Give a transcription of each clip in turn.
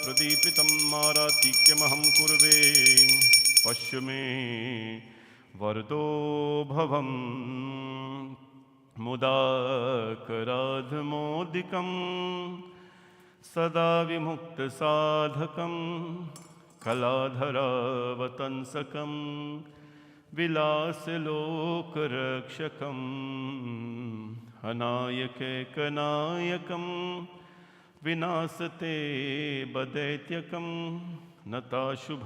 प्रदीपितं मारातिक्यमहं कुर्वे पश्य मे वरदो भवम् मुदाकराधमोदिकं सदा विमुक्तसाधकं कलाधरावतंसकं विलासलोकरक्षकं अनायकैकनायकं विनाशते बदैत्यकं नताशुभाशुनाशकं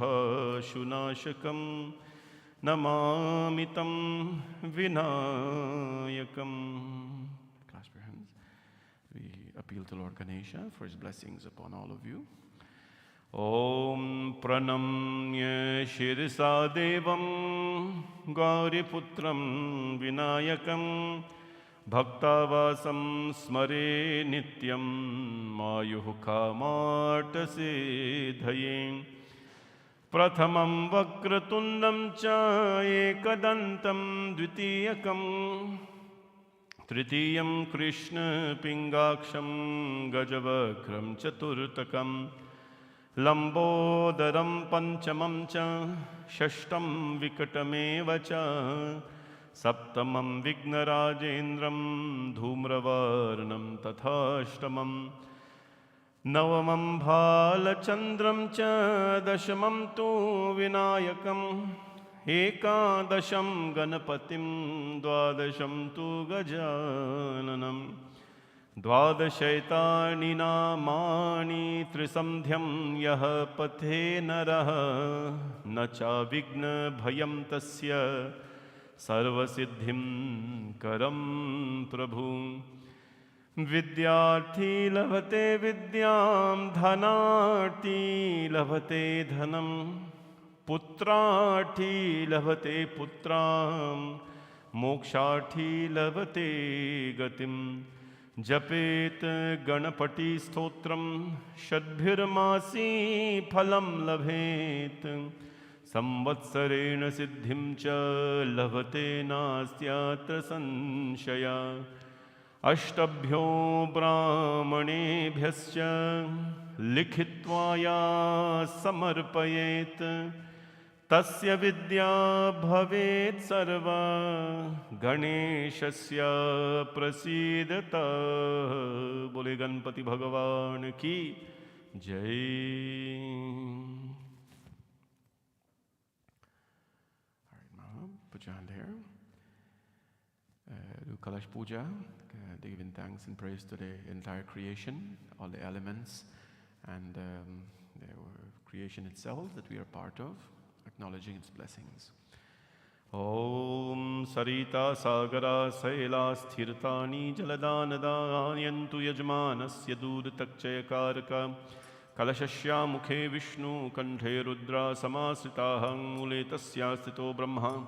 नमामि तं विनायकं. Clasp your hands. We appeal to Lord Ganesha for his blessings upon all of you. Om pranamya shirsa devam gauriputram vinayakam bhaktavasam smare nityam mayuh kamartasiddhaye. Prathamam vakratundam cha ekadantam dvitiyakam tritiyam krishna pingaksham gajavakram chaturtakam lambodaram panchamam cha shashtam vikatameva cha saptamam vignarajendram dhumravarnam tathashtamam navamam bhalachandram cha dashamam tu vinayakam ekadasham ganapatim dvadasham tu gajananam द्वादशैतानि नामानि त्रिसन्ध्यं यः पठे नरः न चाविघ्नभयं तस्य सर्वसिद्धिं करं प्रभु. विद्यार्थी लभते विद्यां धनार्थी लभते धनं पुत्रार्थी लभते पुत्रां मोक्षार्थी लभते गतिं. जपेत गणपति स्तोत्रम षड्भिर्मासी फलं लभेत संवत्सरेण सिद्धिं च लभते नास्त्यत्र संशया. अष्टभ्यो ब्राह्मणेभ्यश्च लिखित्वा या समर्पयेत् तस्य विद्या भवेत् सर्वा गणेशस्य प्रसीदत. बोले गणपति भगवान की जय. All right, Mama, put your hand here. Do Kalash Puja, giving thanks and praise to the entire creation, all the elements, and the creation itself that we are part of, acknowledging its blessings. Om Sarita Sagara Saila Sthirtani Jaladanada Yantu Yajmanasya Dudtakchayakaraka Kalashashya Mukhe Vishnu Kanthe Rudra Samasritaham Mule Tasya Sthito Brahma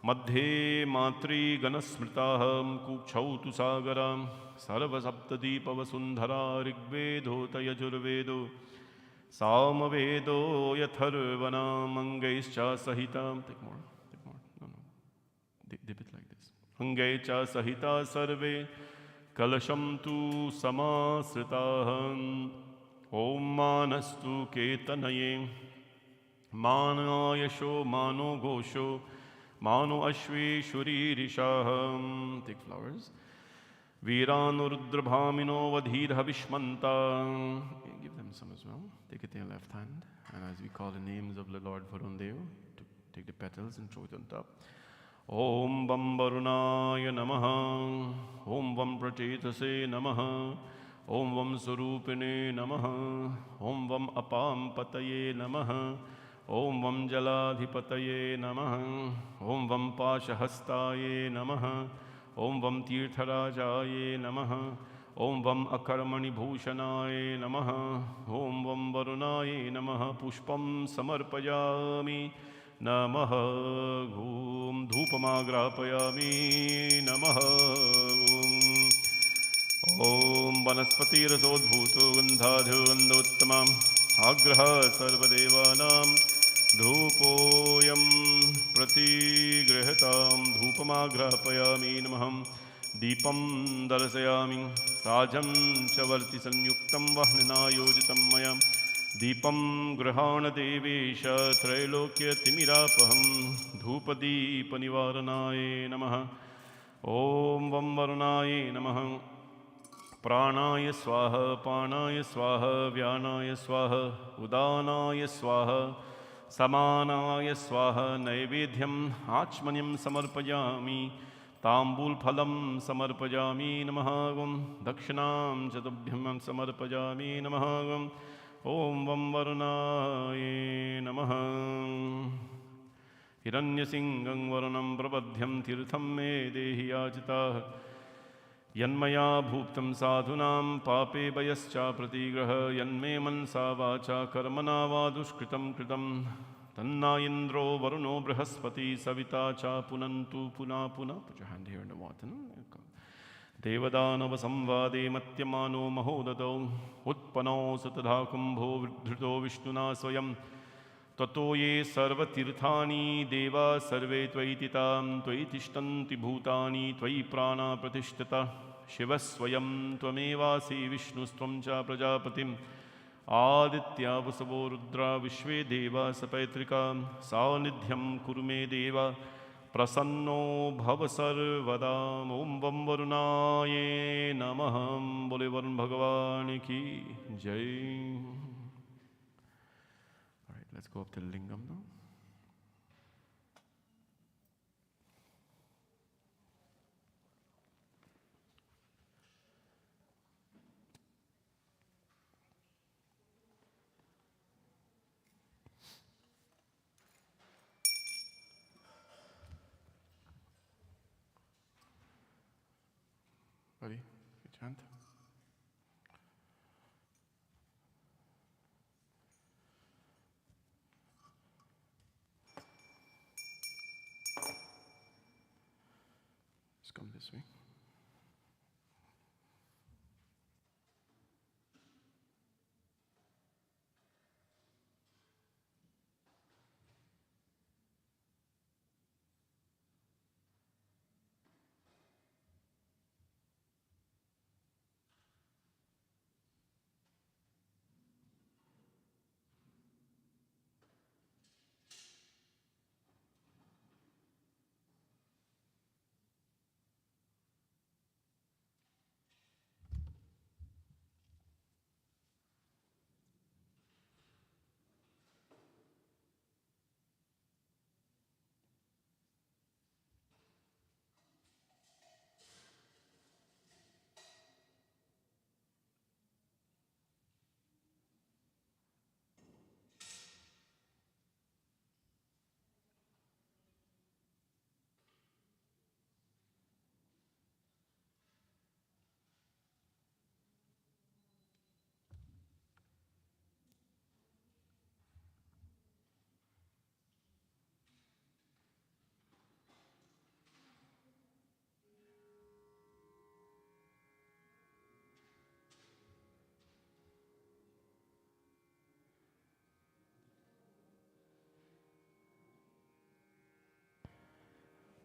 Madhe Matri Ganasmritaham Kukchautu Sagara Sarva Saptadipa Vasundhara Rigvedo Tayajurvedo Samavedo Yatharvana Mangaischa Sahita. Take more. No. Dip it like this. Mangaicha Sahita Sarve Kalasham tu Samasritaham. Om Manastu Ketanaye Manayasho Mano Gosho Mano Ashvi Shuririshaham. Take flowers. Viranurdrabhamino Vadhirha Vishmanta. Give them some as well. Take it in your left hand. And as we call the names of the Lord Varundev, take the petals and throw it on top. Om Vam Varunaya Namaha. Om Vam Prachetase Namaha. Om Vam Surupine Namaha. Om Vam Apam Pataye Namaha. Om Vam Jaladhipataye Namaha. Om Vam Pashahastaye Namaha. Om Vam Tirtharajaye Namaha. Om Vam Akarmani Bhushanaye Namaha. Om Vam Varunaye Namaha. Pushpam Samarpayami Namaha. Om Dhupamagrapayami Namaha. Om Vanaspati Rasodbhuto Gandhadhu Gandhottamam Agraha Sarvadevanam Dhupoyam Pratigrahatam Dhupamagrapayami Namaham Deepam Darasayami Sajam Chavarti Sanyuktam Vahnana Yojitam Mayam दीपं गृहाण देवेश त्रैलोक्यतिमिरापहं धूपदीपनिवारणाय नमः। ॐ वं वरुणाय नमः। प्राणाय स्वाहा पानाय स्वाहा व्यानाय स्वाहा उदानाय स्वाहा समानाय स्वाहा। नैवेद्यम् आचमनीं समर्पयामि ताम्बूलफलं समर्पयामि नमः। दक्षिणां च तुभ्यं समर्पयामि नमः। ॐ वं वरुणाय नमः। हिरण्यसिंहं वरुणं प्रबध्यं तीर्थं मे देहि याचिताः। यन्मया भूक्तं साधूनां पापे भयश्चाप्रतिग्रह यन्मे मनसा वाचा कर्मणा वा दुष्कृतं कृतं तन्ना इन्द्रो वरुणो बृहस्पति सविता च पुनन्तु पुनः पुनः। Put your hand here in the water. देवदानवसंवादे मत्यमानो महोदतौ उत्पन्नौ सतधा Kumbho धृतो विष्णुना स्वयं ततो ये सर्वतीर्थानि देवा सर्वे त्वयि तितां त्वयि तिष्ठन्ति भूतानि त्वयि प्राणा प्रतिष्ठिता। शिवस्वयं त्वमेवासि विष्णुस्त्वं च प्रजापतिम् आदित्या वसवो रुद्रा विश्वे देवा सपैत्रिका सान्निध्यं कुरु मे देव प्रसन्नो भव सर्वदा। ॐ वं वरुणाय नमः। बोले वरुण भगवान की जय। All right, let's go up to the lingam now. Buddy, you chant. Let's come this way.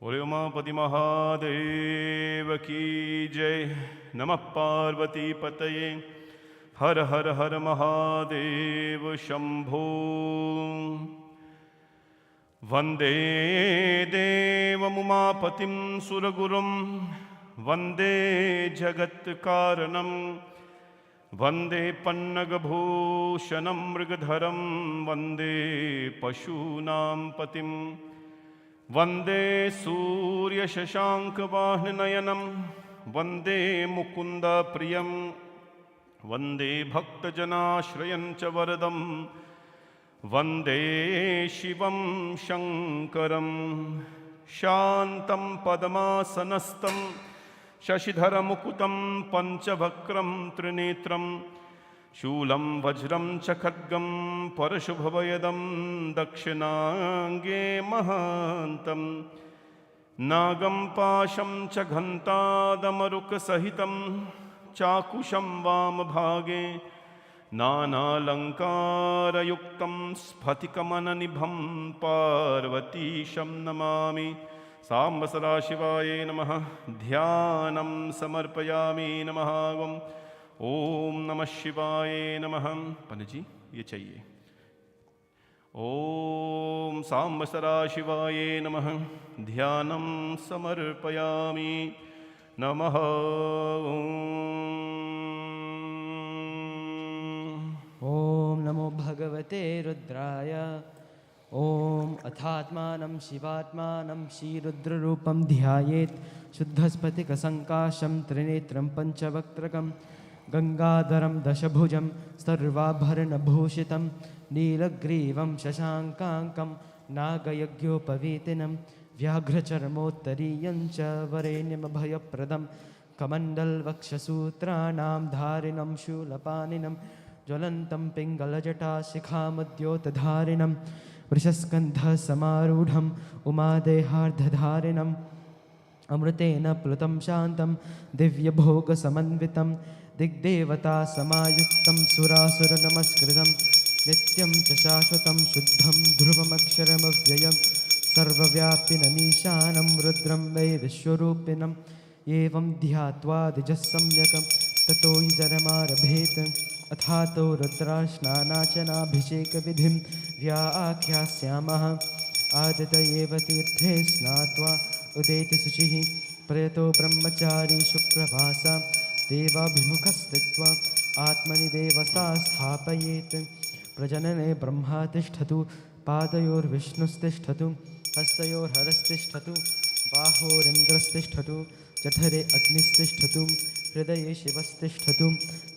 बोले उमापति महादेव की जय। नमः पार्वती पतये हर हर हर महादेव शंभो। वंदे देवमुमापतिं सुरगुरुं वंदे जगत्कारणं वंदे पन्नगभूषणं मृगधरं वंदे पशूनां पतिं वंदे सूर्यशशाङ्कवाहननयनं वंदे मुकुन्द प्रियं वंदे भक्तजनाश्रयं च वरदं वंदे शिवं शङ्करं। शान्तं पद्मासनस्थं शशिधरमुकुटं पंचवक्त्रं त्रिनेत्रं शूलं वज्रं च खड्गं परशुभभयदं दक्षिणाङ्गे महान्तं नागं पाशं च घण्टादमरुकसहितं चाकुशं वामभागे नानालङ्कारयुक्तं स्फटिकमननिभं पार्वतीशं नमामि। साम्ब सदाशिवाय नमः। ध्यानं समर्पयामि नमः। ओम नमः शिवाय नमः। पंडित जी ये चाहिए। ओम सांब सदाशिवाय नमः। ध्यानं समर्पयामि। नमः। ओम नमो भगवते रुद्राय। ओम अथात्मानं शिवात्मानं श्रीरुद्ररूपं ध्यायेत्। शुद्धस्फटिकसङ्काशं त्रिनेत्रं पञ्चवक्त्रकं गङ्गाधरं दशभुजं सर्वाभरणभूषितं नीलग्रीवं शशाङ्काङ्कं नागयज्ञोपवीतिनं व्याघ्रचर्मोत्तरीयं च वरेण्यमभयप्रदं कमण्डलवक्षसूत्राणां धारिणं शूलपाणिनं ज्वलन्तं पिङ्गलजटाशिखामुद्योतधारिणं वृषस्कन्धसमारूढम् उमादेहार्धधारिणम् अमृतेन प्लुतं शान्तं दिव्यभोगसमन्वितं दिग्देवतासमायुक्तं सुरासुरनमस्कृतं नित्यं च शाश्वतं शुद्धं ध्रुवमक्षरमव्ययं सर्वव्यापिनमीशानं रुद्रं वै विश्वरूपिणम् एवं ध्यात्वा द्विजः सम्यक् ततो हि जरमारभेत् अथातो रुद्रास्नानाचनाभिषेकविधिं व्याख्यास्यामः। आदित एव तीर्थे स्नात्वा उदेति शुचिः प्रयतो ब्रह्मचारी शुक्रवासा देवाभिमुखस्थित्वा आत्मनि देवता स्थापयेत्। प्रजनने ब्रह्मा तिष्ठतु पादयोर्विष्णुस्तिष्ठतु हस्तयोर्हरस्तिष्ठतु बाहोरिन्द्रस्तिष्ठतु जठरे अग्निस्तिष्ठतु हृदये शिवस्तिष्ठतु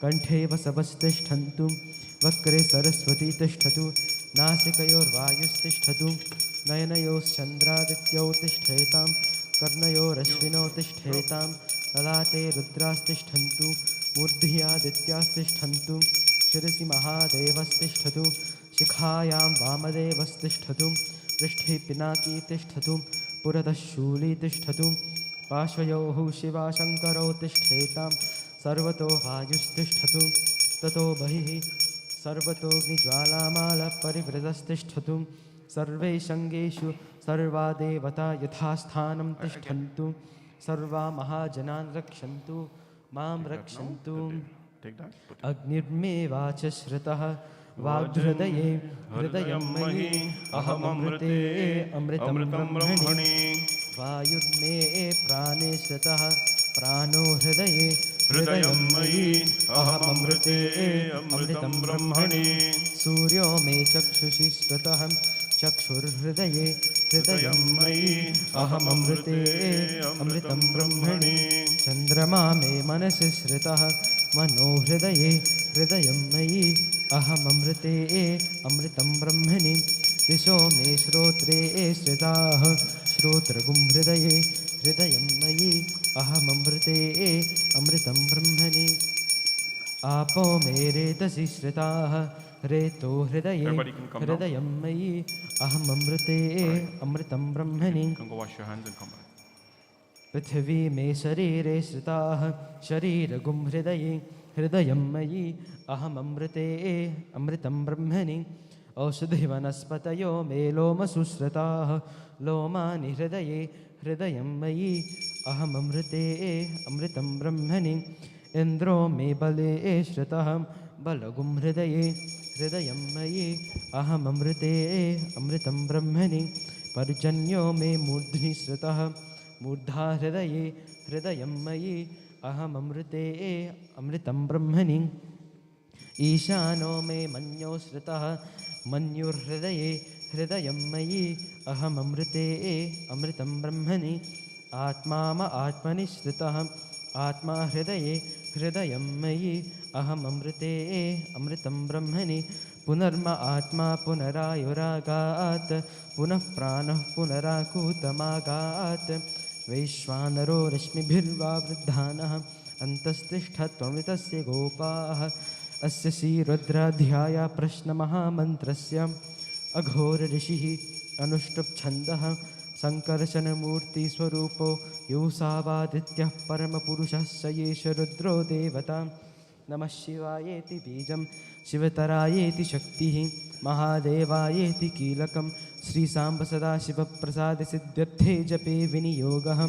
कण्ठे वसवस्तिष्ठन्तु वक्रे सरस्वती तिष्ठतु नासिकयोर्वायुस्तिष्ठतु नयनयोश्चन्द्रादित्यौ तिष्ठेतां कर्णयोरश्विनौ तिष्ठेतां ललाटे रुद्रास्तिष्ठन्तु मूर्ध्नि आदित्यास्तिष्ठन्तु शिरसि महादेवस्तिष्ठतु शिखायां वामदेवस्तिष्ठतु पृष्ठे पिनाकी तिष्ठतु पुरतः शूली तिष्ठतु पार्श्वयोः शिवाशङ्करौ तिष्ठेतां सर्वतो वायुस्तिष्ठतु ततो बहिः सर्वतोऽग्निज्वालामालपरिवृतस्तिष्ठतु सर्वे शङ्गेषु सर्वा देवता यथास्थानं तिष्ठन्तु सर्वा महाजनान् रक्षन्तु मां रक्षन्तु। अग्निर्मे वाच श्रुतः वाग्हृदये हृदयं मयि अहममृते अमृतं ब्रह्मणि वायुर्मे प्राणे श्रुतः प्राणो हृदये हृदयं मयि अहममृते अमृतं ब्रह्मणि सूर्यो मे चक्षुषि श्रुतः चक्षुर्हृदये हृदयं मयि अहममृते अमृतं ब्रह्मणि चन्द्रमा मे मनसि श्रुतः मनो हृदये हृदयं मयि अहममृते अमृतं ब्रह्मणि दिशो मे श्रोत्रे श्रिताः श्रोत्रगुं हृदये हृदयं मयि अहममृते अमृतं ब्रह्मणि आपो मे रेतसि श्रिताः रेतो हृदये हृदयं मयि अहममृते अमृतं ब्रह्मणि पृथिवी मे शरीरे श्रिताः शरीरगुं हृदये हृदयं मयि अहममृते अमृतं ब्रह्मणि औषधिवनस्पतयो मे लोमसु श्रिताः लोमानि हृदये हृदयं मयि अहममृते अमृतं ब्रह्मणि इन्द्रो मे बले श्रितः बलगुं हृदये हृदयं मयि अहममृते अमृतं ब्रह्मणि पर्जन्यो मे मूर्ध्नि श्रितः मूर्धा हृदये हृदयं मयि अहममृते अमृतं ब्रह्मणि ईशानो मे मन्यो श्रितः मन्युर्हृदये हृदयं मयि अहममृते अमृतं ब्रह्मणि आत्मा आत्मनि श्रितः आत्मा हृदये हृदयं मयि अहममृते अमृतं ब्रह्मणि पुनर्म आत्मा पुनरायुरागात् पुनः प्राणः पुनराकूतमागात् वैश्वानरो रश्मिभिर्वावृद्धानः अन्तस्तिष्ठत्वमृतस्य गोपाः अस्य श्रीरुद्राध्याया प्रश्नमहामन्त्रस्य अघोरऋषिः अनुष्टुप्छन्दः सङ्कर्षणमूर्तिस्वरूपो योऽसावादित्यः परमपुरुषः स एष रुद्रो देवता नमः शिवायेति बीजं शिवतरायेति शक्तिः महादेवायेति कीलकं श्रीसाम्ब सदाशिवप्रसादसिद्ध्यर्थे जपे विनियोगः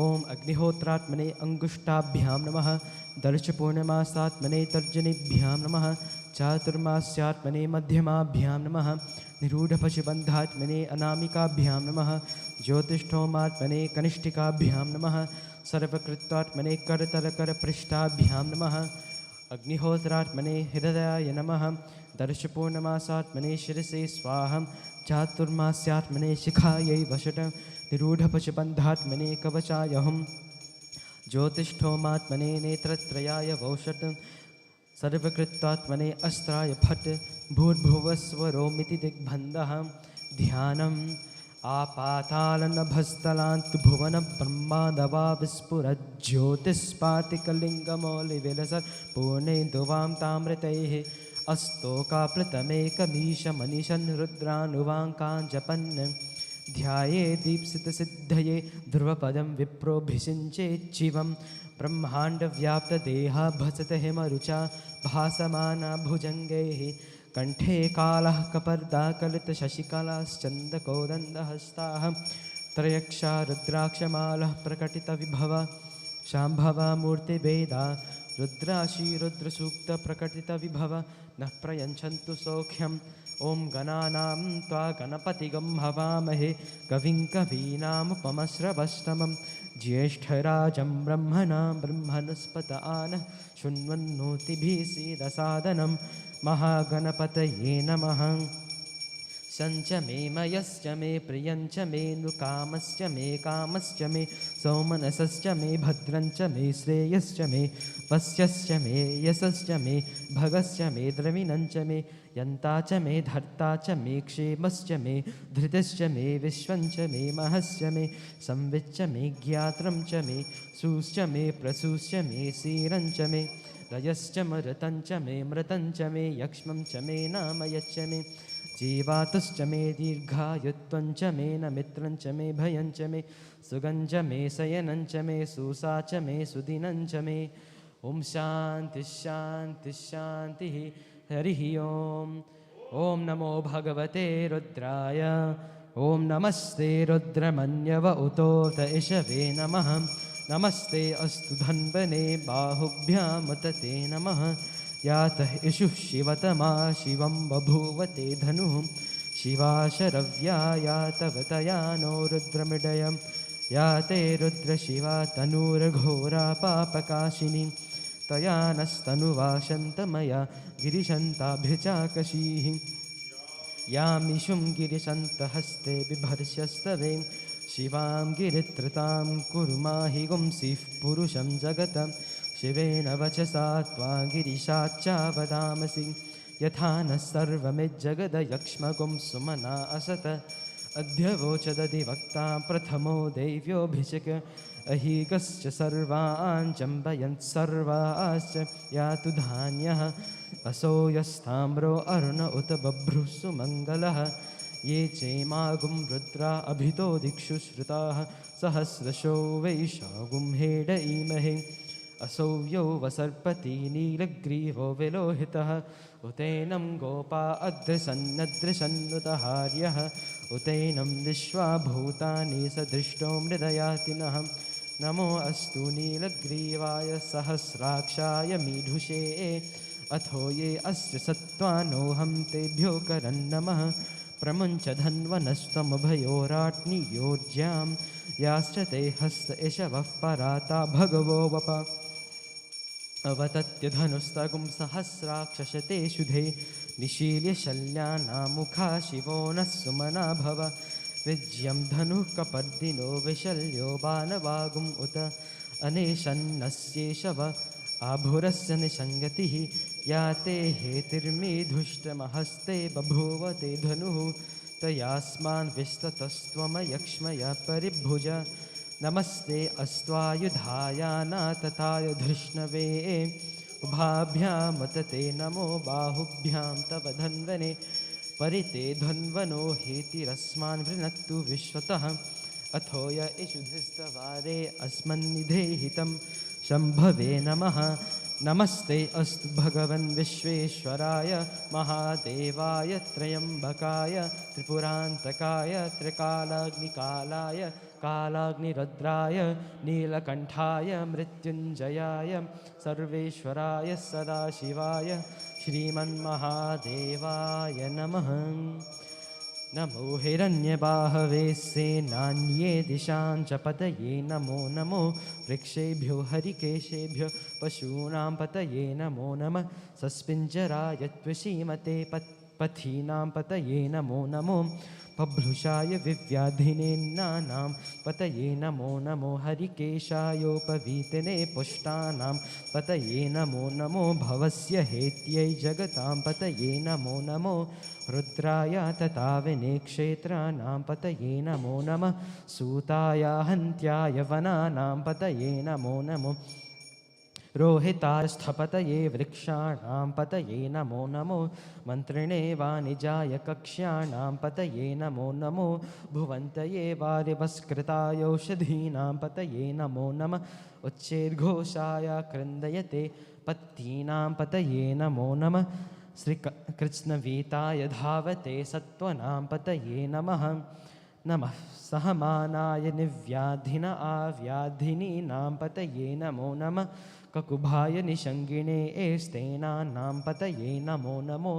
ॐ अग्निहोत्रात्मने अङ्गुष्ठाभ्यां नमः दर्शपूर्णमासात्मने तर्जनीभ्यां नमः चातुर्मास्यात्मने मध्यमाभ्यां नमः निरूढपशुबन्धात्मने अनामिकाभ्यां नमः ज्योतिष्ठोमात्मने कनिष्ठिकाभ्यां नमः सर्वकृत्वात्मने करतलकरपृष्ठाभ्यां नमः अग्निहोत्रात्मने हृदयाय नमः दर्शपूर्णमासात्मने शिरसे स्वाहं चातुर्मास्यात्मने शिखायै वषट निरूढपशुबन्धात्मने कवचाय हुं ज्योतिष्ठोमात्मने नेत्रत्रयाय वौषट सर्वकृत्वात्मने अस्त्राय फट् भूर्भुवस्वरोमिति दिग्बन्धः ध्यानम् आपातालनभस्थलान्तुभुवनब्रह्मादवा विस्फुरज्योतिस्पातिकलिङ्गमौलिविलसत् पूर्णेन्दुवां तामृतैः अस्तोकाप्लुतमेकमीशमनिशन् रुद्रानुवाङ्काञ्जपन् ध्याये दीप्सितसिद्धये ध्रुवपदं विप्रोभिषिञ्चेच्छिवं ब्रह्माण्डव्याप्तदेहा भसत हिमरुचा भासमाना भुजङ्गैः कण्ठे कालः कपर्दाकलितशशिकलाश्चन्दकोदण्डहस्ताः त्रयक्षा रुद्राक्षमालः प्रकटितविभव शाम्भवा मूर्तिभेदा रुद्राशी रुद्रसूक्तप्रकटितविभव नः प्रयच्छन्तु सौख्यम् ॐ गणानां त्वा गणपतिगं हवामहे कविं कवीनामुपमश्रवस्तमं ज्येष्ठराजं ब्रह्मणां ब्रह्मणस्पत आनः शृण्वन्नोतिभिः सीदसादनं महागणपतये नमः सञ्च मे मयश्च मे प्रियञ्च मे नुकामश्च मे कामश्च मे सौमनसश्च मे भद्रञ्च मे श्रेयश्च मे वस्यश्च मे यशश्च मे भगश्च मे द्रविणञ्च मे यन्ता च मे धर्ता च मे क्षेमश्च मे धृतश्च मे विश्वञ्च मे महश्च मे संविच्च मे ज्ञात्रं च मे सूश्च मे प्रसूश्च मे सीरञ्च मे रजश्च मृतञ्च मे मृतञ्च मे यक्ष्मं च मे नामयच्च मे जीवातुश्च मे दीर्घायुत्वञ्च मे न मित्रञ्च मे भयञ्च मे सुगञ्च मे शयनञ्च मे सूसा च मे सुदिनञ्च मे ॐ शान्तिः शान्तिः शान्तिः हरिः ॐ नमो भगवते रुद्राय ॐ नमस्ते रुद्रमन्यव उतोत इषवे नमः नमस्ते अस्तु धन्वने बाहुभ्यामुत ते नमः यातः इषुः शिवतमा शिवं बभूवते धनुः शिवा शरव्या यातवतया नो रुद्रमिडयं याते रुद्रशिवा तनूर्घोरा पापकाशिनी तया नस्तनुवाशन्तमया गिरिशन्ताभिचाकशीः यामिषुं गिरिशन्तहस्ते बिभर्ष्यस्तवे शिवां गिरित्रतां कुर्माहि गुंसीः पुरुषं जगतं शिवेन वचसा त्वा गिरिशाच्चावदामसि यथा न सर्वमिज्जगदयक्ष्मगुं सुमना असत अध्यवोचदधिवक्ता प्रथमो दैव्योऽभिषेक अहीकश्च सर्वान् चम्बयन् सर्वाश्च यातु धान्यः असो यस्ताम्रो अरुण उत बभ्रुः सुमङ्गलः ये चैमागुं रुद्रा अभितो दिक्षु श्रुताः सहस्रशो वैशागुं हेड ईमहे असौ यो वसर्पति नीलग्रीवो विलोहितः उतैनं गोपा अदृशन्नदृशन्नुतहार्यः उतैनं विश्वाभूतानि सदृष्टो मृदयातिनः नमो अस्तु नीलग्रीवाय सहस्राक्षाय मीढुषे अथो ये अस्य सत्त्वानोऽहं तेभ्यो करन्नमः प्रमुञ्च धन्वनस्त्वमभयोराट्नियोज्यां याश्च ते हस्त इषवः पराता भगवो वप अवतत्य धनुस्तगुं सहस्राक्षशते शुधे निशील्य शल्यानामुखा शिवो नः सुमना भव विज्यं धनुः कपर्दिनो विशल्यो बाणवागुम् उत अनेशन्नस्येषव आभुरस्य निसङ्गतिः या ते हेतिर्मेधुष्टमहस्ते बभूव ते धनुः तयास्मान् विस्ततस्त्वमयक्ष्मया परिभुज नमस्ते अस्त्वायुधायानातताय धृष्णवे उभाभ्यामुत ते नमो बाहुभ्यां तव धन्वने परिते धन्वनो हेतिरस्मान् वृणक्तु विश्वतः अथो य इषुधिस्तवारे अस्मन्निधेहितं शम्भवे नमः नमस्ते अस्तु भगवन् विश्वेश्वराय महादेवाय त्र्यम्बकाय त्रिपुरान्तकाय त्रिकालाग्निकालाय कालाग्निरुद्राय नीलकण्ठाय मृत्युञ्जयाय सर्वेश्वराय सदाशिवाय श्रीमन्महादेवाय नमः। नमो हिरण्यबाहवे सेनान्ये दिशां च पतये नमो नमो वृक्षेभ्यो हरिकेशेभ्यो पशूनां पतये नमो नमः सस्पिञ्जराय त्वसीमते पथीनां पतये नमो नमो बभ्रुषाय विव्याधिनेन्नानां पतये नमो नमो हरिकेशायोपवीतिने पुष्टानां पतये नमो नमो भवस्य हेत्यै जगतां पतये नमो नमो रुद्राय तथा विनेक्षेत्राणां पतये नमो नमः सूताय हन्त्याय वनानां पतये नमो नमो रोहितास्थपतये वृक्षाणां पतये नमो नमो मन्त्रिणे वाणिजाय कक्ष्याणां पतये नमो नमो भुवन्तये वारिवस्कृतायौषधीनां पतये नमो नमः उच्चैर्घोषाय क्रन्दयते पत्तीनां पतये नमो नमः श्रीकृष्णवीताय धावते सत्त्वनां पतये नमः नमः सहमानाय निव्याधिन आव्याधिनीनां पतये नमो नमः ककुभाय निषङ्गिणे एस्तेनानां पतये नमो नमो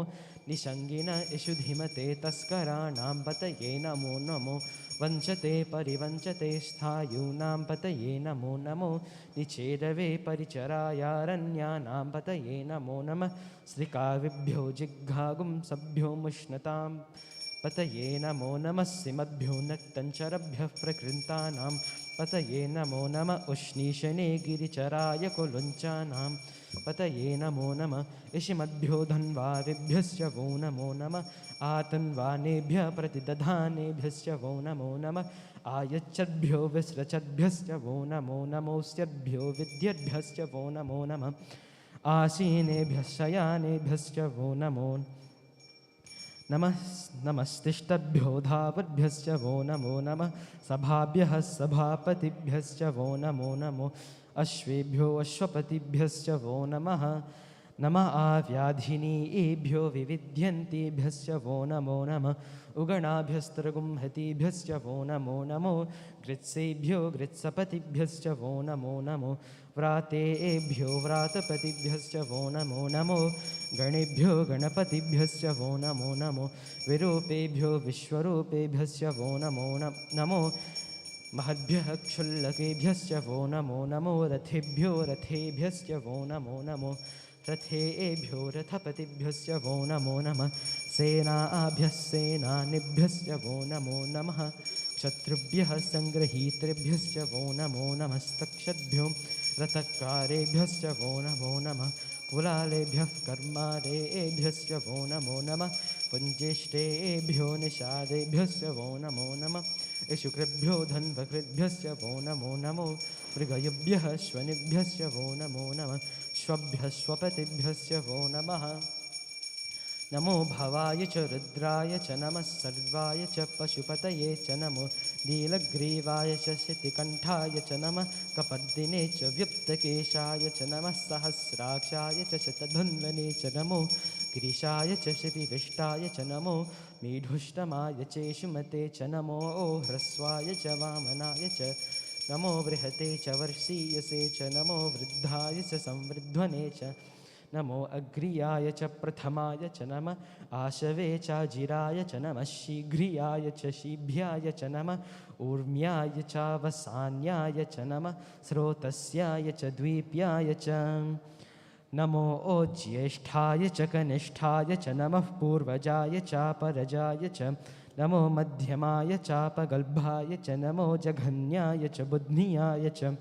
निषङ्गिन इषुधिमते तस्कराणां पतये नमो नमो वञ्चते परिवञ्चते स्थायूनां पतये नमो नमो निचेदवे परिचरायारण्यानां पतये नमो नमः श्रीकाविभ्यो जिघ्घागुंसभ्यो मुष्णतां पतये नमो नमः सिमभ्यो नक्तञ्चरभ्यः प्रकृन्तानां पतये नमो नमः उष्णीशने गिरिचराय कुलुञ्चानां पतये नमो नमः इषिमद्भ्यो धन्वारिभ्यश्च वो नमो नमः आतन्वानेभ्यः प्रतिदधानेभ्यश्च वो नमो नमः आयच्छद्भ्यो विसृजद्भ्यश्च वो नमो नमोऽस्यद्भ्यो विद्यद्भ्यश्च वो नमो नमः आसीनेभ्यः शयानेभ्यश्च वो नमो नमः नमस्तिष्ठभ्यो धावद्भ्यश्च वो नमो नमः सभाभ्यः सभापतिभ्यश्च वो नमो नमो अश्वेभ्यो अश्वपतिभ्यश्च वो नमः नमः आव्याधिनीभ्यो विविध्यन्तीभ्यश्च वो नमो नमः उगणाभ्यस्त्रगुंहतीभ्यश्च वो नमो नमो गृत्सेभ्यो गृत्सपतिभ्यश्च वो नमो नमो व्रातेभ्यो व्रातपतिभ्यश्च वो नमो नमो गणेभ्यो गणपतिभ्यश्च वो नमो नमो विरूपेभ्यो विश्वरूपेभ्यश्च वो नमो नमो महद्भ्यः क्षुल्लकेभ्यश्च वो नमो नमो रथेभ्यो रथेभ्यश्च वो नमो नमो रथेभ्यो रथपतिभ्यश्च वो नमो नमः सेनाभ्यः सेनानिभ्यश्च वो नमो नमः शत्रुभ्यः सङ्गृहीतृभ्यश्च वो नमो नमस्तक्षद्भ्यो रथकारेभ्यश्च वो नमो नमः कुलालेभ्यः कर्मारेभ्यश्च वो नमो नमः पुञ्जेष्टेभ्यो निषादेभ्यश्च वो नमो नमः इषुकृभ्यो धन्वकृद्भ्यश्च वो नमो नमो मृगयुभ्यः श्वनिभ्यश्च वो नमो नमः श्वभ्यः स्वपतिभ्यश्च वो नमः नमो भवाय च रुद्राय च नमः सर्वाय च पशुपतये च नमो नीलग्रीवाय च शितिकण्ठाय च नमः कपर्दिने च व्युप्तकेशाय च नमः सहस्राक्षाय च शतधन्वने च नमो गिरिशाय च शिपिविष्टाय च नमो मीढुष्टमाय चेषुमते च नमो ह्रस्वाय च वामनाय च नमो बृहते च वर्षीयसे च नमो वृद्धाय च संवृध्वने च नमो अग्रियाय च प्रथमाय च नमः आशवे च जिराय च नमः शीघ्रियाय च शीभ्याय च नमः ऊर्म्याय च वसान्याय च नमः स्रोतस्याय च द्वीप्याय च नमो ज्येष्ठाय च कनिष्ठाय च नमः पूर्वजाय च परजाय च नमो मध्यमाय चापगल्भाय च नमो जघन्याय च बुद्धियाय च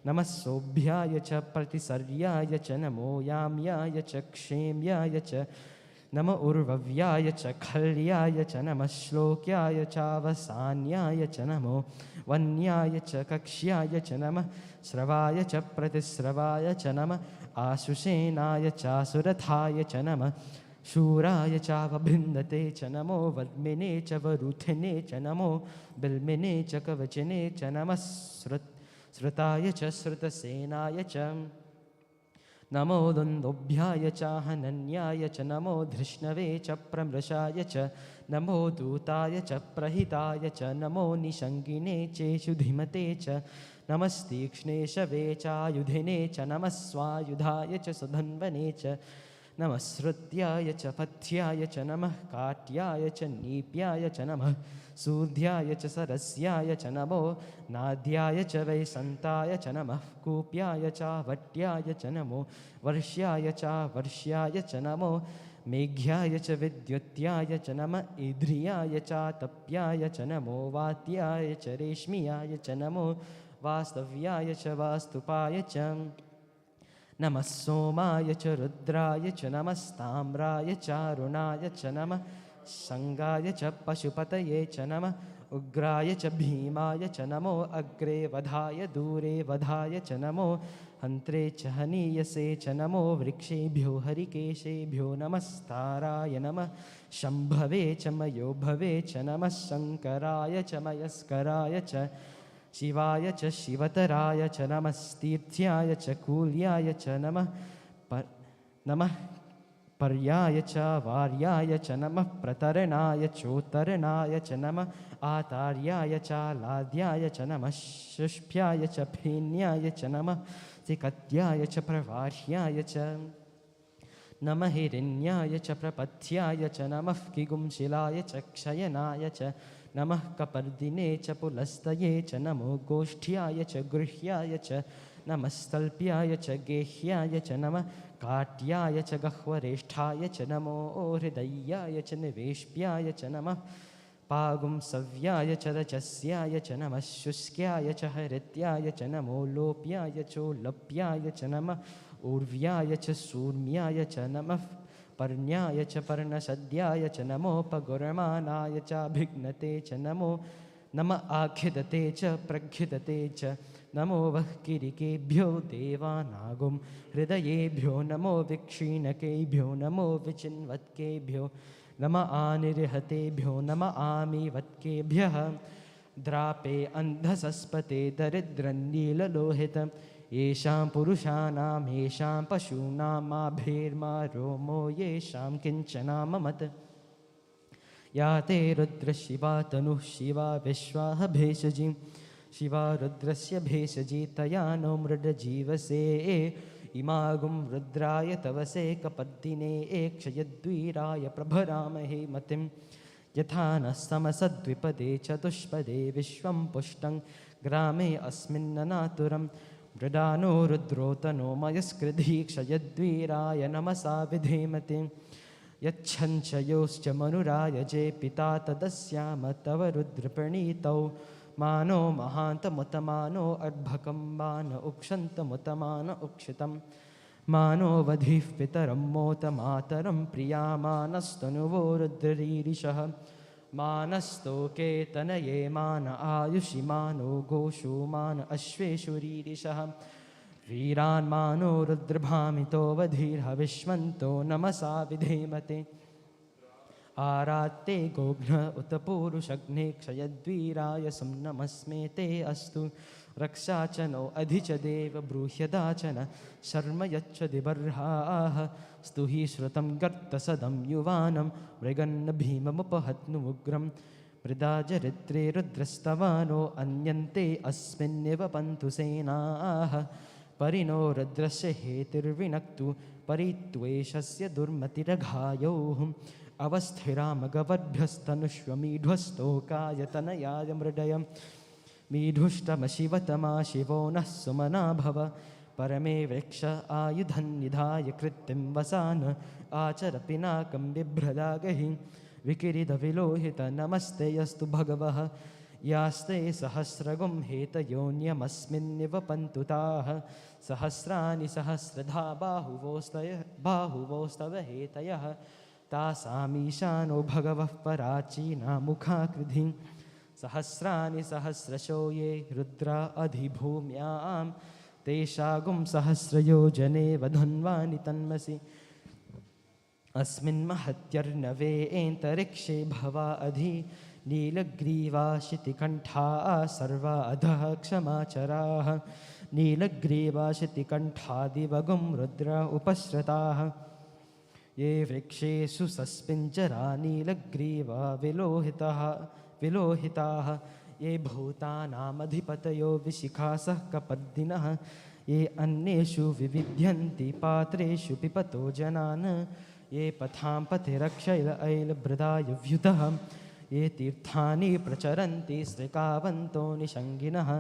नमः सोभ्याय च प्रतिसर्याय च नमो याम्याय च क्षेम्याय च नमो उर्वव्याय च खल्याय च नमः श्लोक्याय चावसान्याय च नमो वन्याय च कक्ष्याय च नमः श्रवाय च प्रतिस्रवाय च नमः आशुषेनाय चासुरथाय च नमः शूराय चावभिन्दते च नमो वर्मिने च वरुथिने च नमो बिल्मिने च कवचने च नमः श्रुताय च श्रुतसेनाय च नमो दुन्दोभ्याय च हनन्याय च नमो धृष्णवे च प्रमृषाय च नमो दूताय च प्रहिताय च नमो निषङ्गिने चेषु धीमते च नमस्तीक्ष्णेशवे चायुधिने च नमः स्वायुधाय च सुधन्वने च नमः श्रुत्याय च पथ्याय च नमः काट्याय च नीप्याय च नमः सूध्याय च सरस्याय च नमो नाद्याय च वैसन्ताय च नमः कूप्याय च वट्याय च नमो वर्ष्याय च वर्ष्याय च नमो मेघ्याय च विद्युत्याय च नमः ईध्रियाय च तप्याय च नमो वात्याय च रेश्मियाय च नमो वास्तव्याय च वास्तुपाय च नमः सोमाय च रुद्राय च नमस्ताम्राय चारुणाय च नमः शङ्गाय च पशुपतये च नमः उग्राय च भीमाय च नमो अग्रे वधाय दूरे वधाय च नमो हन्त्रे च हनीयसे च नमो वृक्षेभ्यो हरिकेशेभ्यो नमस्ताराय नमः शम्भवे च मयोभवे च नमः शङ्कराय च मयस्कराय च शिवाय च शिवतराय च नमस्तीर्थ्याय च कूल्याय च नमः पर्याय च वार्याय च नमः प्रतरणाय चोत्तरणाय च नमः आतार्याय च लाद्याय च नमः शुष्प्याय च फेन्याय च नमः सिकत्याय च प्रवाह्याय च नमः हिरण्याय च प्रपथ्याय च नमः किगुंशिलाय च क्षयनाय च नमः कपर्दिने च पुलस्तये च नमो गोष्ठ्याय च गृह्याय च नमस्तल्प्याय च गेह्याय च नमः काट्याय च गह्वरेष्ठाय च नमो हृदय्याय च निवेश्प्याय च नमः पागुंसव्याय च रजस्याय च नमः शुष्क्याय च हरित्याय च नमो लोप्याय चोल्लप्याय च नमः ऊर्व्याय च सूर्म्याय च नमः पर्ण्याय च पर्णसद्याय च नमोपगुर्मानाय चाभिघ्नते च नमो नमः आखिदते च प्रखिदते च नमो वः किरिकेभ्यो देवानागुं हृदयेभ्यो नमो विक्षीणकेभ्यो नमो विचिन्वत्केभ्यो नमः आनिर्हतेभ्यो नमः आमीवत्केभ्यः द्रापे अन्धसस्पते दरिद्रन्नीललोहित येषां पुरुषाणां येषां पशूनां मा भेर्मा रोमो येषां किञ्चनाममत् या ते रुद्रशिवा तनुः शिवा विश्वाः भेषजी शिवा रुद्रस्य भेषजी तया नो मृडजीवसे इमागुं रुद्राय तवसे कपर्दिने क्षयद्वीराय प्रभरामहे मतिं यथा न समसद्विपदे चतुष्पदे विश्वं पुष्टं ग्रामे अस्मिन्ननातुरं मृडानो रुद्रोतनो मयस्कृधी क्षयद्वीराय नमसा विधेमते यच्छञ्चयोश्च मनुरायजे पिता तदस्याम तव रुद्रप्रणीतौ मानो महान्तमुतमानो अर्भकं मान उक्षन्तमुतमान उक्षितं मानो वधिः पितरं मोत मातरं प्रियामानस्तनुवो रुद्ररीरिषः मानस्तोके तनये मान आयुषि मानो गोषु मान अश्वेषु रीरिषः वीरान् मानो रुद्रभामितो वधीर्हविष्मन्तो नमसा विधेमते आरात्ते गोघ्न उत पूरुषग्ने क्षयद्वीराय सुं नमस्मे ते अस्तु रक्षा च नो अधि च देव ब्रूह्यदाचन शर्म यच्च दिबर्हाः स्तुहि श्रुतं गर्तसदं युवानं मृगन्न भीममुपहत्नुमुग्रं मृदाजरित्रे रुद्रस्तवानो अन्यन्ते अस्मिन्निव पन्तु सेनाः परिणो रुद्रस्य हेतिर्विनक्तु परित्वेषस्य दुर्मतिरघायोः अवस्थिरामगवद्भ्यस्तनुष्वमीढ्वस्तोकायतनयाय मृडयं मीढुष्टमशिवतमा शिवो नः सुमना भव परमे वृक्ष आयुधन्निधाय कृत्तिं वसान आचर पिनाकं बिभ्रदागहि विकिरिदविलोहित नमस्ते यस्तु भगवः यास्ते सहस्रगुं हेतयोन्यमस्मिन्निव पन्तु ताः सहस्राणि सहस्रधा बाहुवोस्तव हेतयः तासामीशानो भगवः पराचीना मुखाकृधिं सहस्राणि सहस्रशो ये रुद्रा अधिभूम्यां तेषागुं सहस्रयोजने वधन्वानि तन्मसि अस्मिन् महत्यर्णवे एन्तरिक्षे भवा अधि नीलग्रीवा शितिकण्ठा सर्वा अधः क्षमाचराः नीलग्रीवाशितिकण्ठादिवगुं रुद्र उपश्रुताः ये वृक्षेषु सस्मिञ्जरा नीलग्रीवा विलोहिताः ये भूतानामधिपतयो विशिखासः कपद्दिनः ये अन्येषु विविध्यन्ति पात्रेषु पिपतो जनान् ये पथां पथिरक्षैल ऐलभृदायव्युतः ये तीर्थानि प्रचरन्ति श्रिकावन्तो निषङ्गिनः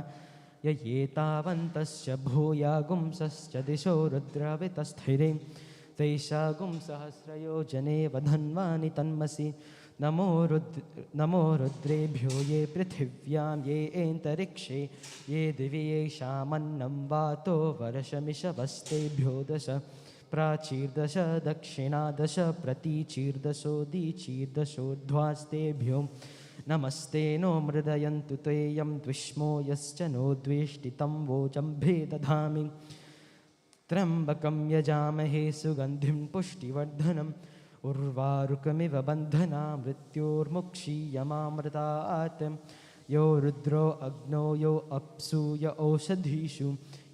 य एतावन्तस्य भूयागुंसश्च दिशो रुद्रवितस्थिरे तैषागुं सहस्रयोजने वधन्वानि तन्मसि नमो रुद्रेभ्यो ये पृथिव्यां ये एन्तरिक्षे ये दिवि येषामन्नं वातो वर्षमिषवस्तेभ्यो दश प्राचीर्दश दक्षिणादश प्रतीचीर्दशोदीचीर्दशोध्वास्तेभ्यो नमस्ते नो मृदयन्तु त्वेयं द्विष्मो यश्च नो द्वेष्टितं वोजम्भे दधामि त्र्यम्बकं यजामहे सुगन्धिं पुष्टिवर्धनम् उर्वारुकमिव बन्धना मृत्योर्मुक्षीयमामृतात् यो रुद्रो अग्नो यो अप्सु य ओषधीषु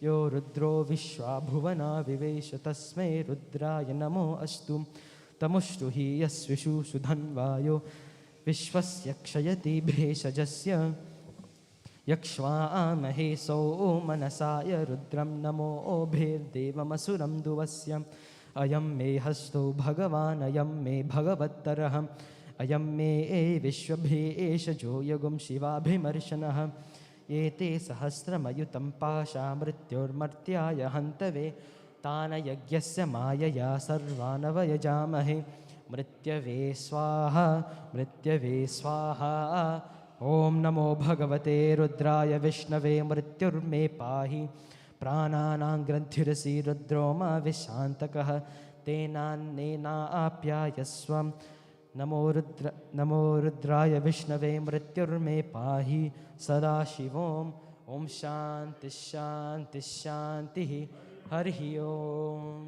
यो रुद्रो विश्वाभुवना विवेश तस्मै रुद्राय नमो अस्तु तमुष्टु हि यस्विषु सुधन्वायो विश्वस्य क्षयति भेषजस्य यक्ष्वामहे मनसाय रुद्रं नमो ओभेर्देवमसुरं दुवस्य अयं मे हस्तो भगवान् अयं मे भगवत्तरः अयं मे विश्वभेषजो यगुं शिवाभिमर्शनः एते सहस्रमयुतं पाशा मृत्योर्मर्त्याय हन्तवे तान् यज्ञस्य मायया सर्वानवयजामहे मृत्यवे स्वाहा मृत्यवे स्वाहा ॐ नमो भगवते रुद्राय विष्णवे मृत्युर्मे पाहि प्राणानां ग्रन्थिरसि रुद्रो मा विशान्तकः तेनान्नेनाप्यायस्व नमो रुद्राय विष्णवे मृत्युर्मे पाहि सदाशिवों ॐ शान्ति शान्ति शान्तिः हरिः ओम्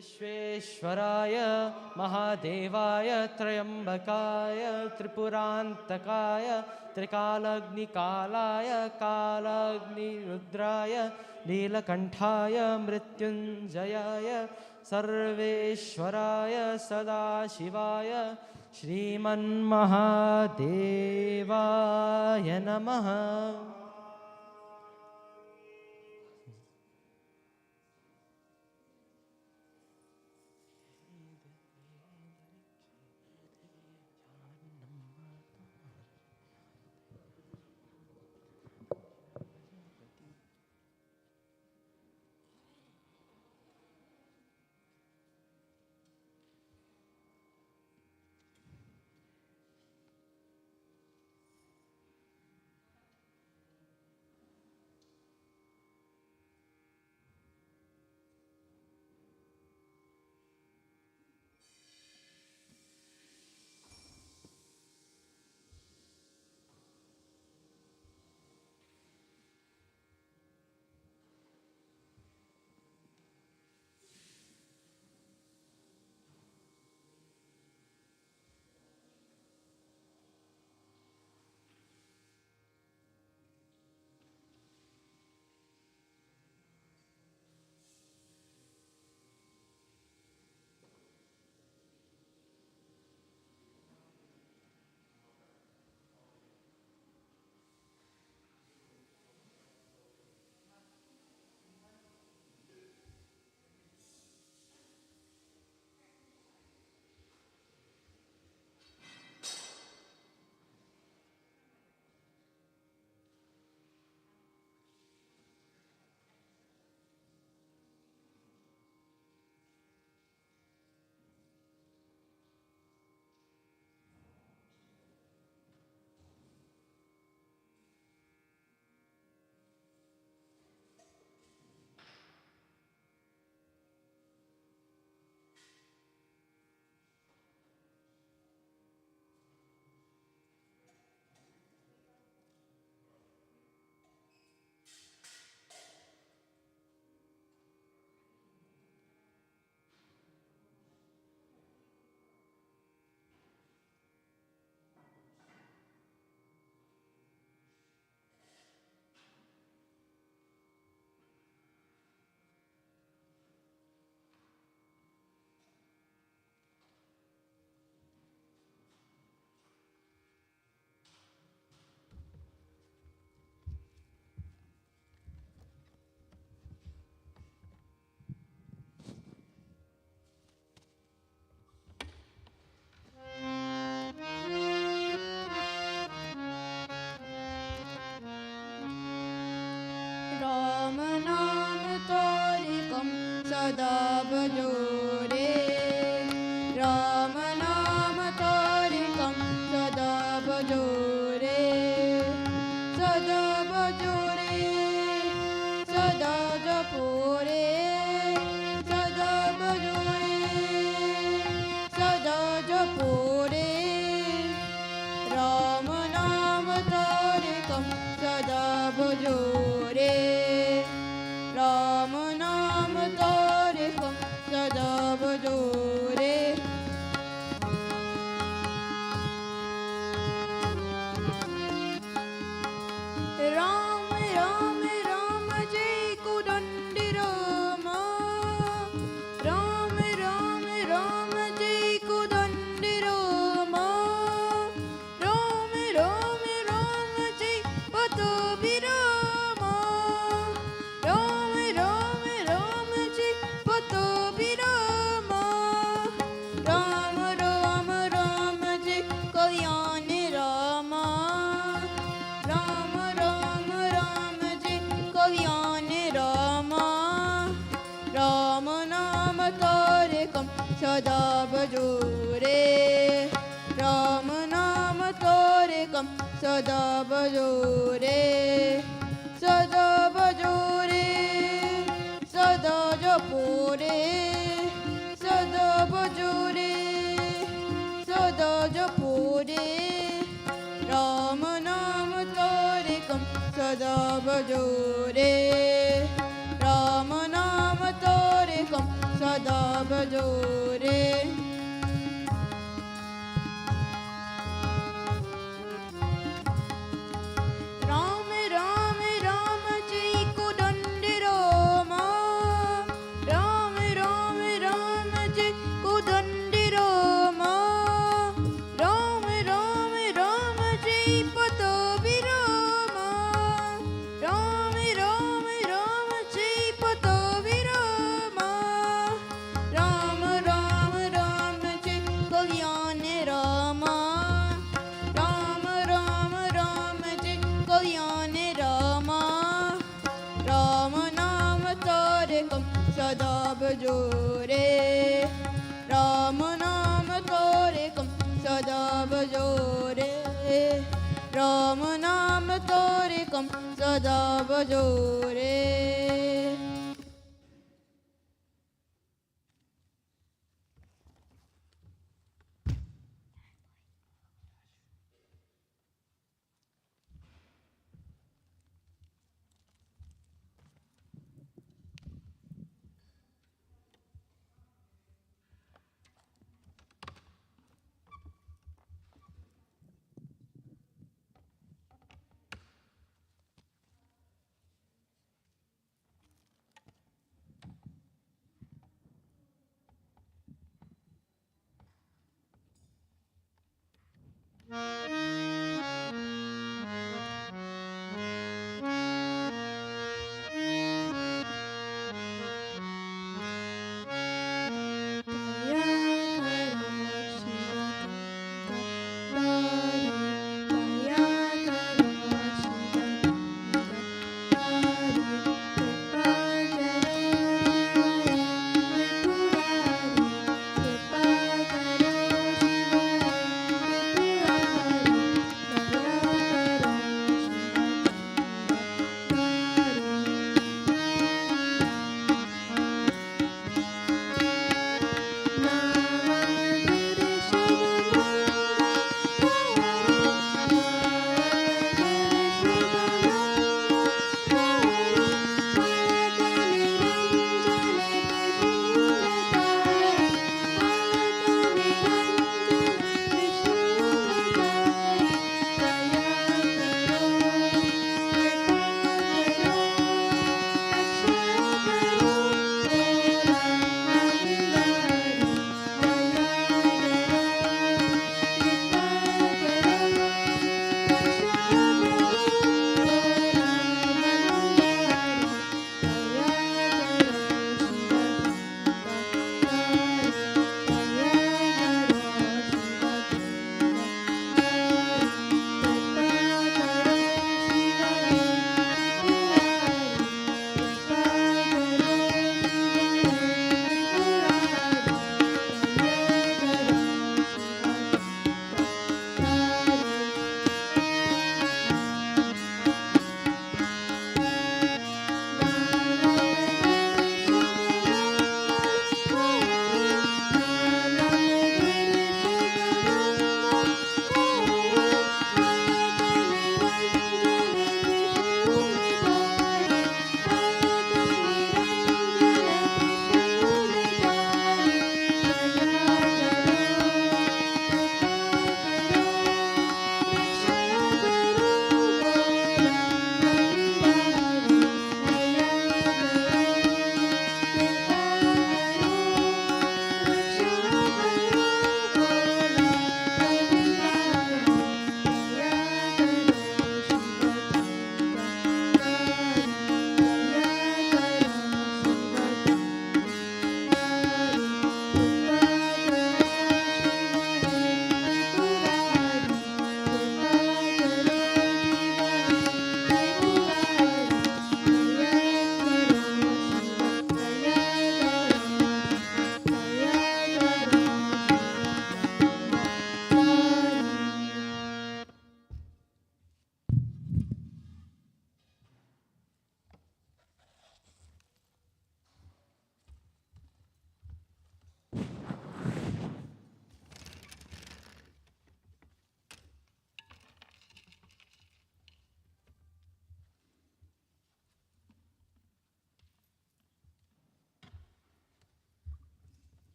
विश्वेश्वराय महादेवाय त्र्यम्बकाय त्रिपुरान्तकाय त्रिकालाग्निकालाय कालाग्निरुद्राय नीलकण्ठाय मृत्युञ्जयाय सर्वेश्वराय सदाशिवाय श्रीमन्महादेवाय नमः। राम नाम तारिकं सदा भजो रे राम नाम तारिकं सदा भजो रे सदा भजो रे सदा जपो रे सदा भजो रे सदा जपो रे राम नाम तारिकं सदा भजो रे राम नाम तारिकं सदा भजो रे राम राम राम जय कुदंडी राम राम राम राम जय कुदंडी राम राम राम राम जय पतोबी राम राम राम राम जय पतोबी राम राम राम राम जय कल्याण राम राम राम राम जय कल्याण राम राम नाम तारिकं सदा भजो रे राम नाम तारिकं सदा भजो रे सदा भजो रे सदा जपो रे सदा भजो रे सदा जपो रे राम नाम तारिकं सदा भजो रे राम नाम तारिकं सदा भजो रे राम राम राम जय कुदंडी राम राम राम राम जय कुदंडी राम राम राम राम जय पतोबी राम राम राम राम जय पतोबी राम राम राम राम जय कल्याण राम राम राम राम जय कल्याण राम राम नाम तारिकं सदा भजो रे राम नाम तारिकं सदा भजो रे राम नाम तारिकं सदा भजो रे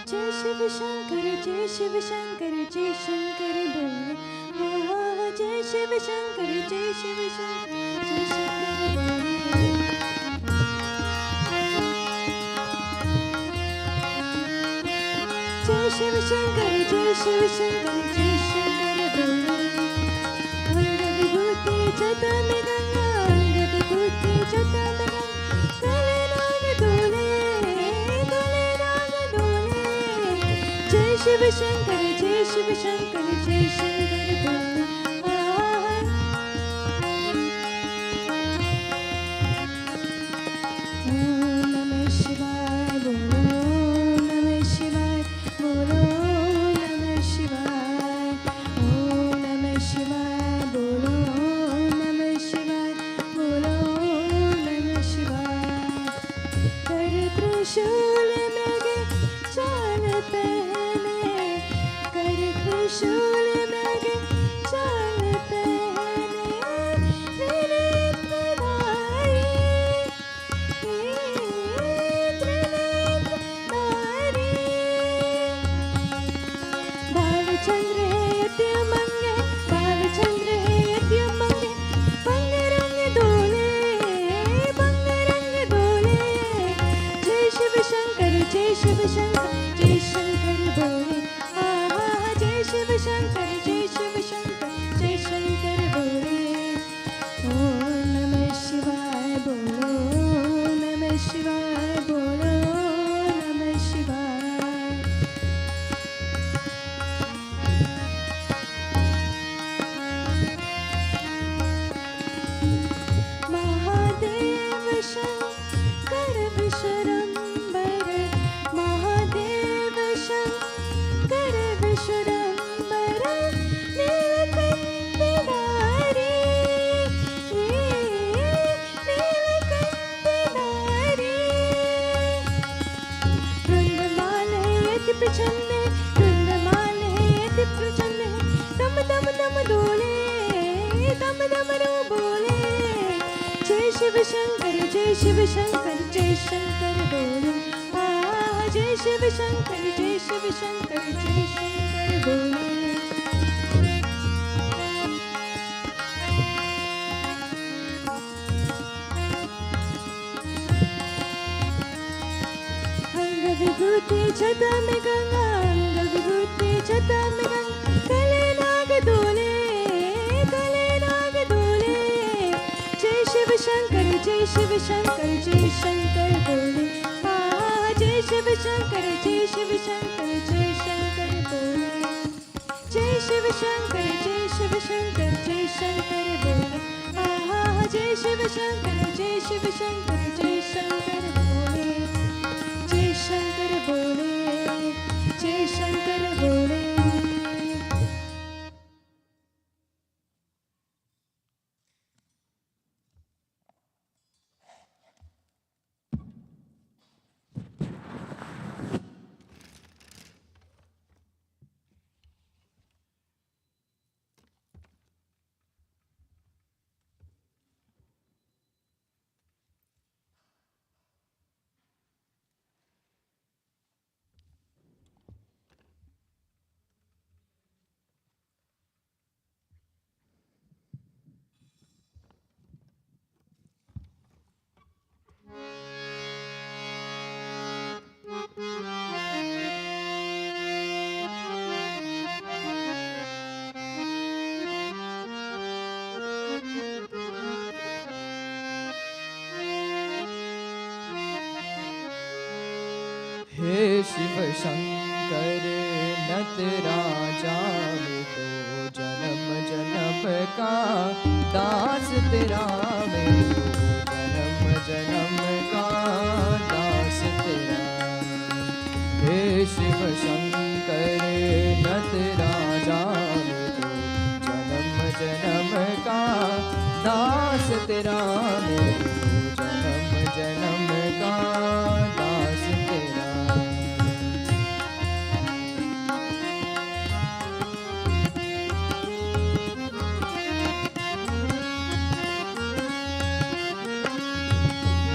जय शिव शंकर जय शिव शंकर जय शंकर बोले हाँ जय शिव शंकर जय शिव शंकर जय शंकर बोले जय शिव शंकर जय शिव शंकर जय शंकर बोले अंग विभूति जटा में गंगा अंग विभूति जटा में गंगा गले नाग दोले नाग दोले जय शिव शंकर जय शिव शंकर जय शंकर बोले ओम नमः शिवाय बोलो नमः शिवाय बोलो नमः शिवाय ओम नमः शिवाय बोलो नमः शिवाय बोलो नमः शिवाय कर त्रिशूल मृगे चाल पहने कर त्रिशूल मृगे चाल पहने त्रिनेत्रधारी बालचंद्र है अत्यमंगे बालचंद्र है अत्यमंगे बंगरंग दोले जय शिव शंकर जय शिव शंकर जय शंकर बोले आहा जय शिव शंकर जय शिव शंकर जय शंकर बोले ओम नमः शिवाय बोलो नमः शिवाय बोलो नमः शिवाय महादेव शंकर विश्वम्बर महादेव शंकर विश्वम्बर नीलकंठधारी वृंदमाले यति प्रचन्ने वृंदमाले यति प्रचन्ने दम दम दम डोले दम दम रो बोले जय शिव शंकर जय शिव शंकर जय शंकर बोले आ जय शिव शंकर जय शिव शंकर जय शंकर बोले अंग विभूति छटा में गंगा अंग विभूति छटा में गंगा गले नाग दोले जय शिव शंकर जय शिव शंकर जय शंकर बोले हाँ जय शिव शंकर जय शिव शंकर जय शंकर बोले जय शिव शंकर जय शिव शंकर जय शंकर बोले हाँ जय शिव शंकर जय शिव शंकर जय शंकर बोले जय शंकर बोले जय शंकर बोले हे शिव शंकर नत राजा मैं तो जन्म जन्म का दास तेरा मैं तो जन्म जन्म का दास तेरा हे शिव शंकर नत राजा मैं तो जन्म जन्म का दास तेरा मैं तो जन्म जन्म का दास तेरा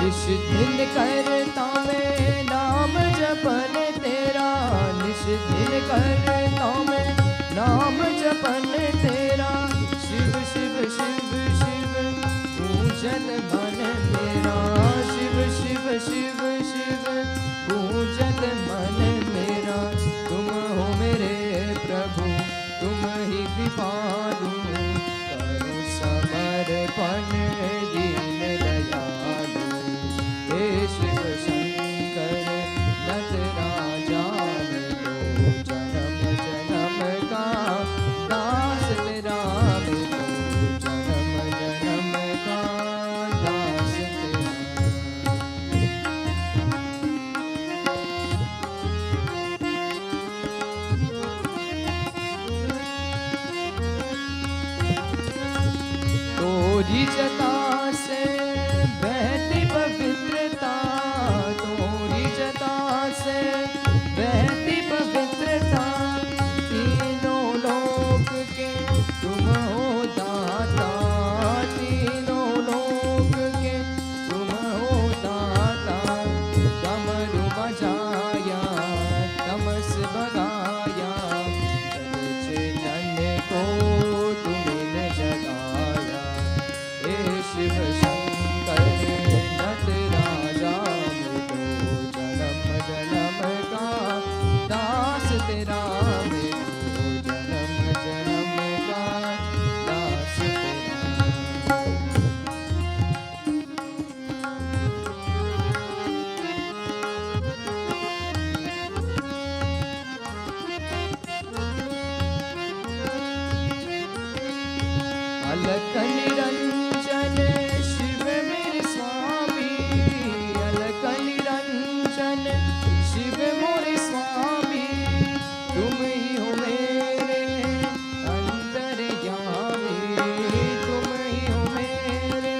निश दिन करता मैं नाम जपन तेरा दिन करता मैं नाम जपन तेरा, शिव शिव शिव शिव पूजन मन मेरा, शिव शिव शिव शिव पूजन मन मेरा। तुम हो मेरे प्रभु तुम ही कृपालु, करो समर्पण दीन दयालु। हे शिव शंकर नट राजा मेरो, जन्म जन्म का दास तेरा मेरो, जन्म जन्म का दास तेरा। तोरी जटा से बहती पवित्रता, तोरी जटा से बहती पवित्रता, तीनों लोक के तुम हो दाता, तीनों लोक के तुम हो दाता। डमरू बजाया तमस भगाया, जग चेतन को तुमने जगाया। हे शिव शंकर नट राजा मेरो, जन्म जन्म का दास तेरा मेरो, जन्म जन्म का दास तेरा। अलख निरंजन शिव मेरे स्वामी, अलख निरंजन शिव मोरे स्वामी। तुम ही हो मेरे अंतर्यामी, तुम ही हो मेरे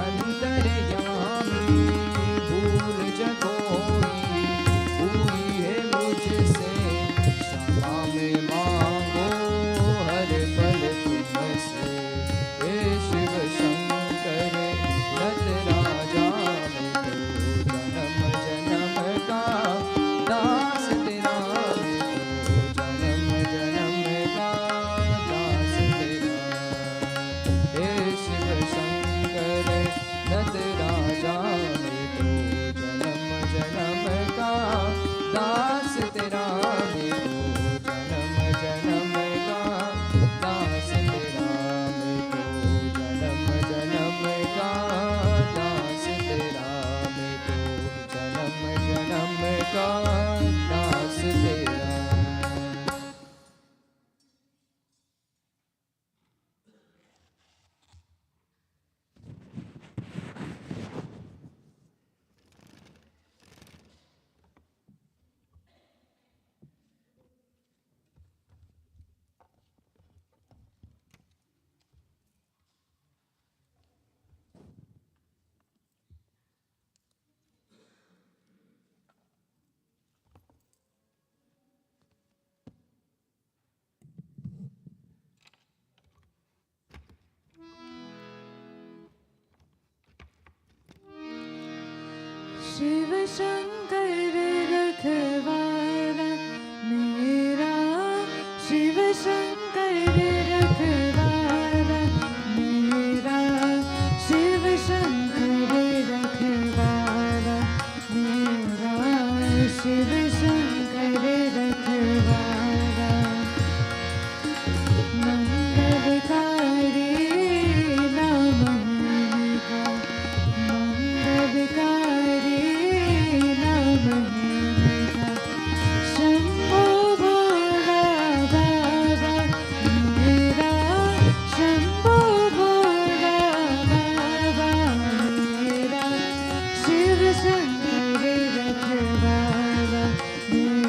अंतर्यामी। भूल जगोई हुई है मुझसे, क्षमा में मांगो हर पल तुमसे। हे शिव शंकर नट राजा मेरो, जन्म जन्म का दास तेरा मेरो, जन्म जन्म का दास तेरा। हे शिव शंकर नट राजा मेरो, जन्म जन्म का दास तेरा मेरो, जन्म जन्म का दास तेरा मेरो, जन्म जन्म का दास तेरा मेरो, जन्म जन्म का दास तेरा। शिव शंकर रखवाला मेरा, शिव शंकर रखवाला मेरा, शिव शंकर रखवाला मेरा, शिव शंकर रखवाला। मंगलकारी नाम है का, मंगलकारी नाम है का। शंभो भोला बाबा मेरा, शंभो भोला बाबा मेरा, शिव शंकर रखवाला मेरा।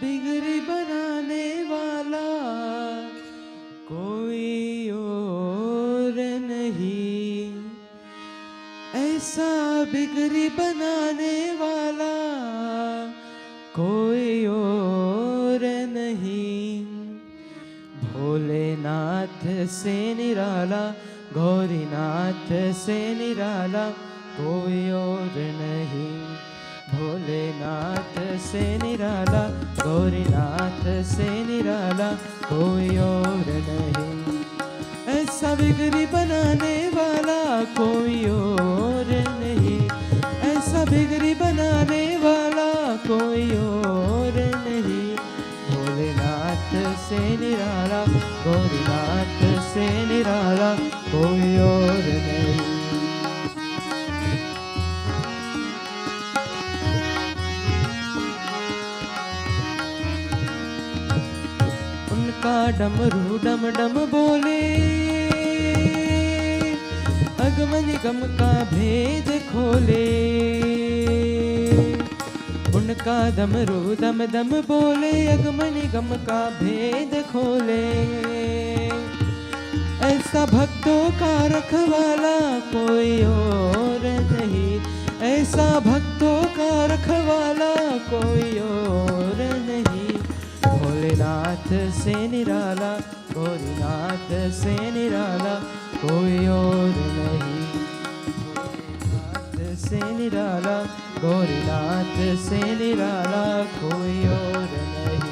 बिगड़ी बनाने वाला कोई और नहीं, ऐसा बिगड़ी बनाने वाला कोई और नहीं। भोलेनाथ से निराला, गौरीनाथ से निराला कोई और नहीं। भोलेनाथ से निराला, गौरीनाथ से निराला कोई और नहीं, ऐसा बिगड़ी बनाने वाला कोई और नहीं, ऐसा बिगड़ी बनाने वाला कोई और नहीं। भोलेनाथ से निराला, गौरीनाथ से निराला कोई और नहीं। उनका डमरू डम डम बोले, अगम निगम का भेद खोले। उनका डमरू दम दम बोले, अगम निगम का भेद खोले। ऐसा भक्तों का रखवाला कोई और नहीं, ऐसा भक्तों का रखवाला कोई और नहीं। भोलेनाथ से निराला, गौरीनाथ से निराला कोई और नहीं। भोलेनाथ से निराला, गौरीनाथ से निराला कोई और नहीं।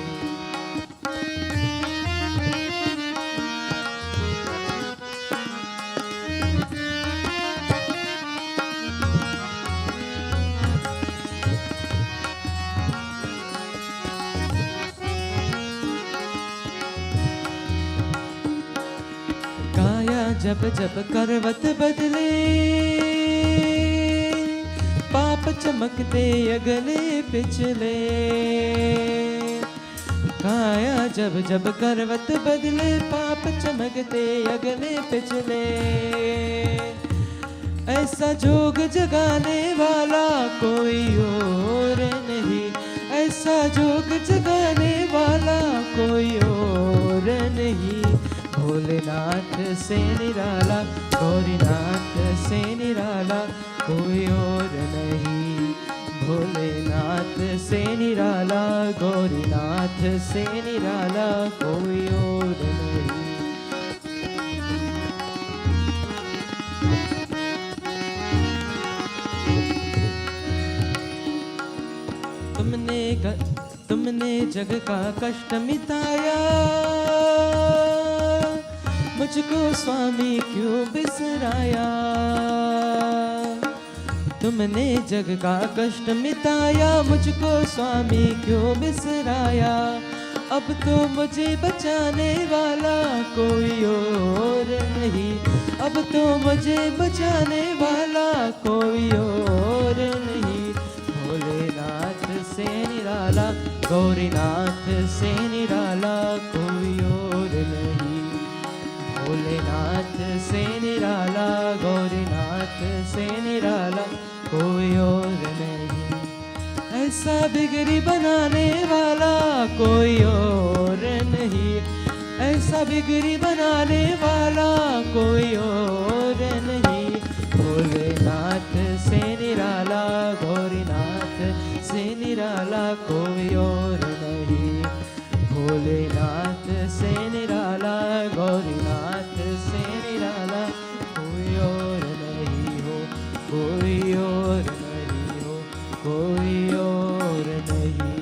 जब जब करवत बदले, पाप चमकते अगले पिछले। काया जब जब करवत बदले, पाप चमकते अगले पिछले। ऐसा जोग जगाने वाला कोई और नहीं, ऐसा जोग जगाने वाला कोई और नहीं। भोलेनाथ से निराला, गौरीनाथ से निराला कोई और नहीं। भोलेनाथ से निराला, गौरीनाथ से निराला कोई और नहीं। तुमने जग का कष्ट मिटाया, मुझको स्वामी क्यों बिसराया। तुमने जग का कष्ट मिटाया, मुझको स्वामी क्यों बिसराया। अब तो मुझे बचाने वाला कोई और नहीं, अब तो मुझे बचाने वाला कोई और नहीं। भोलेनाथ से निराला, गौरीनाथ से निराला कोई और नहीं। भोलेनाथ से निराला, गौरीनाथ से निराला कोई और नहीं। ऐसा बिगड़ी बनाने वाला कोई और नहीं, ऐसा बिगड़ी बनाने वाला कोई और नहीं। भोलेनाथ से निराला, गौरीनाथ से निराला कोई और नहीं। भोलेनाथ से निराला, गौरीनाथ से निराला कोई और नहीं हो, कोई और नहीं हो, कोई और नहीं।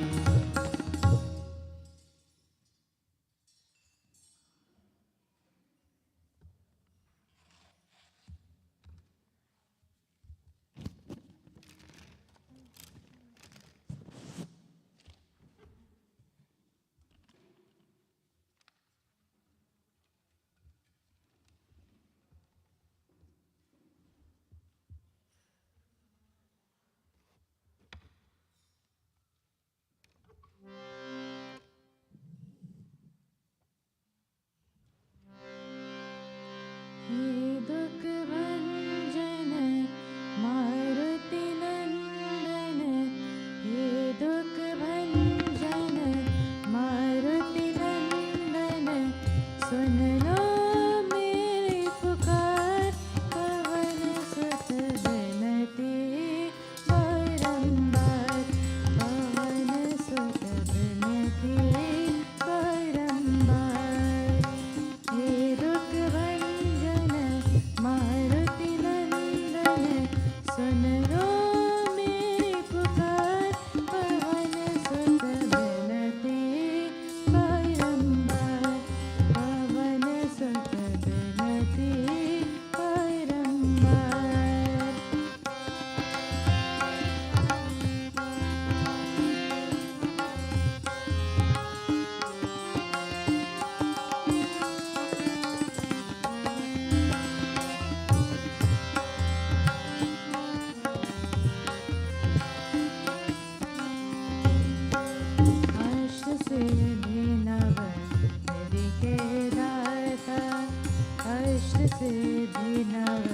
सिद्धि नव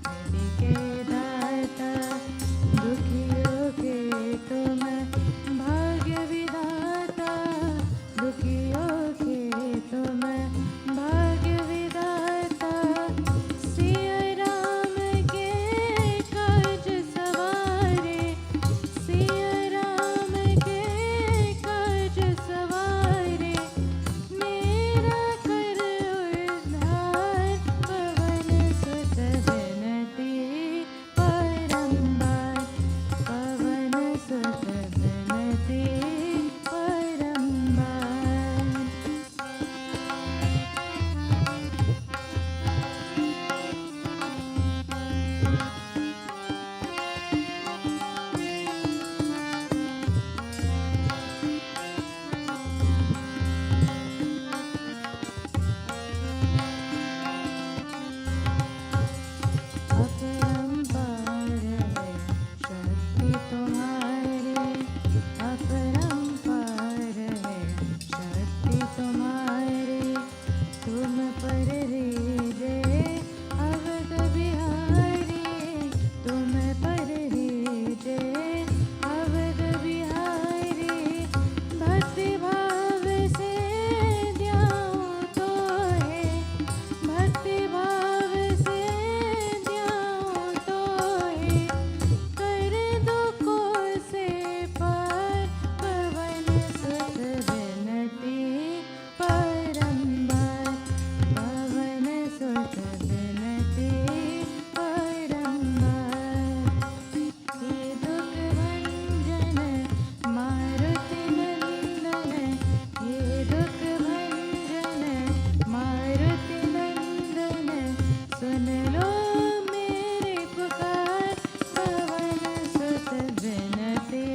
निधि के दाता दुखियों के तुम भाग्य विधाता दुखियों के तुम भाग्य विधाता सिया राम के काज सवारे सिया राम के काज सवारे मेरा कर उद्धार पवन सुत विनती परम्बार पवन सुत विनती परम्बार अपरंपार है शक्ति तुम्हारे अपरंपार है शक्ति तुम्हारे तुम पर रीजे अवध बिहारी तुम पर रीजे अवध बिहारी भक्ति भाव से द्याऊं तो है भक्ति भाव से द्याऊं तो है कर दो को से पार पवन सुत विनती परम्बार पवन सुत विनती परम्बार ये दुख भंजन मारुति नंदन ये दुख भंजन मारुति नंदन सुन लो मेरी पुकार पवन सुत विनती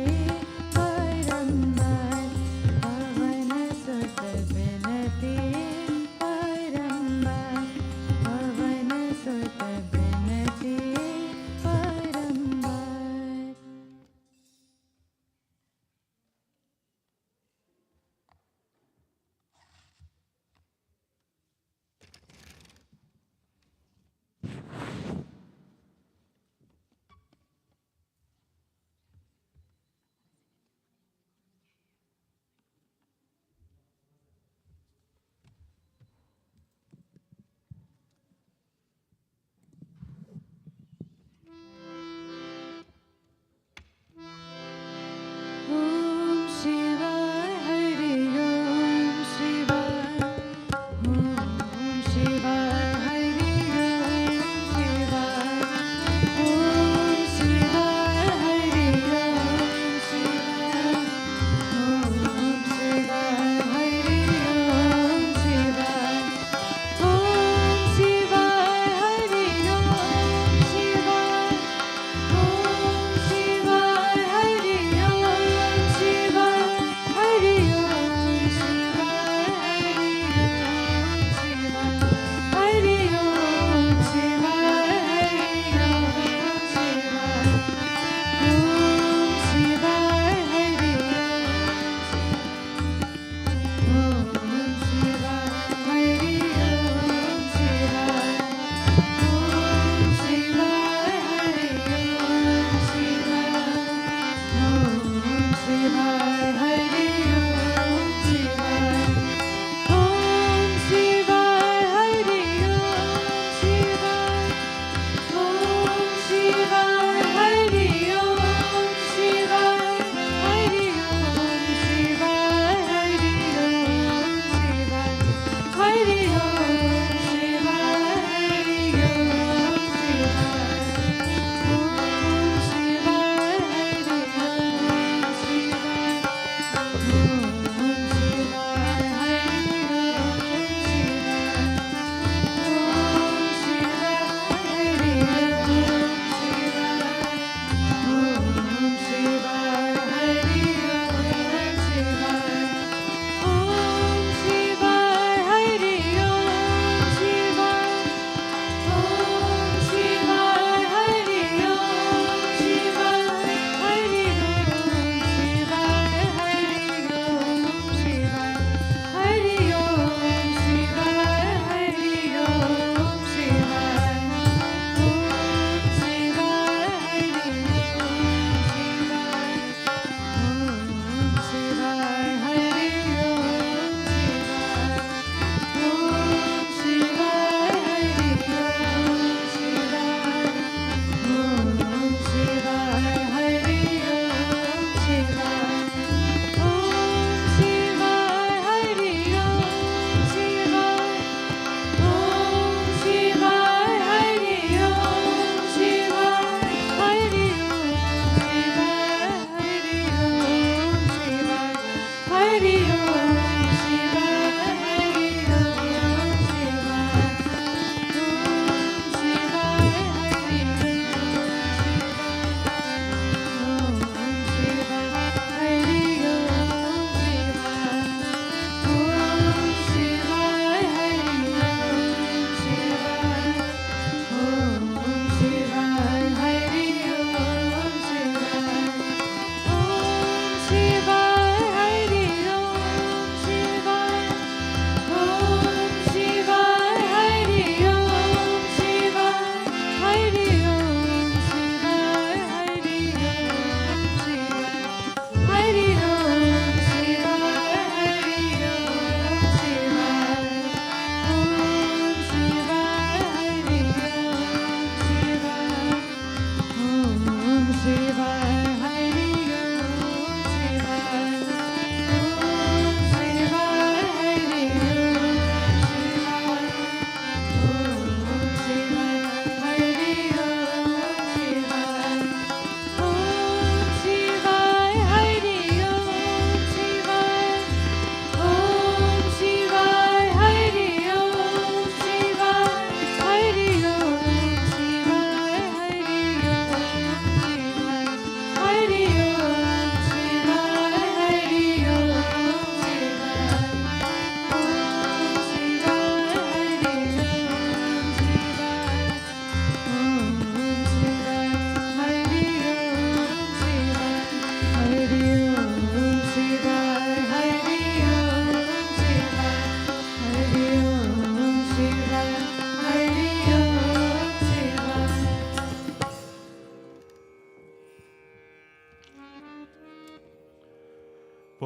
परम्बार पवन सुत विनती परम्बार पवन सुत विनती परम्बार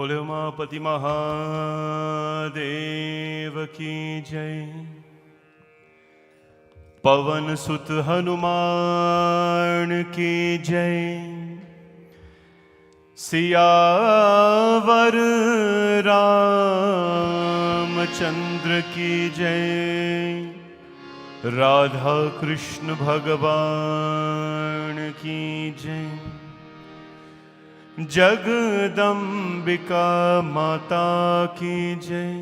बोले उमापति महादेव की जय। पवन सुत हनुमान की जय। सियावर रामचंद्र की जय। राधा कृष्ण भगवान की जय। जगदम्बिका माता की जय।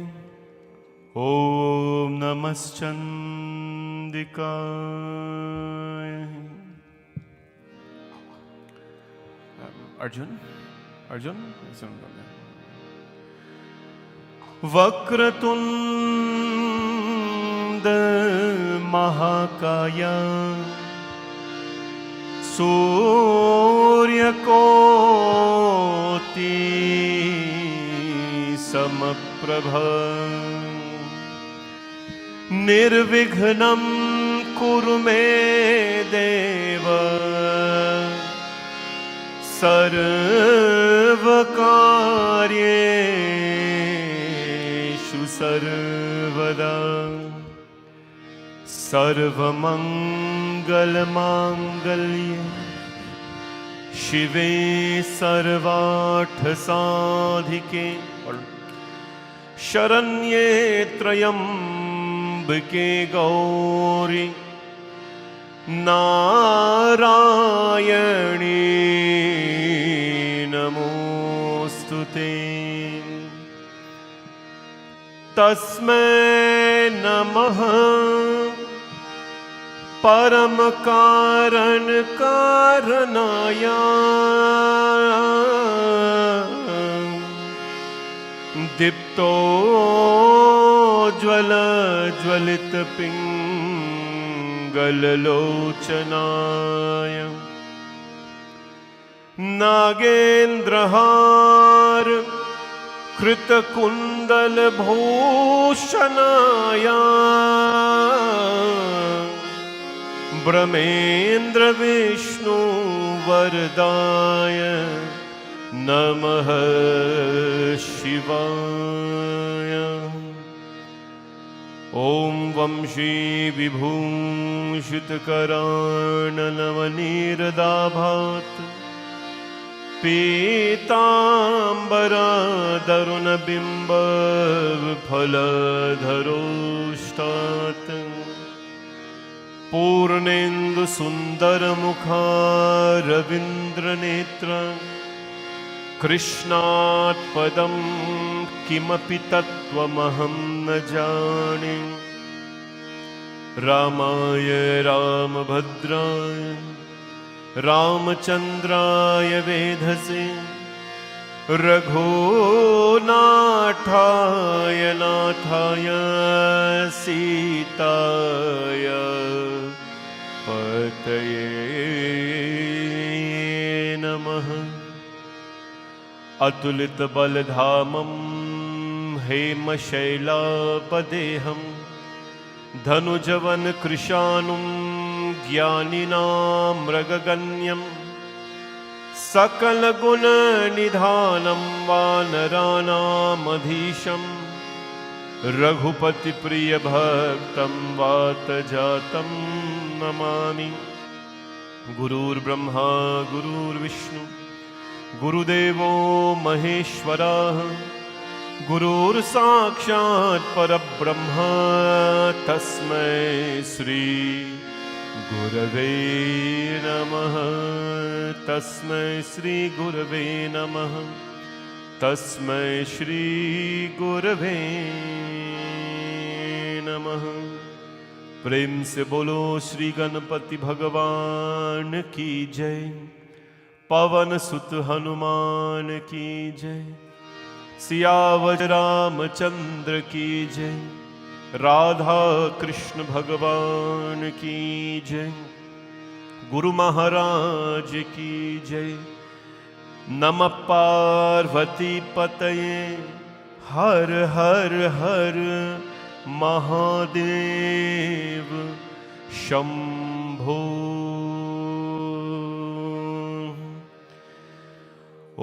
ओम नमश्चंदिकाय। अर्जुन वक्रतुंड महाकाय सूर्यकोटि समप्रभ निर्विघ्नं कुरु मे देव सर्वकार्येषु सर्वदा सर्वमंगलमांगल्ये शिवे सर्वार्थसाधिके शरण्ये त्र्यंबके गौरी नारायणी नमोस्तुते। तस्मै नमः परम कारण कारणाय दीप्तो ज्वल ज्वलित पिंगललोचनाय नागेन्द्रहार कृतकुंडल भूषणाय ब्रह्मेन्द्र विष्णु वरदाय नमः शिवाय। ओम वंशी विभूषितकराननवनीरदाभात् पीताम्बरादरुणबिम्ब फलधरोष्टात् पूर्णेन्दु सुन्दरमुखारविन्द्रनेत्र कृष्णात् पदं किमपि तत्त्वमहं न जाने। रामाय रामभद्राय रामचन्द्राय वेधसे रघुनाथाय नाथाय सीताय पतये नमः। अतुलित बलधामं हेमशैलापदेहं धनुजवन कृशानुं ज्ञानिनां मृगगण्यं सकलगुणनिधानं वानराणामधीशं रघुपतिप्रियभक्तं वातजातं नमामि। गुरुर्ब्रह्मा गुरुर्विष्णु गुरुदेवो महेश्वरः गुरुर्साक्षात् परब्रह्म तस्मै श्री गुरवे नमः। तस्मै श्री गुरवे नमः। तस्मै श्री गुरवे नमः। प्रेम से बोलो श्री गणपति भगवान की जय। पवन सुत हनुमान की जय। सियावर रामचंद्र की जय। राधा कृष्ण भगवान की जय। गुरु महाराज की जय। नमः पार्वती पतये हर हर हर महादेव शंभो।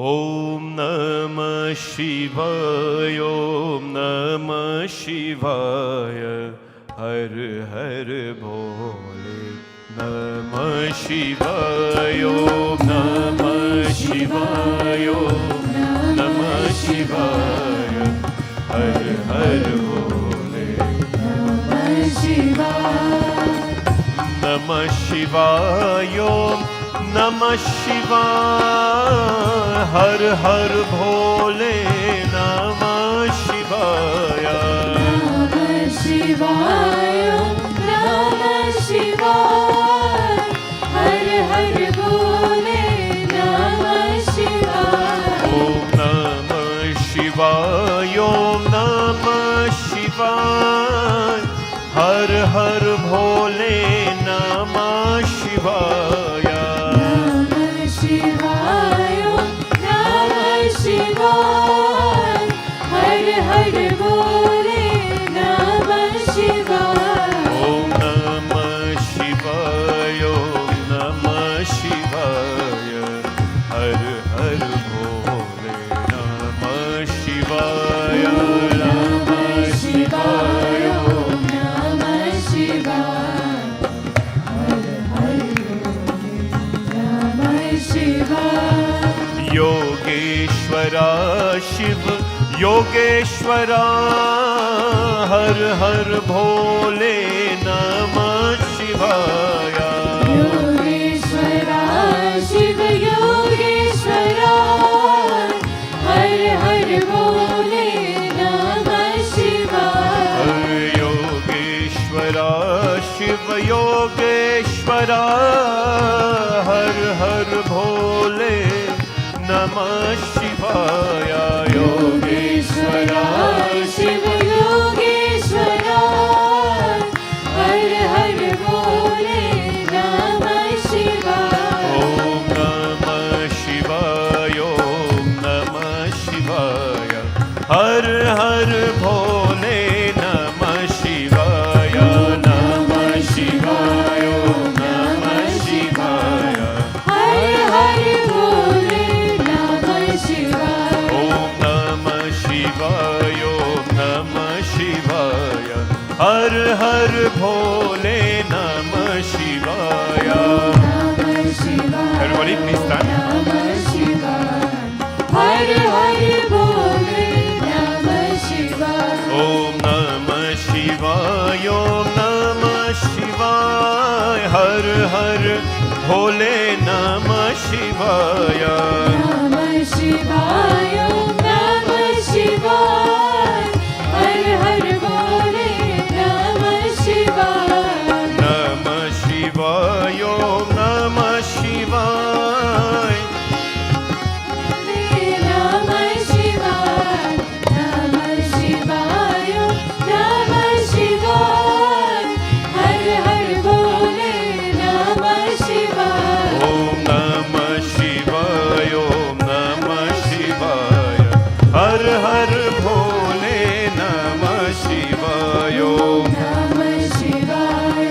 ओम नमः शिवाय ॐ नमः शिवाय हर हर भोले नमः शिवाय ॐ नमः शिवाय ॐ नमः शिवाय हर हर भोले नमः शिवाय नमः शिवाय ॐ नमः शिवाय हर हर भोले नमः शिवाय नमः शिवाय नमः शिवाय हर हर भोले नमः शिवाय ॐ नमः शिवाय ॐ नमः शिवाय हर हर भोले नमः शिवाय नमः शिवाय नमः शिवाय हर हर भोले नमः शिवाय ॐ नमः शिवाय ॐ नमः शिवाय हर हर भोले नमः शिवाय नमः शिवाय नमः शिवाय हर हर नमः शिवाय योगेश्वरा शिव योगेश्वरा हर हर भोले नमः शिवाय योगेश्वरा शिव योगेश्वरा हर हर भोले नमः शिवाय योगेश्वरा शिव योगेश्वरा हर हर भोले नमः शिवाय योगेश्वरा शिव योगेश्वरा हर हर भोले नमः शिवाय ॐ नमः शिवाय ॐ नमः शिवाय हर हर भोले नमः शिवाय नमः शिवाय ॐ नमः शिवाय हर हर भोले नमः शिवाय ॐ नमः शिवाय ॐ नमः शिवाय हर हर भोले नमः शिवाय नमः शिवाय Everybody please stand. नमः शिवाय हर हर भोले नमः शिवाय ॐ नमः शिवाय ॐ नमः शिवाय हर हर भोले नमः शिवाय नमः शिवाय नमः शिवाय हर हर भोले नमः शिवाय नमः शिवाय ॐ नमः शिवाय नमः शिवाय नमः शिवाय नमः शिवाय हर हर भोले नमः शिवाय ॐ नमः शिवाय ॐ नमः शिवाय हर हर भोले नमः शिवाय ॐ नमः शिवाय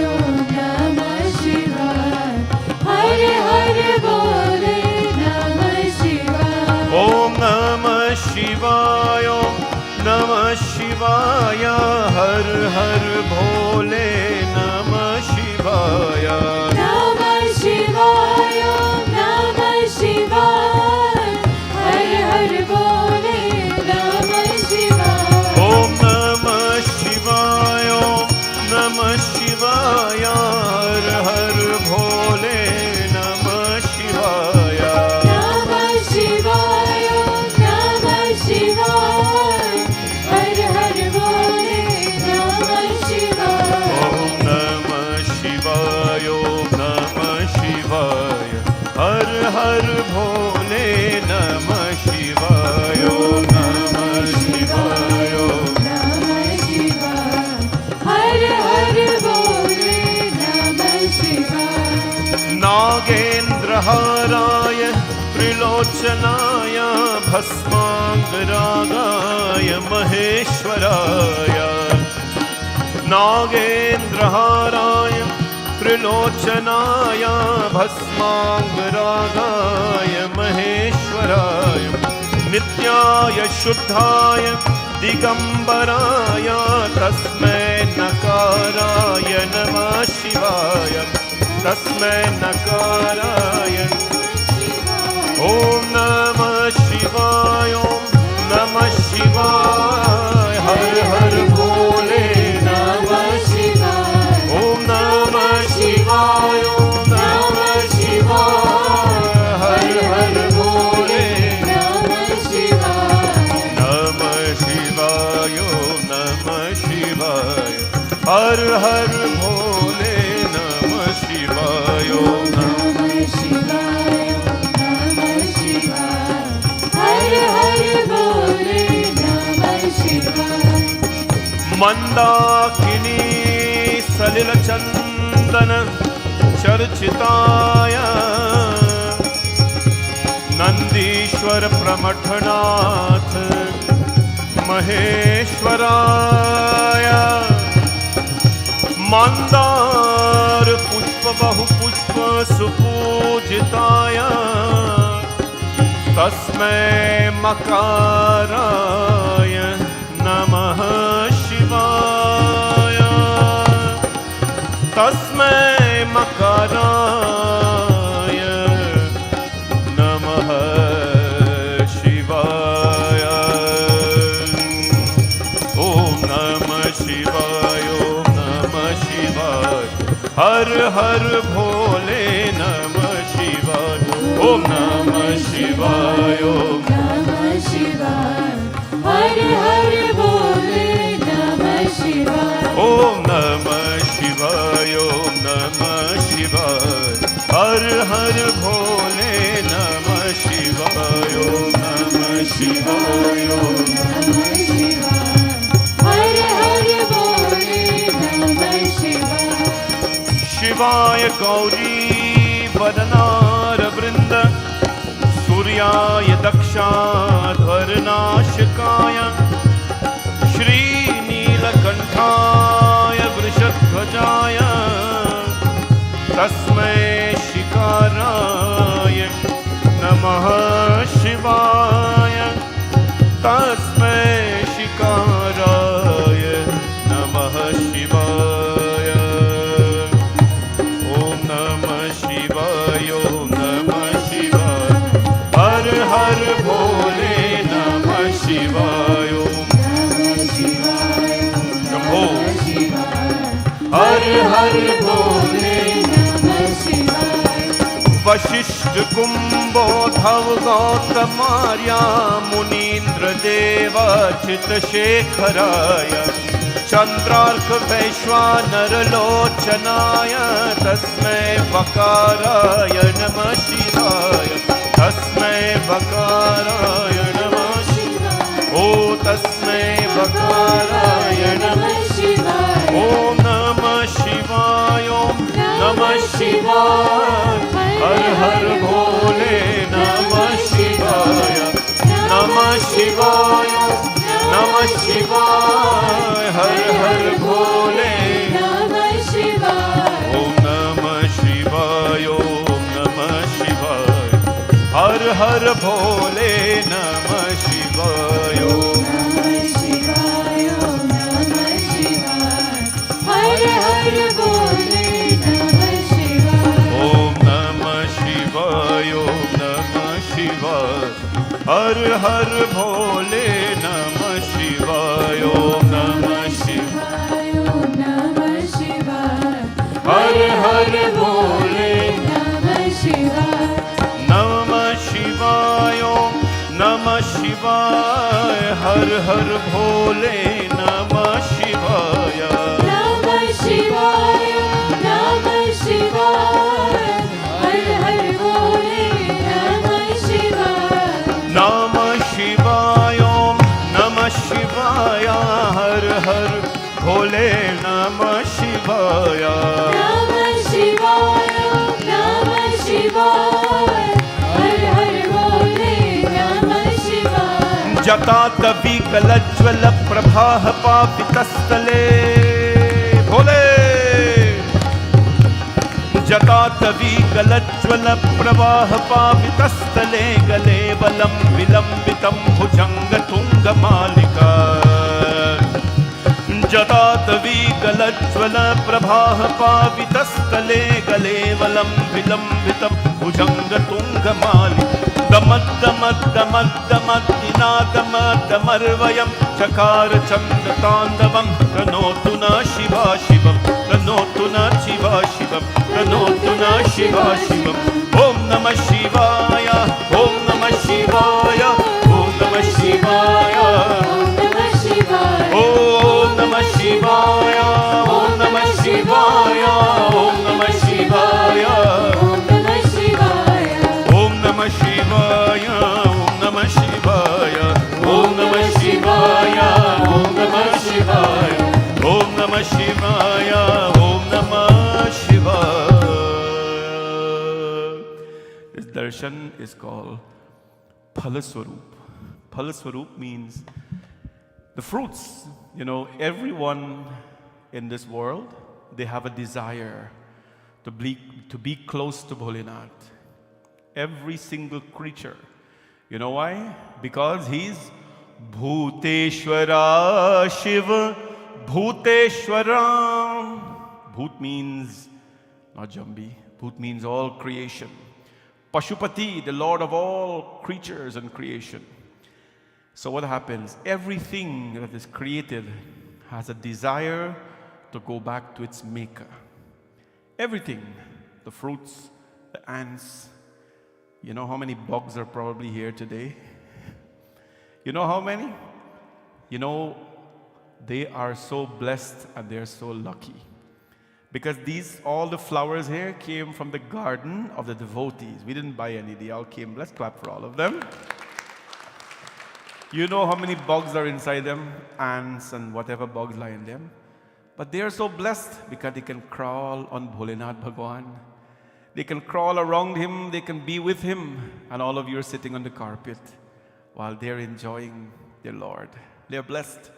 नमः शिवाय हर हर भोले नमः शिवाय ॐ नमः शिवाय नमः शिवाय हर हर भोले नमः शिवाय नमः शिवाय नमः शिवाय हर हर भोले नमः शिवाय ॐ नमः शिवाय नमः शिवाय हर हर भोले नमः शिवाय नमः शिवाय नमः शिवाय हर हर भोले नमः शिवाय ॐ नमः शिवाय नमः शिवाय हर हर भोले नमः शिवाय नमः शिवाय नमः शिवाय हर हर भोले नमः शिवाय नागेन्द्रहाराय त्रिलोचनाय भस्माङ्गरागाय महेश्वराय नागेन्द्रहाराय त्रिलोचनाय भस्माङ्गरागाय महेश्वराय नित्याय शुद्धाय दिगंबराय तस्मै नकाराय नमः शिवाय तस्मै नकाराय ओम नमः शिवाय ओम नमः शिवाय हर हर भोले नमः शिवाय ओम नमः शिवाय ओम नमः शिवाय हर हर भोले नमः शिवाय ओम नमः शिवाय हर हर भोले नमः शिवाय ओम नमः शिवाय नमः शिवाय हर हर भोले नमः शिवाय मंदाकिनी सलिल चंदन चर्चिताय नंदीश्वर प्रमथनाथ महेश्वराय मंदार पुष्प बहु पुष्प सुपूजिताय तस्मै मकाराय नमः शिवाय तस्मै मकाराय नमः शिवाय ओम नमः शिवाय ओम नमः शिवाय हर हर भोले नमः शिवाय ओम नमः शिवाय ओम नमः शिवाय हर हर भोले नमः शिवाय ओम नमः शिवाय ओम नमः शिवाय हर हर भोले नमः शिवाय ओम नमः शिवाय ओम नमः शिवाय हर हर भोले नमः शिवाय शिवाय गौरी वदनार वृंद सूर्याय दक्षाध्वरनाशकाय श्रीनीलकंठाय वृषध्वजाय तस्मै शिकाराय नमः शिवाय तस्मै शिकाराय नमः शिवाय ओम नमः शिवाय ओम नमः शिवाय हर हर भोले नमः शिवाय ओम नमः शिवाय शंभो हर हर भोले नमः शिवाय वशिष्ठ कुंभोद्धव गौतमार्या मुनीन्द्र देवाच्युत शेखराय चंद्रार्क वैश्वानर लोचनाय तस्मै वकाराय नमः शिवाय तस्मै वकाराय नमः शिवाय ओ तस्मै वकाराय नमः शिवाय ओम नमः शिवाय ओम नमः शिवाय हर हर भोले नमः शिवाय नमः शिवाय नमः शिवाय हर हर भोले नमः शिवाय ओम नमः शिवाय ओम नमः शिवाय हर हर भोले नमः शिवाय ओम नमः शिवाय ओम नमः शिवाय हर हर भोले नमः शिवाय ओम नमः शिवाय ओम नमः शिवाय हर हर भोले नमः शिवाय ओम नमः शिवाय ओम नमः शिवाय हर हर भोले नमः शिवाय नमः शिवाय ओम नमः शिवाय हर हर भोले नमः शिवाय नमः शिवाय नमः शिवाय हर हर भोले नमः शिवाय नमः शिवाय ओम नमः शिवाय हर हर भोले नमः शिवाय नमः शिवाय नमः शिवाय हर हर भोले नमः शिवाय जटातविकलज्ज्वल प्रभाः पापितस्थले भोले जतातवी गलज्ज्वल प्रवाह पावितस्थले गले बलं विलंबितं भुजङ्गतुङ्गमालिका जतातवी गलज्ज्वल प्रवाह पावितस्थले गले बलं विलंबितं भुजङ्गतुङ्गमालिका दमद्दमद्दमद्दमद्दिनादमद्दमर्वयं चकार चन्द्रताण्डवं प्रणोतु न शिवा शिवं प्रणोतु न शिवा शिवं प्रणोतु न शिवा शिवं ॐ नमः शिवाय ॐ नमः शिवाय ॐ नमः शिवाय ॐ नमः शिवाय ॐ नमः शिवाय ॐ नमः शिवाय ॐ नमः शिवाय ॐ नमः शिवाय ॐ नमः शिवाय ॐ नमः शिवाय ॐ नमः शिवाय ॐ नमः शिवाय. This darshan is called Phalaswarup. Phalaswarup means the fruits. You know, everyone in this world, they have a desire to be close to Bholinath. Every single creature. You know why? Because he's Bhuteshwara Shiva Bhuteshwara. Bhut means not Jambi. Bhut means all creation. Pashupati, the Lord of all creatures and creation. So what happens? Everything that is created has a desire to go back to its maker. Everything. The fruits, the ants. You know how many bugs are probably here today? You know how many? You know, they are so blessed and they are so lucky. Because all the flowers here came from the garden of the devotees. We didn't buy any, they all came. Let's clap for all of them. You know how many bugs are inside them? Ants and whatever bugs lie in them. But they are so blessed because they can crawl on Bholinath Bhagwan. They can crawl around him, they can be with him, and all of you are sitting on the carpet while they're enjoying their Lord. They're blessed.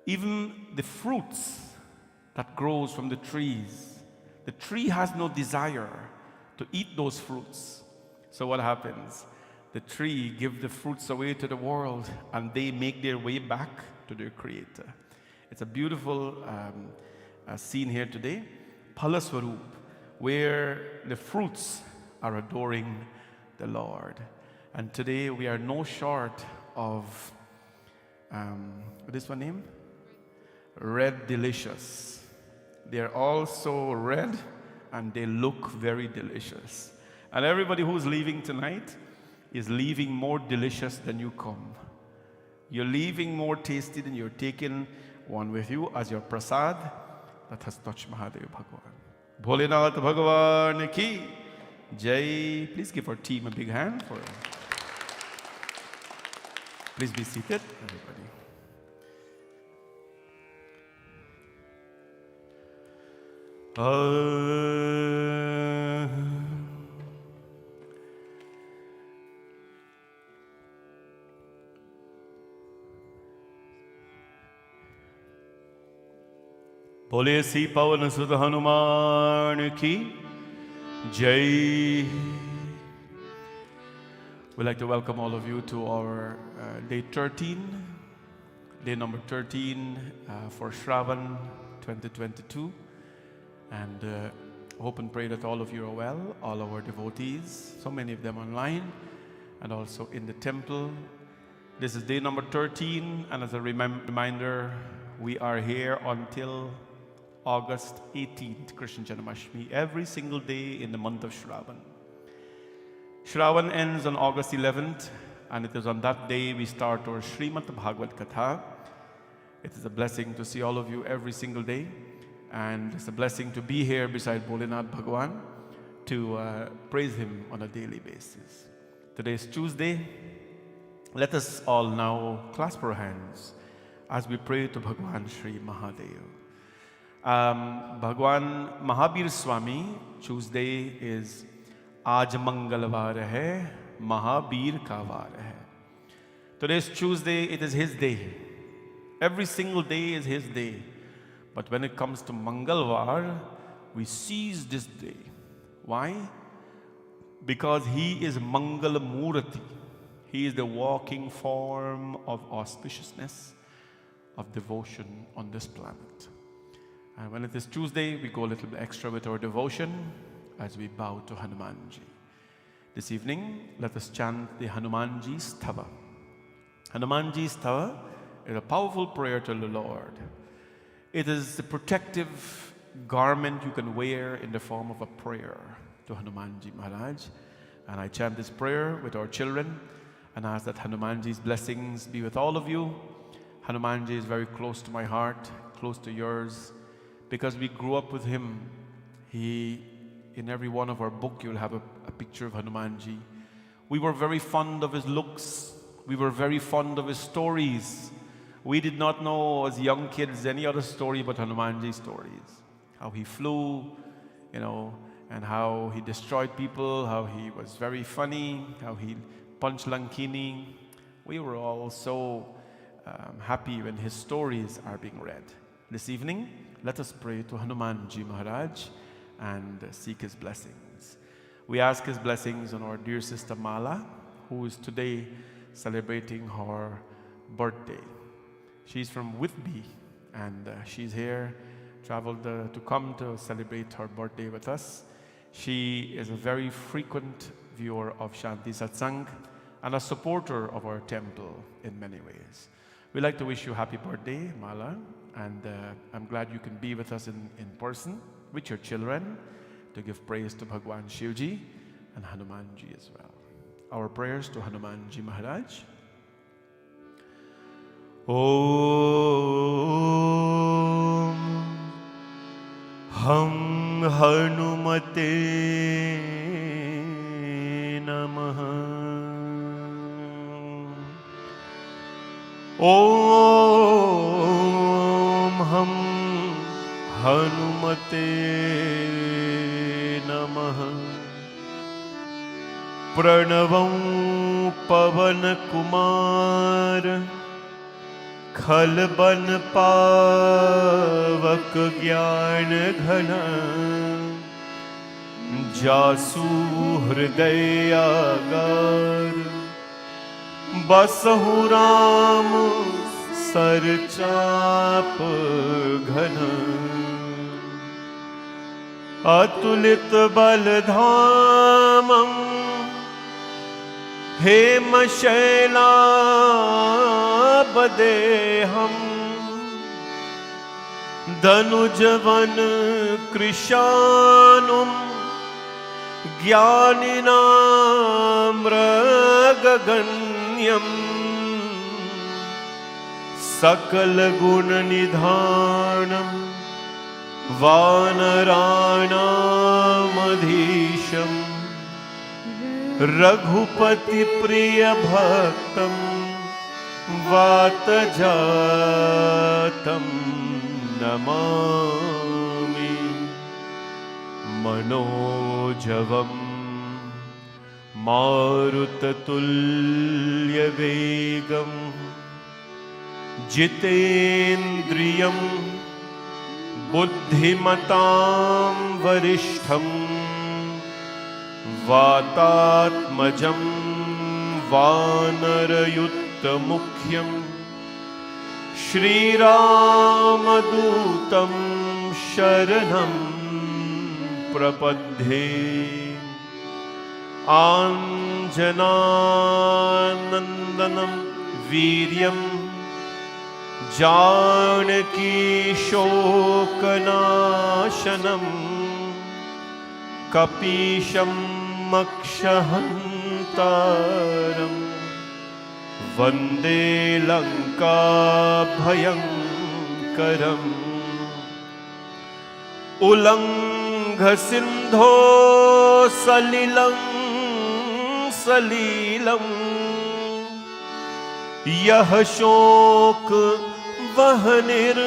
Even the fruits that grows from the trees, the tree has no desire to eat those fruits. So what happens? The tree gives the fruits away to the world, and they make their way back to their Creator. It's a beautiful scene here today. Phalaswarup, where the fruits are adoring the Lord. And today we are no short of, what is one name? Red Delicious. They are all so red and they look very delicious. And everybody who's leaving tonight is leaving more delicious than you come. You're leaving more tasty than you're taking one with you as your Prasad that has touched Mahadev Bhagwan. Bholinath Bhagwan ki Jai. Please give our team a big hand for it. Please be seated, everybody. बोले सी पवन सुत हनुमान की जय. We'd like to welcome all of you to our day 13, day number 13 for Shravan 2022. And hope and pray that all of you are well, all our devotees, so many of them online and also in the temple. This is day number 13, and as a reminder, we are here until August 18th, Krishna Janmashtami, every single day in the month of Shravan. Shravan ends on August 11th, and it is on that day we start our Srimad Bhagavad Katha. It is a blessing to see all of you every single day, and it's a blessing to be here beside Bholinath Bhagwan to praise him on a daily basis. Today is Tuesday. Let us all now clasp our hands as we pray to Bhagwan Shri Mahadev. Bhagwan Mahabir Swami, Tuesday is Aaj Mangalvar hai, Mahabir ka var hai. Today is Tuesday, it is his day. Every single day is his day. But when it comes to Mangalvar, we seize this day. Why? Because He is Mangala Murati. He is the walking form of auspiciousness, of devotion on this planet. And when it is Tuesday, we go a little bit extra with our devotion as we bow to Hanumanji. This evening, let us chant the Hanumanji Stava. Hanumanji Stava is a powerful prayer to the Lord. It is the protective garment you can wear in the form of a prayer to Hanumanji Maharaj. And I chant this prayer with our children and ask that Hanumanji's blessings be with all of you. Hanumanji is very close to my heart, close to yours, because we grew up with him. In every one of our book, you'll have a picture of Hanumanji. We were very fond of his looks. We were very fond of his stories. We did not know as young kids any other story but Hanumanji's stories. How he flew, and how he destroyed people, how he was very funny, how he punched Lankini. We were all so happy when his stories are being read. This evening, let us pray to Hanumanji Maharaj and seek his blessings. We ask his blessings on our dear sister Mala, who is today celebrating her birthday. She's from Whitby, and she's here, traveled to come to celebrate her birthday with us. She is a very frequent viewer of Shanti Satsang and a supporter of our temple in many ways. We'd like to wish you happy birthday, Mala, and I'm glad you can be with us in person with your children to give praise to Bhagwan Shivji and Hanumanji as well. Our prayers to Hanumanji Maharaj. Om Ham Hanumate Namaha. Om Ham Hanumate Namaha. Pranavam Pavan Kumar Khalban Pavak Gyan Ghana Jasu Hridayagar Basahu Ram Sarchap Ghana Atulit Baldhamam Hem Shailabadeham Danujavan Krishanum Gyaninam Ragaganyam Sakal Gunanidhanam Vanaranam Raghupati Priya Bhaktam Vatajatam Namami Manojavam Marutatulya Vegam Jitendriyam Buddhimatam Varishtham Vatatmajam Vanarayuttamukhyam Shri Ramadutam Sharanam Prapadhe Anjananandanam Viryam Janaki Shokanashanam Kapisham Makshahantaram Vande Lanka Bhayankaram Ulangha Sindho Salilam Salilam Yah Shok Vahanir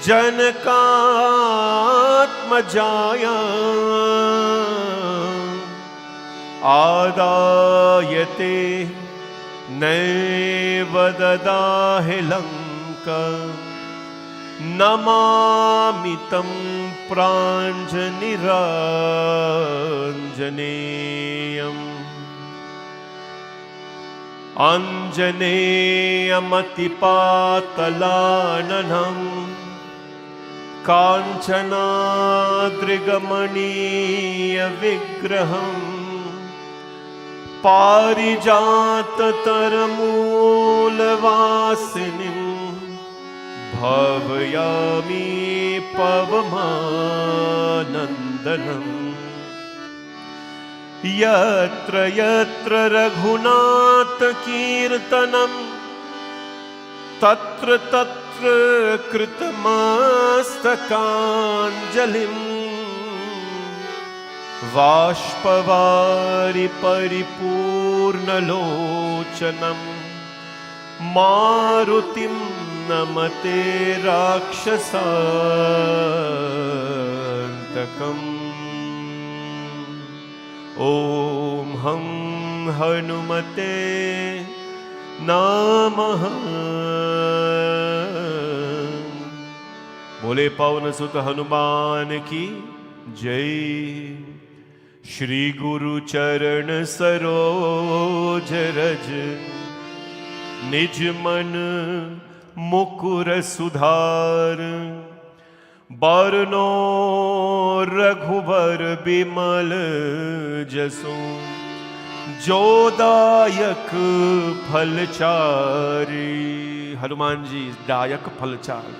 Janakatmajaya Adayate Nevadadahe Lanka Namami तं प्राञ्जनिराञ्जनेयम् आञ्जनेयमतिपातलाननं काञ्चनाद्रिगमनीयविग्रहम् पारिजाततरमूलवासिनीं भावयामि पवमानन्दनम् यत्र यत्र रघुनाथकीर्तनं तत्र तत्र कृतमस्तकाञ्जलिं बाष्पवारि परिपूर्णलोचनं मारुतिं नमते राक्षसान्तकम् ॐ हं हनुमते नमः। बोले पवन सुत हनुमान की जय। श्री गुरु चरण सरोज रज निज मन मुकुर सुधार बरनो रघुबर बिमल जसु जोदायक फलचारी। हनुमान जी is दायक फलचार.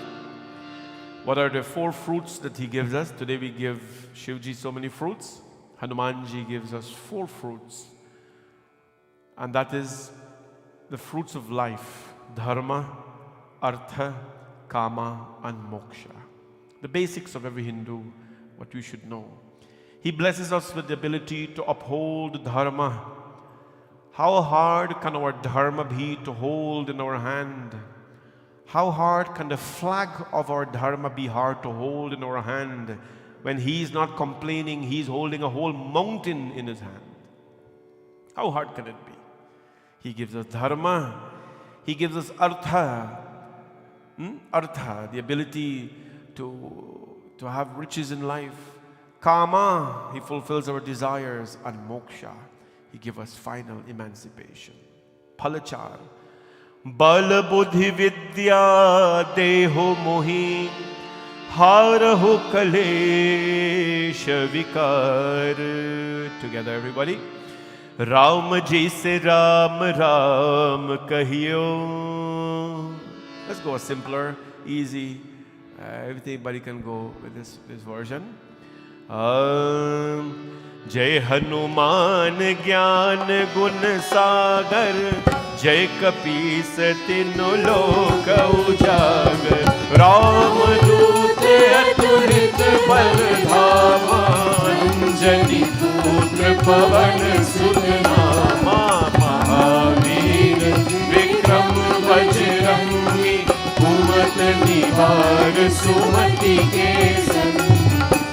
What are the 4 fruits that he gives us? Today we give Shivji so many fruits. Hanumanji gives us 4 fruits. And that is the fruits of life. Dharma, Artha, Kama and Moksha. The basics of every Hindu, what we should know. He blesses us with the ability to uphold Dharma. How hard can our Dharma be to hold in our hand? How hard can the flag of our Dharma be hard to hold in our hand when he is not complaining, he is holding a whole mountain in his hand? How hard can it be? He gives us Dharma, he gives us Artha. Artha, the ability to have riches in life. Kama, he fulfills our desires. And Moksha, he gives us final emancipation. Palachar, Bal Buddhi Vidya Deho Mohi Harahu Kalesha Vikar. Together everybody. Ram ji se Ram Ram kahiyo. Let's go simpler, easy. Everybody can go with this version. Jai Hanuman Gyan Gun Sagar Jai Kapis Tinu Loka Ujagar Ram Doot Atulit Bal Dhama Anjani Putra Pavan Sut Nama Mahavir Vikram Bajrangi कुमत निवार सुमति के संग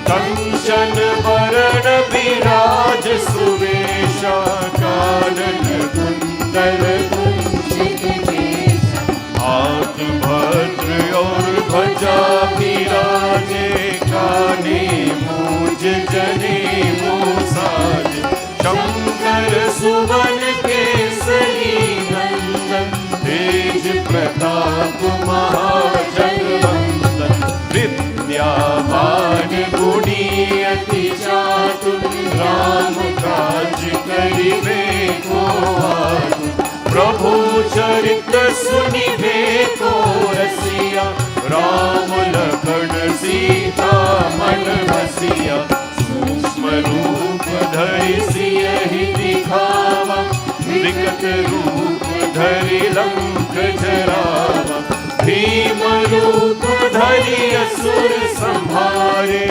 कंचन वरण विराज सुवेशा कानन कुंडल कुंचित केसा हाथ भद्र और ध्वजा विराजे काने मूज जने मोसाज शंकर सुवन केसरी नंदन तेज प्रताप महाजगवंदन विद्यावान गुणी अति चातुर राम काज करिबे को आतुर प्रभु चरित सुनिबे को रसिया राम लखन सीता मन बसिया सूक्ष्म रूप धरि सियहि दिखावा विकट रूप धरि लंक जरावा भीम रूप धरि असुर संहारे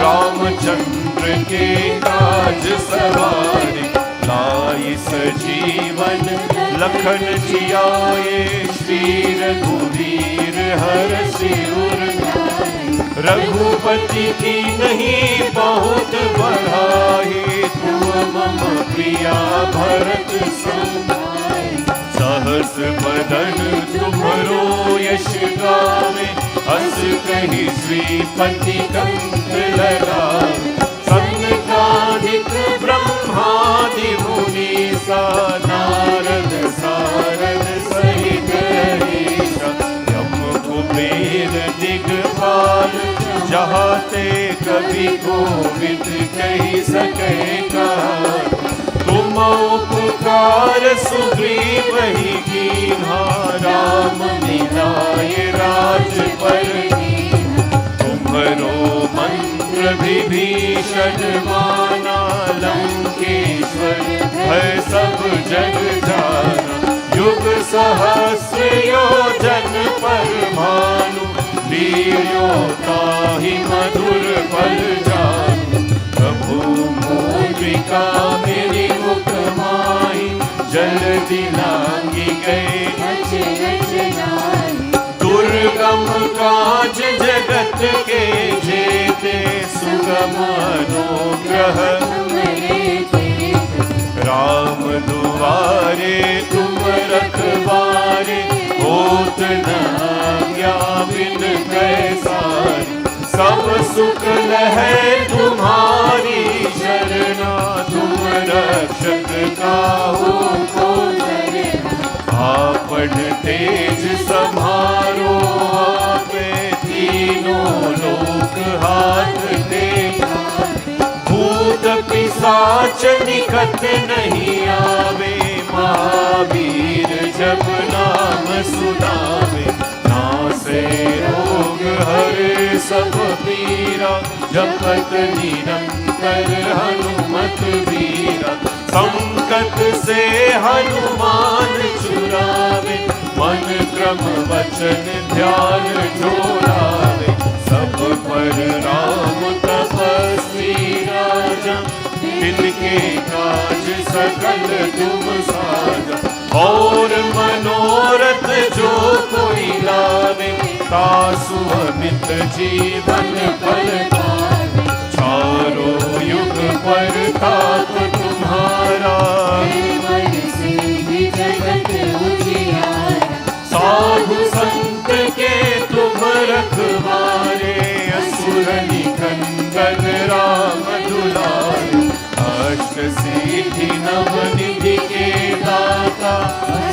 रामचंद्र के काज सवारे लाइ सजीवन लखन जियाए श्री रघुवीर हरषि उर रघुपति की नहीं बहुत बढ़ाई तुम मम प्रिया भरत संभाई सहस बदन तुम्हरो यश गावे हंस कही श्रीपति कंठ लगावे, सनकादिक ब्रह्मादि मुनीसा, नारद सारद सहित ईसा, यम कुबेर दिगपाल, जहाते कवि कोविद कही सके कहार। तुम उपकार सुग्रीव ही कीन्हा, राम मिलाए राज पर कीन्हा। तुम्हरो मंत्र विभीषण माना, लंकेश्वर है सब जग जाना। युग सहस्र योजन पर भानु, लील्यो ताहि मधुर फल जानु। प्रभु मुद्रिका मेरी मुख माही, जल्दी लांगी गए अचरज जाहि। दुर्गम काज जगत के जेते, सुगम अनुग्रह हमरे तेते। राम दुआरे तुम रखवारे, होत न आज्ञा बिन कैसारे। सब सुख लहै तुम्हारी शरणा, तुम रक्षक काहू को डरना। आपन तेज समारो आपे, तीनों लोक हाथ देखा। भूत पिशाच निकट नहीं आवे, महावीर जब नाम सुनावे। नासे रोग हरे सब पीरा, जपत निरंतर हनुमत वीरा। संकट से हनुमान छुड़ावे, मन क्रम वचन ध्यान जोड़ावे। सब पर राम तपस्वी राजा, तिनके काज सकल तुम साजा। और मनोरथ जो कोई लावे, तासु अमित जीवन फल पावे। चारों युग पर ताप तुम्हारा, केवल सिद्धि जगत उजियारा। साधु संत के तुम रखवारे, असुर निकंदन राम दुलारे। अष्ट सिद्धि नव निधि के दाता,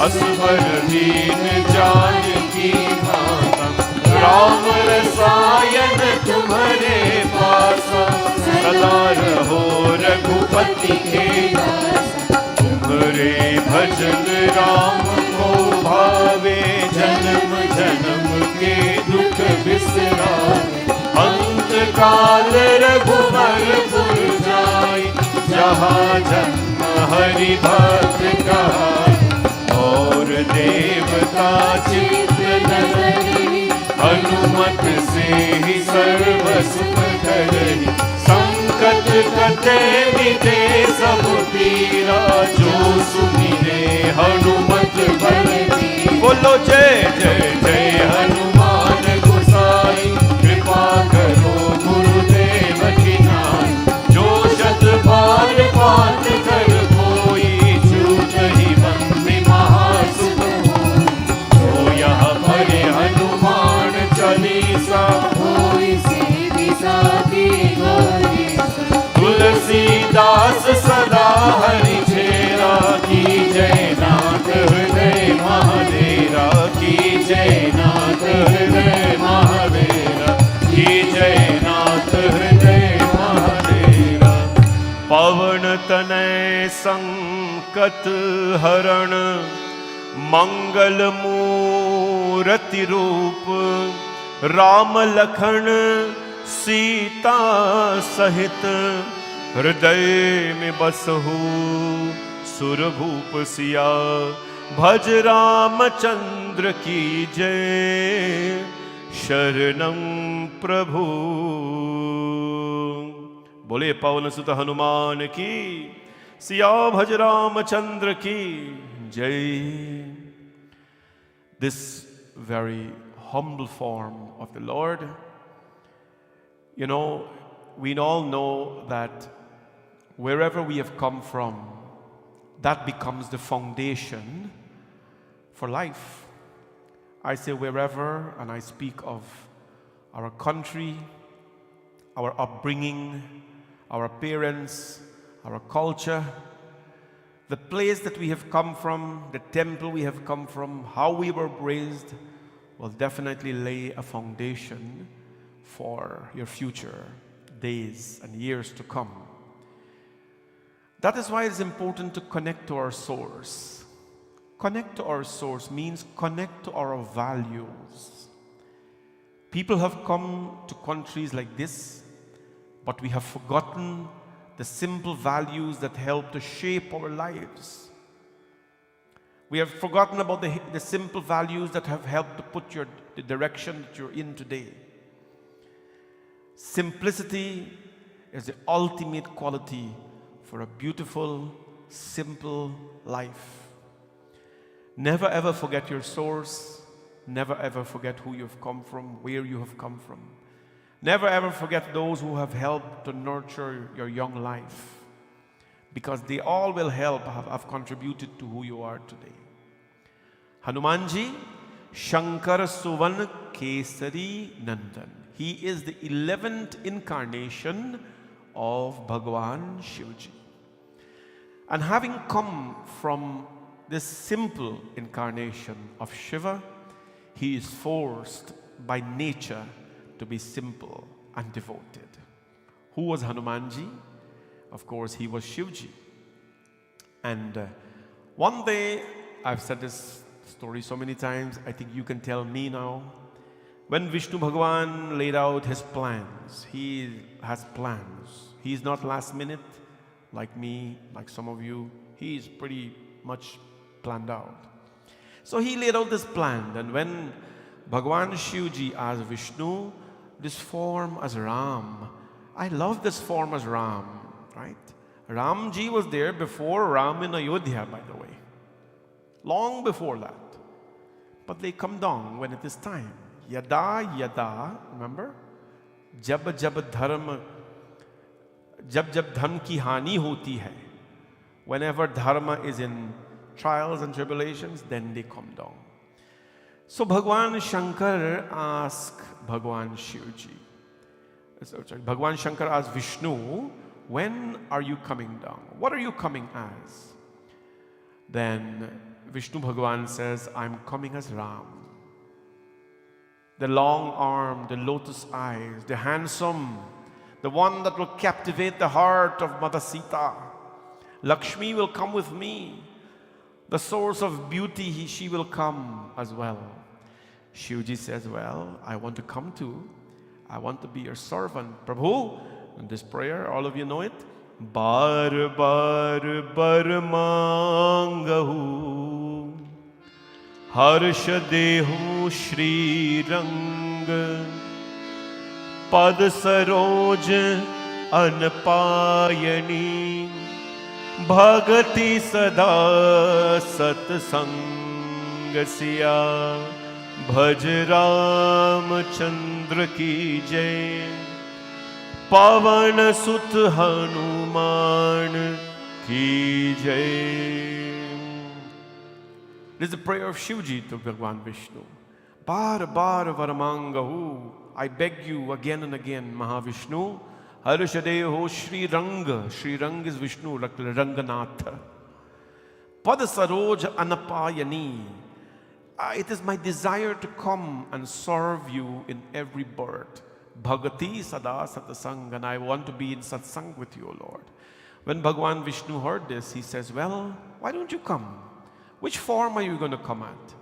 असवर दीन जानकी माता। राम रसायन तुम्हारे पासा, सदा रहो रघुपति के दासा। तुम्हारे भजन राम को भावे, जन्म जन्म के दुख बिसरावे। अंत काल रघुवर पुर जाई, जहाँ जन्म हरि भक्त कहाई। और देवता चित्त धरि, हनुमत से ही सर्व सुख करहि। संकट कटे मिटे सब पीरा, जो सुमिरे हनुमत बलबीरा। बोलो जय जय जय हनुमान गोसाई, कृपा करो गुरुदेव की नाई। जो शत बार पाठ कर कोई, छूट ही बंदी महासुख होई। जो यहाँ पढ़े हनुमान चालीसा, होई सिद्धि साखी गौरीसा। तुलसीदास सदा हरि चेरा, की जय नाथ हृदय महादेरा। की जय नाथ हृदय महादेरा, की जय नाथ हृदय महादेरा। पवन तनय संकट हरण, मंगल मूरति रूप। राम लखन सीता सहित, हृदय में बसहु सुरभूप सिया। भज रामचंद्र की जय, शरणं प्रभु। बोले पवन सुत हनुमान की, सिया भज रामचंद्र की जय। This very humble form of the Lord, you know, we all know that wherever we have come from, that becomes the foundation for life. I say wherever, and I speak of our country, our upbringing, our parents, our culture, the place that we have come from, the temple we have come from, how we were raised, will definitely lay a foundation for your future days and years to come. That is why it's important to connect to our source. Connect to our source means connect to our values. People have come to countries like this, but we have forgotten the simple values that help to shape our lives. We have forgotten about the simple values that have helped to put the direction that you're in today. Simplicity is the ultimate quality for a beautiful, simple life. Never ever forget your source. Never ever forget who you've come from, where you have come from. Never ever forget those who have helped to nurture your young life, because they all will help, have contributed to who you are today. Hanumanji, Shankar Suvan Kesari Nandan. He is the 11th incarnation of Bhagwan Shivji. And having come from this simple incarnation of Shiva, he is forced by nature to be simple and devoted. Who was Hanumanji? Of course, he was Shivji. And one day, I've said this story so many times, I think you can tell me now. When Vishnu Bhagwan laid out his plans, he has plans. He's not last minute like me, like some of you. He's pretty much planned out. So he laid out this plan, and when Bhagwan Shivji asked Vishnu, this form as Ram, I love this form as Ram, right? Ramji was there before Ram in Ayodhya, by the way. Long before that. But they come down when it is time. Yada, yada, remember? Jab dharma ki hani hoti hai. Whenever dharma is in trials and tribulations, then they come down. So Bhagwan Shankar asked Bhagwan Shivji. Bhagwan Shankar asked Vishnu, when are you coming down? What are you coming as? Then Vishnu Bhagwan says, I'm coming as Ram. The long arm, the lotus eyes, the handsome, the one that will captivate the heart of Mata Sita. Lakshmi will come with me. The source of beauty, she will come as well. Shivji says, well, I want to come too. I want to be your servant. Prabhu, in this prayer, all of you know it. Bar bar bar mangahu Harsha dehu Shri Rang Pad saroj anpayani Bhagati sada satsangasya Bhaj Ram Chandra ki jai Pavan Sut Hanuman ki jai. This is the prayer of Shivji to Bhagwan Vishnu. Bar bar varamangahu. I beg you again and again, Mahavishnu. Harshadeho Shri Ranga. Shri Rang is Vishnu, Ranganatha. Pada saroj anapayani. It is my desire to come and serve you in every birth. Bhagati sada satsang, and I want to be in satsang with you, Lord. When Bhagwan Vishnu heard this, he says, well, why don't you come? Which form are you going to come at?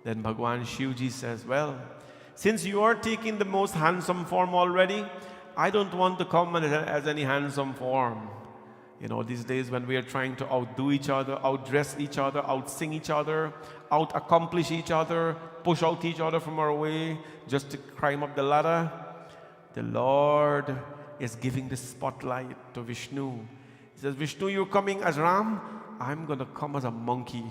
Then Bhagwan Shivji says, well, since you are taking the most handsome form already, I don't want to come as any handsome form. You know, these days when we are trying to outdo each other, outdress each other, outsing each other, out-accomplish each other, push out each other from our way just to climb up the ladder, the Lord is giving the spotlight to Vishnu. He says, Vishnu, you're coming as Ram. I'm going to come as a monkey.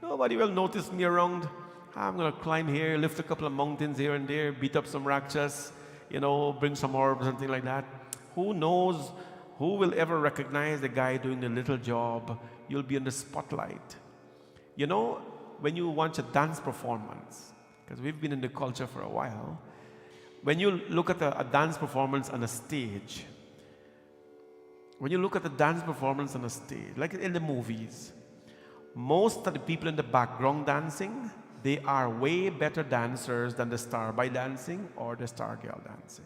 Nobody will notice me around. I'm going to climb here, lift a couple of mountains here and there, beat up some rakshas, you know, bring some herbs, something like that. Who knows? Who will ever recognize the guy doing the little job? You'll be in the spotlight. You know, when you watch a dance performance, because we've been in the culture for a while, when you look at a dance performance on a stage, when you look at the dance performance on a stage, like in the movies, most of the people in the background dancing, they are way better dancers than the star by dancing or the star girl dancing.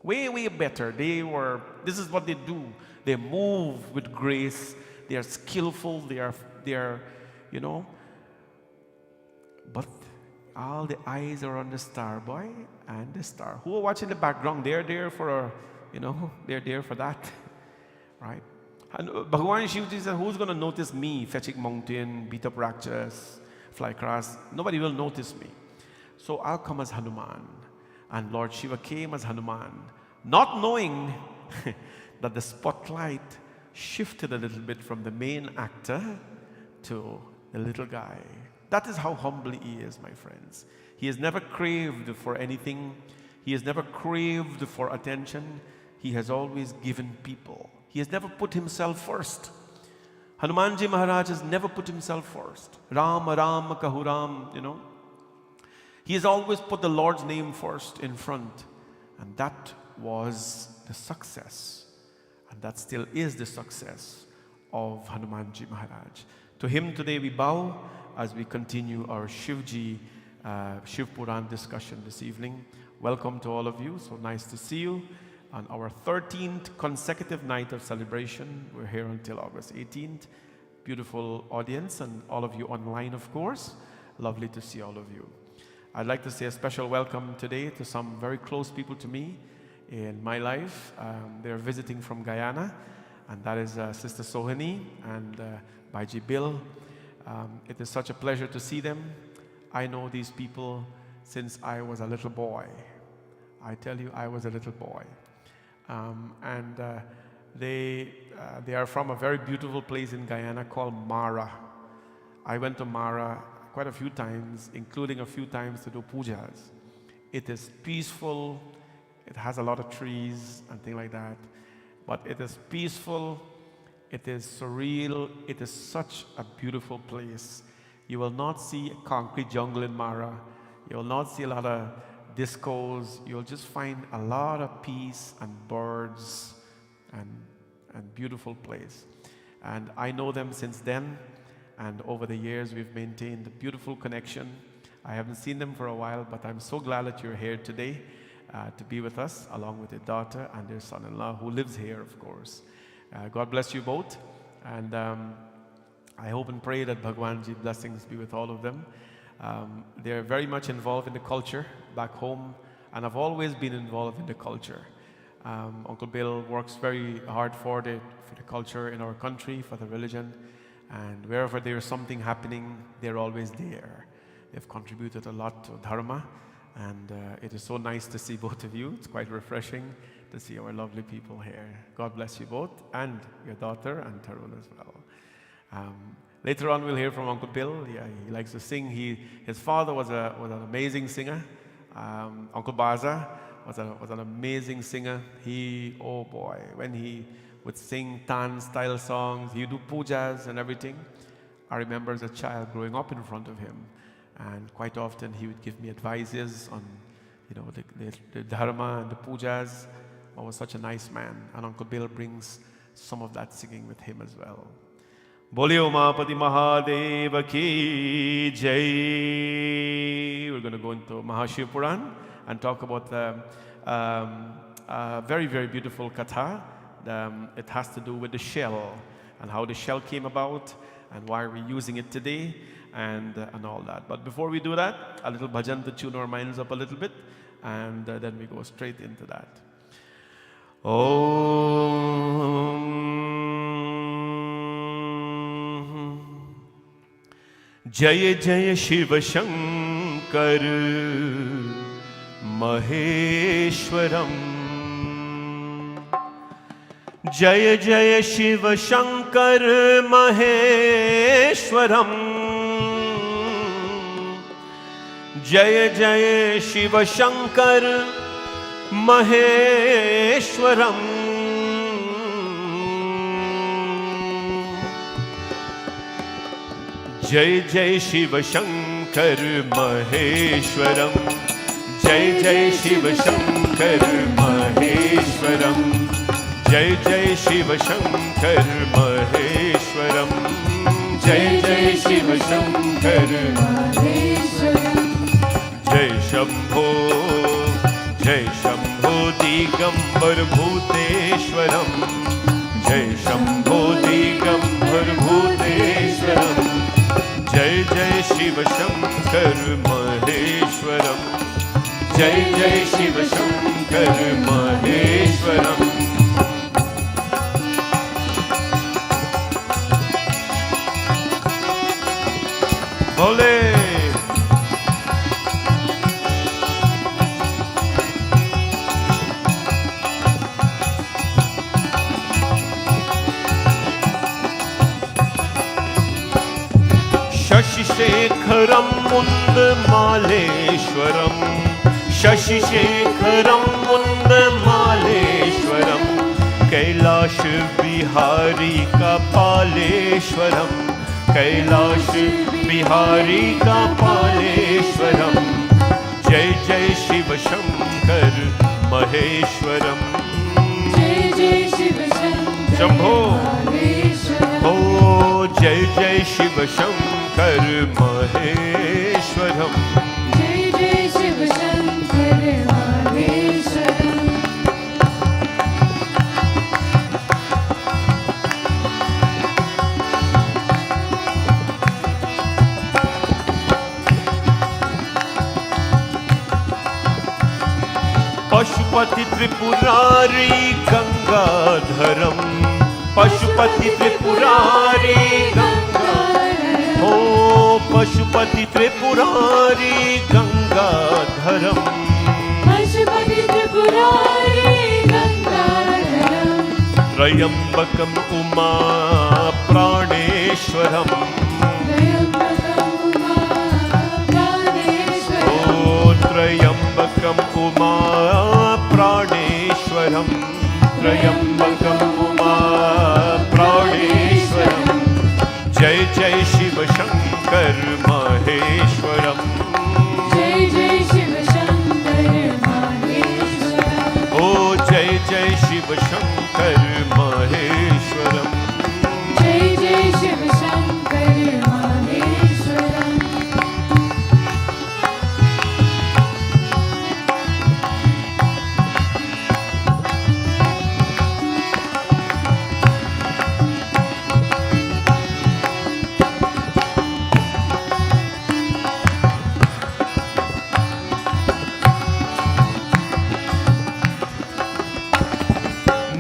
Way, way better. This is what they do. They move with grace. They are skillful. They are, you know. But all the eyes are on the star boy and the star. Who are watching the background? They're there for, they're there for that. Right? And Bhagwan Shivji said, who's going to notice me fetching mountain, beat up Rakshas, fly across? Nobody will notice me. So I'll come as Hanuman. And Lord Shiva came as Hanuman, not knowing that the spotlight shifted a little bit from the main actor to the little guy. That is how humble he is, my friends. He has never craved for anything. He has never craved for attention. He has always given people. He has never put himself first. Hanumanji Maharaj has never put himself first. Ram, Ram, Kahu Ram, He has always put the Lord's name first in front. And that was the success. And that still is the success of Hanumanji Maharaj. To him today we bow as we continue our Shivji, Shiv Puran discussion this evening. Welcome to all of you. So nice to see you on our 13th consecutive night of celebration. We're here until August 18th. Beautiful audience and all of you online, of course. Lovely to see all of you. I'd like to say a special welcome today to some very close people to me in my life. They're visiting from Guyana, and that is Sister Sohini and Baiji Bill. It is such a pleasure to see them. I know these people since I was a little boy. I tell you, I was a little boy. They are from a very beautiful place in Guyana called Mara. I went to Mara quite a few times, including a few times to do pujas. It is peaceful. It has a lot of trees and things like that. But it is peaceful. It is surreal. It is such a beautiful place. You will not see a concrete jungle in Mara. You will not see a lot of discos. You'll just find a lot of peace and birds and beautiful place. And I know them since then. And over the years, we've maintained a beautiful connection. I haven't seen them for a while, but I'm so glad that you're here today to be with us, along with their daughter and their son-in-law, who lives here, of course. God bless you both. And I hope and pray that Bhagwanji blessings be with all of them. They're very much involved in the culture back home, and I've always been involved in the culture. Uncle Bill works very hard for the culture in our country, for the religion. And wherever there is something happening, they're always there. They've contributed a lot to Dharma, and it is so nice to see both of you. It's quite refreshing to see our lovely people here. God bless you both, and your daughter, and Tarun as well. Later on, we'll hear from Uncle Bill. Yeah, he likes to sing. His father was an amazing singer. Uncle Baza was an amazing singer. Oh boy, when he would sing Tan-style songs. He would do pujas and everything. I remember as a child growing up in front of him, and quite often he would give me advices on, the dharma and the pujas. He was such a nice man, and Uncle Bill brings some of that singing with him as well. Bolyo Mahapati Mahadeva ki jai. We're going to go into Mahashiv Puran and talk about a very, very beautiful katha. It has to do with the shell and how the shell came about and why we're using it today and all that. But before we do that, a little bhajan to tune our minds up a little bit, and then we go straight into that. Om Jaya Jaya Shiva Shankar Maheshwaram. Jaya Jaya Shiva Shankar Maheshwaram. Jaya Jaya Shiva Shankar Maheshwaram. Jaya Jaya Shiva Shankar Maheshwaram. जय जय शिव शंकर महेश्वरम, जय जय शिव शंकर महेश्वरम, जय जय शिव शंकर महेश्वरम। जय शंभो दिगंबर भूतेश्वरम, जय शंभो दिगंबर भूतेश्वरम, जय जय शिव शंकर महेश्वरम, जय जय शिव शंकर महेश्वरम। बोले शशिशेखरं मुन्दमालेश्वरं, शशिशेखरं मुन्दमालेश्वरं, कैलाश बिहारी का पालेश्वरम, कैलाश बिहारी का पालेश्वरम। जय जय शिव शंकर महेश्वरम, जय जय शिव शंकर शंभो महेश्वरम। ओ जय जय शिव शंकर महेश्वरम, जय जय शिव शंकर महेश्वरम। पशुपति त्रिपुरारी गंगाधरम, पशुपति त्रिपुरारी गंगाधरम, ओ पशुपति त्रिपुरारी गंगाधरम, पशुपति त्रिपुरारी गंगाधरम, त्रयंबकम उमा प्राणेश्वरम, त्र्यंबकं उमा प्राणेश्वरम, ओ त्रयंबकम उमा प्राणेश्वरम, त्रयंबकम उमा प्राणेश्वरम। जय जय शिव शंकर महेश्वरम, जय जय शिव शंकर महेश्वरम। ओ जय जय शिव शंकर महेश्वरम, जय जय शिव शंकर महेश्वरम।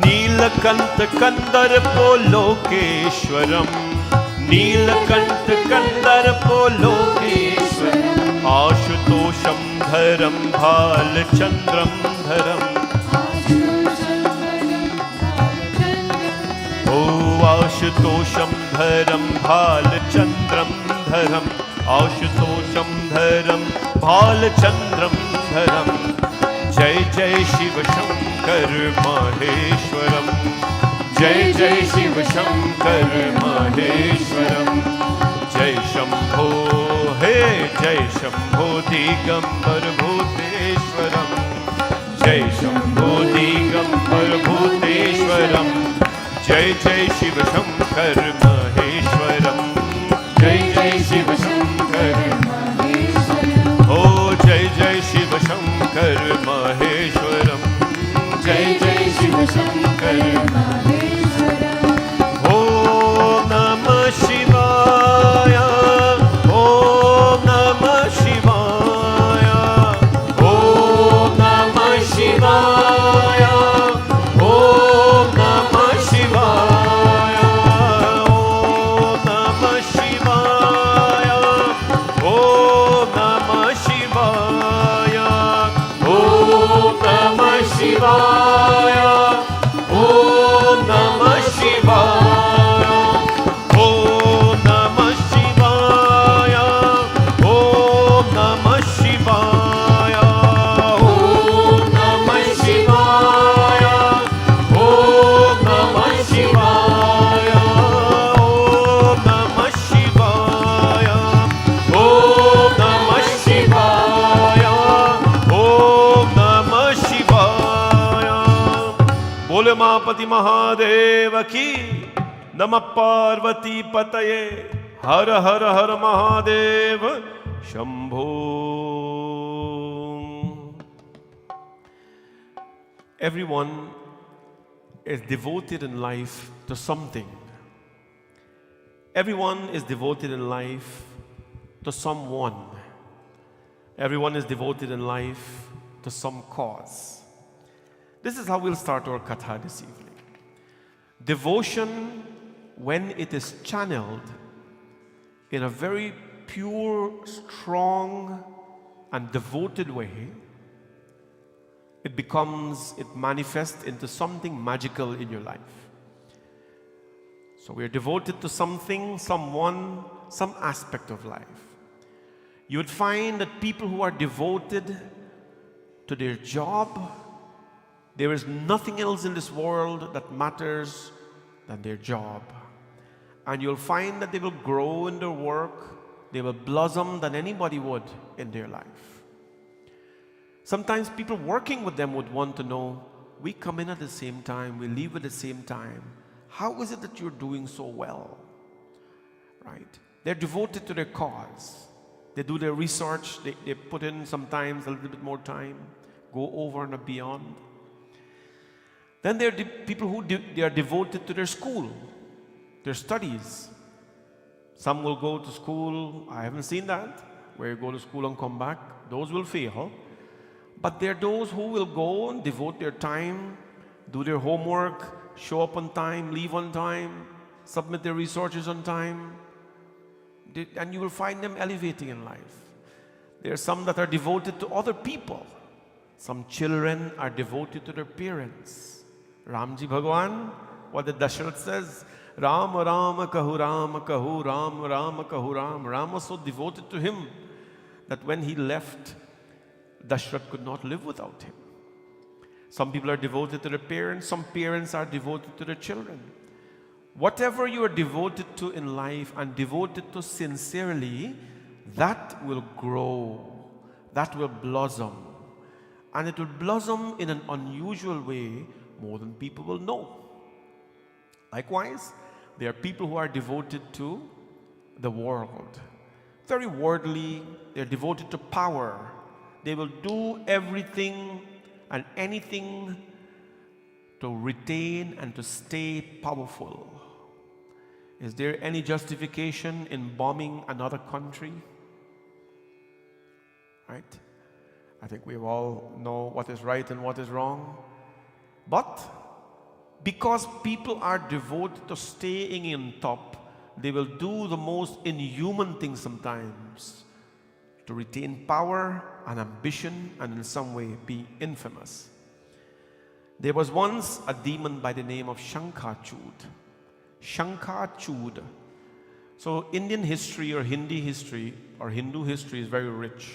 नीलकंठ कंदर्पो लोकेश्वरम, नीलकंठ कंदर्पो लोकेश्वरम, आशुतोषं धरं भालचंद्रं धरम, ओ आशुतोषं धरं भालचंद्रं धरम, आशुतोषं धरं भालचंद्रं धरम। जय जय शिव शंकर महेश्वरम, जय जय शिव शंकर महेश्वरम। जय शंभो हे जय शंभो दिगंबर भूतेश्वरम, जय शंभो दिगंबर भूतेश्वरम, जय जय शिव शंकर महेश्वरम, जय जय शिव शंकर महेश्वरम, ओ जय जय शिव शंकर महेश्वरम, जय जय शिव शंकर महेश्वरम। ओम नमः शिवाय, ओम नमः शिवाय, ओम नमः शिवाय, ओम नमः शिवाय, ओम नमः शिवाय, ओम नमः शिवाय, ओम नमः शिवाय, ओम बोले मापति महादेव की नमः पार्वती पतये हर हर हर Mahadev Shambho. Everyone is devoted in life to something. Everyone is devoted in life to someone. Everyone is devoted in life to some cause. This is how we'll start our katha this evening. Devotion, when it is channeled in a very pure, strong, and devoted way, it manifests into something magical in your life. So we are devoted to something, someone, some aspect of life. You would find that people who are devoted to their job, there is nothing else in this world that matters than their job. And you'll find that they will grow in their work, they will blossom than anybody would in their life. Sometimes people working with them would want to know, we come in at the same time, we leave at the same time. How is it that you're doing so well? Right? They're devoted to their cause. They do their research, they put in sometimes a little bit more time, go over and beyond. Then there are people who they are devoted to their school, their studies. Some will go to school, I haven't seen that, where you go to school and come back. Those will fail. But there are those who will go and devote their time, do their homework, show up on time, leave on time, submit their researches on time. And you will find them elevating in life. There are some that are devoted to other people. Some children are devoted to their parents. Ramji Bhagwan, what the Dashrath says, Ram Ram Kahu Ram Kahu Ram Ram Kahu Ram. Ram was so devoted to him that when he left, Dashrath could not live without him. Some people are devoted to their parents, some parents are devoted to their children. Whatever you are devoted to in life and devoted to sincerely, that will grow, that will blossom. And it will blossom in an unusual way more than people will know. Likewise, there are people who are devoted to the world. Very worldly, they're devoted to power. They will do everything and anything to retain and to stay powerful. Is there any justification in bombing another country? Right? I think we all know what is right and what is wrong. But because people are devoted to staying in top, they will do the most inhuman things sometimes to retain power and ambition and in some way be infamous. There was once a demon by the name of Shankhachud. Shankhachud. So Indian history or Hindi history or Hindu history is very rich.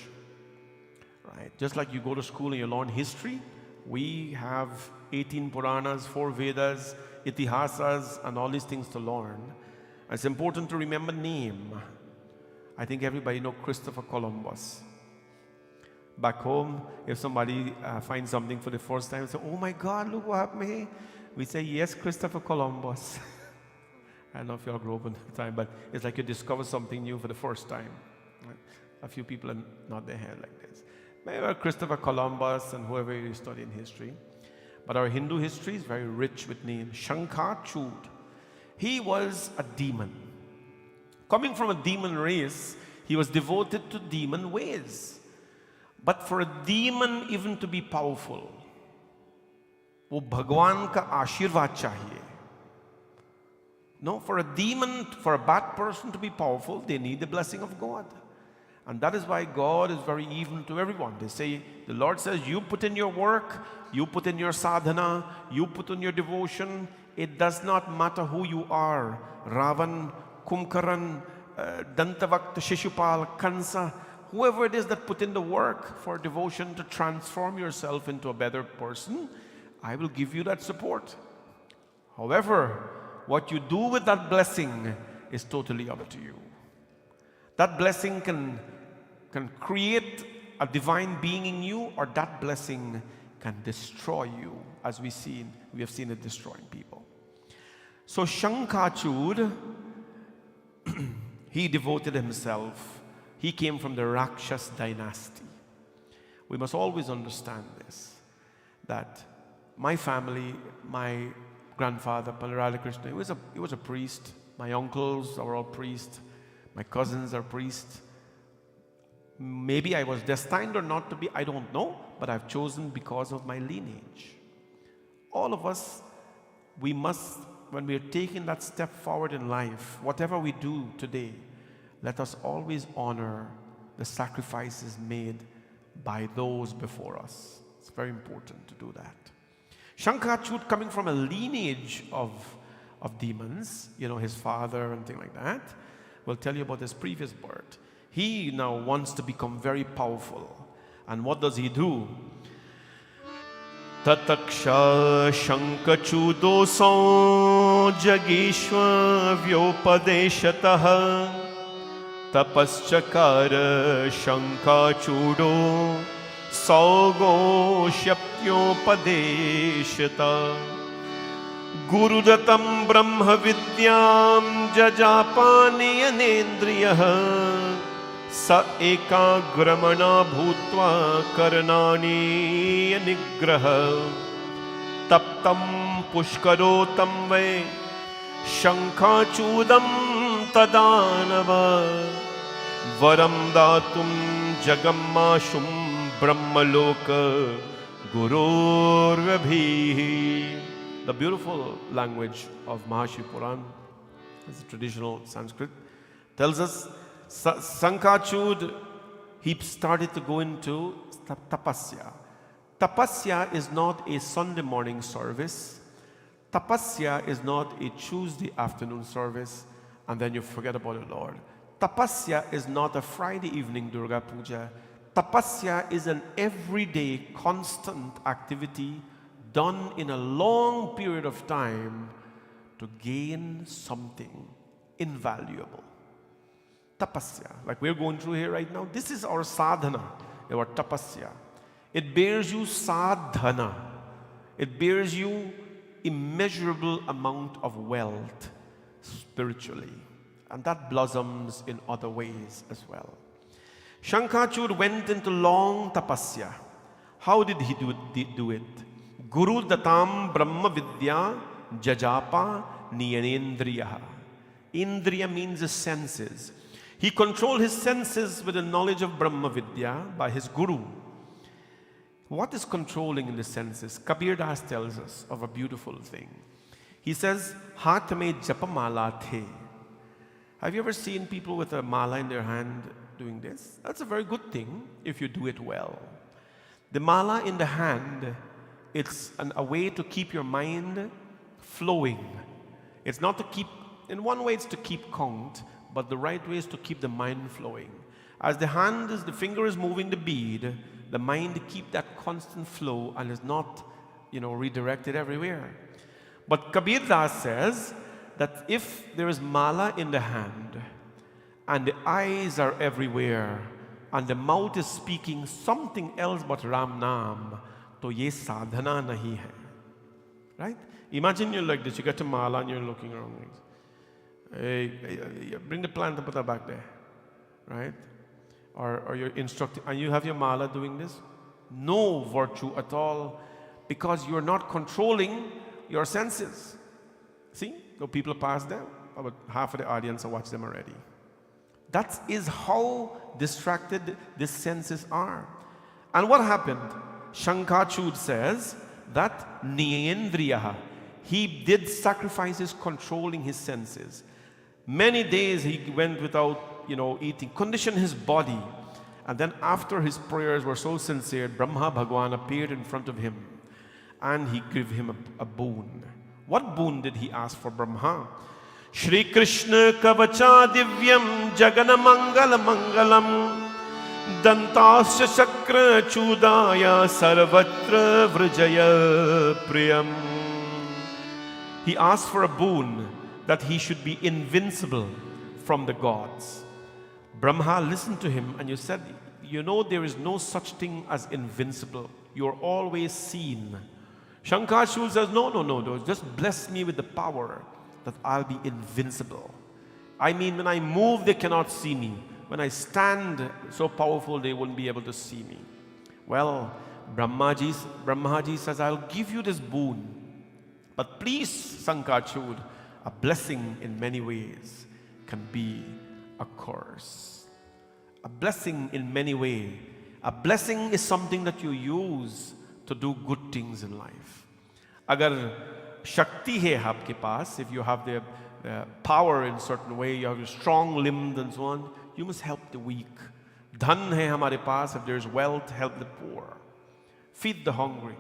Right? Just like you go to school and you learn history, we have 18 Puranas, 4 Vedas, Itihasas and all these things to learn. It's important to remember name. I think everybody knows Christopher Columbus. Back home, if somebody finds something for the first time, say, oh my God, look what happened here. We say, yes, Christopher Columbus. I don't know if you all grew up in that time, but it's like you discover something new for the first time. Right? A few people are not their head like this. Maybe Christopher Columbus and whoever you study in history. But our Hindu history is very rich with names. Shankhachud. He was a demon. Coming from a demon race, he was devoted to demon ways. But for a demon even to be powerful, वो भगवान का आशीर्वाद चाहिए. No, for a demon, for a bad person to be powerful, they need the blessing of God. And that is why God is very even to everyone. They say, the Lord says, you put in your work, you put in your sadhana, you put in your devotion. It does not matter who you are. Ravan, Kumkaran, Dantavakt, Shishupal, Kansa, whoever it is that put in the work for devotion to transform yourself into a better person, I will give you that support. However, what you do with that blessing is totally up to you. That blessing can create a divine being in you, or that blessing can destroy you. as we have seen it destroying people. So Shankhachud, he devoted himself. He came from the Rakshas dynasty. We must always understand this, that my family, my grandfather, Palarali Krishna, he was a priest. My uncles are all priests. My cousins are priests. Maybe I was destined or not to be, I don't know, but I've chosen because of my lineage. All of us, we must, when we are taking that step forward in life, whatever we do today, let us always honor the sacrifices made by those before us. It's very important to do that. Shankhachud, coming from a lineage of demons, his father and things like that, will tell you about his previous birth. He now wants to become very powerful. And what does he do? Tataksha Shankachudo so Jagishwa Vyopadeshataha Tapaschakara Shankachudo Saugo Shapyopadeshata Gurudatam Brahma Vidyam Jajapaniyanendriyaha Sa ekagramana bhutva karnani nigraha Taptam pushkarotam ve Shankhachudam tadanava Varam datum jagammashum brahmaloka gururvabhi. The beautiful language of Maharshi Puran, as a traditional Sanskrit, tells us Shankhachud, he started to go into tapasya. Tapasya is not a Sunday morning service. Tapasya is not a Tuesday afternoon service and then you forget about the Lord. Tapasya is not a Friday evening Durga Puja. Tapasya is an everyday, constant activity done in a long period of time to gain something invaluable. Tapasya, like we're going through here right now, this is our sadhana, our tapasya. It bears you sadhana. It bears you immeasurable amount of wealth spiritually. And that blossoms in other ways as well. Shankhachud went into long tapasya. How did he do it? Guru datam brahma vidya jajapa niyanendriyaha. Indriya means the senses. He controlled his senses with the knowledge of Brahma Vidya by his guru. What is controlling in the senses? Kabir Das tells us of a beautiful thing. He says, Haath mein japamala the. Have you ever seen people with a mala in their hand doing this? That's a very good thing if you do it well. The mala in the hand, it's a way to keep your mind flowing. It's not to keep, in one way it's to keep count, but the right way is to keep the mind flowing. As the finger is moving the bead, the mind keep that constant flow and is not, redirected everywhere. But Kabir Das says that if there is mala in the hand and the eyes are everywhere and the mouth is speaking something else but Ram Naam, to ye sadhana nahi hai. Right? Imagine you're like this, you get a mala and you're looking around. Hey, bring the plant and put that back there, right? Or you're instructing, and you have your mala doing this. No virtue at all, because you're not controlling your senses. See, the people pass there, about half of the audience have watched them already. That is how distracted the senses are. And what happened? Shankhachud says that niyendriyaha, he did sacrifices controlling his senses. Many days he went without, eating, conditioned his body. And then after his prayers were so sincere, Brahma Bhagwan appeared in front of him and he gave him a boon. What boon did he ask for Brahma? Shri Krishna Kavacha Divyam Jagana Mangala Mangalam Dantasya Shakra Chudaya Sarvatra Vrajaya Priyam. He asked for a boon that he should be invincible from the gods. Brahma listened to him and you said, there is no such thing as invincible. You're always seen. Shankhachud says, no, just bless me with the power that I'll be invincible. I mean, when I move, they cannot see me. When I stand so powerful, they won't be able to see me. Well, Brahmaji says, I'll give you this boon. But please, Shankhachud, a blessing in many ways can be a curse. A blessing in many ways. A blessing is something that you use to do good things in life. Agar shakti hai aapke paas, if you have the power in certain way, you have a strong limbs and so on, you must help the weak. Dhan hai hamare paas, if there is wealth, help the poor. Feed the hungry.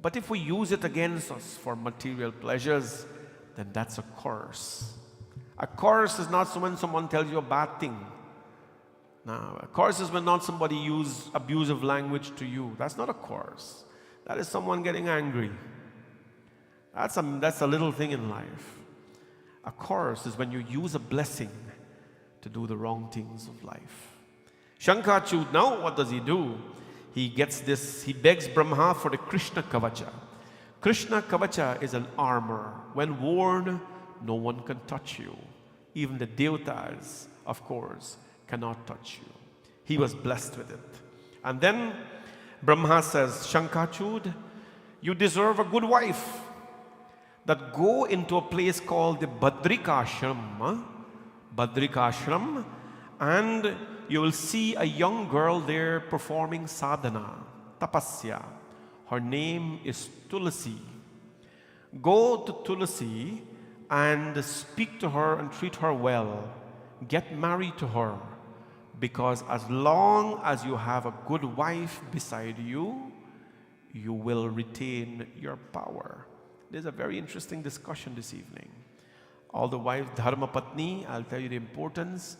But if we use it against us for material pleasures, then that's a curse. A curse is not when someone tells you a bad thing. No, a curse is when not somebody use abusive language to you. That's not a curse. That is someone getting angry. That's a little thing in life. A curse is when you use a blessing to do the wrong things of life. Shankhachud, now what does he do? He begs Brahma for the Krishna Kavacha. Krishna Kavacha is an armor. When worn, no one can touch you. Even the devatas, of course, cannot touch you. He was blessed with it. And then Brahma says, Shankhachud, you deserve a good wife. That go into a place called the Badrikashram. Badrikashram. And you will see a young girl there performing sadhana, tapasya. Her name is Tulasi. Go to Tulasi and speak to her and treat her well. Get married to her, because as long as you have a good wife beside you, you will retain your power. There's a very interesting discussion this evening. All the wives, Dharma Patni, I'll tell you the importance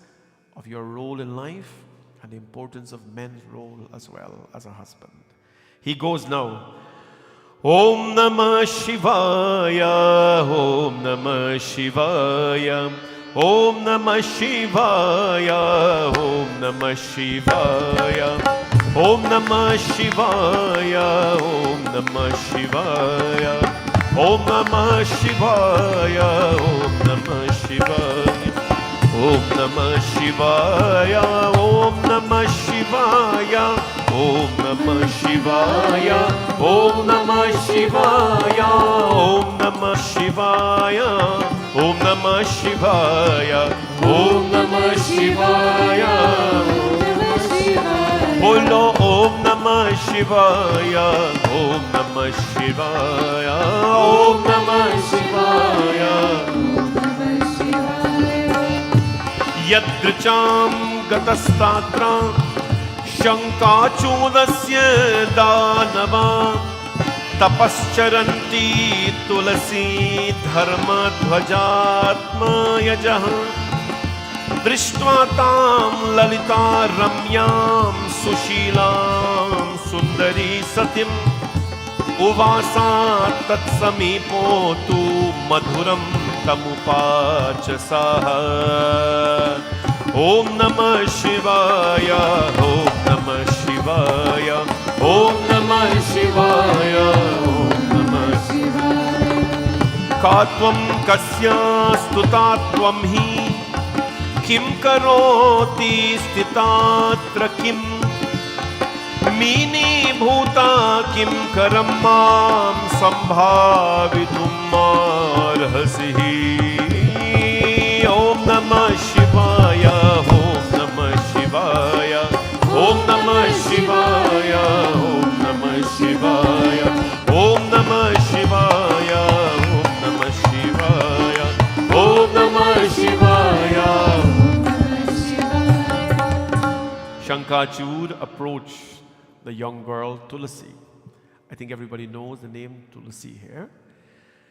of your role in life and the importance of men's role as well as a husband. He goes now. Om Namah Shivaya, Om Namah Shivaya, Om Namah Shivaya, Om Namah Shivaya, Om Namah Shivaya, Om Namah Shivaya, Om Namah Shivaya, Om Namah Shivaya, Om Namah Shivaya, Om Namah Shivaya, Om Namah Shivaya, Om Namah Shivaya, Om Namah Shivaya, Om Namah Shivaya, Om Namah Shivaya, Bolo Om Namah Shivaya, Om Namah Shivaya, Om Namah Shivaya. Yadricham Gatastatra Shankhachudasya Danava Tapascharanti Tulasi Dharma Dhvajatma Yajaha Drishtva Tam Lalita Ramyam Sushilam Sundari Satim Uvasa Tatsamipotu Madhuram Tamupachasaha. Om Namah Shivaya, Om Namah Shivaya, Om Namah Shivaya, Om Namah Shivaya. Katvam kasya stutatvam hi kim karoti stitatra kim mini bhuta kim karamam sambhavitum arhasihi. Om Namah Shivaya, Om Namah Shivaya, Om Namah Shivaya, Om Namah Shivaya, Om Namah Shivaya, Om Namah Shivaya, Om Namah Shivaya. Shankhachud approached the young girl Tulasi. I think everybody knows the name Tulasi here.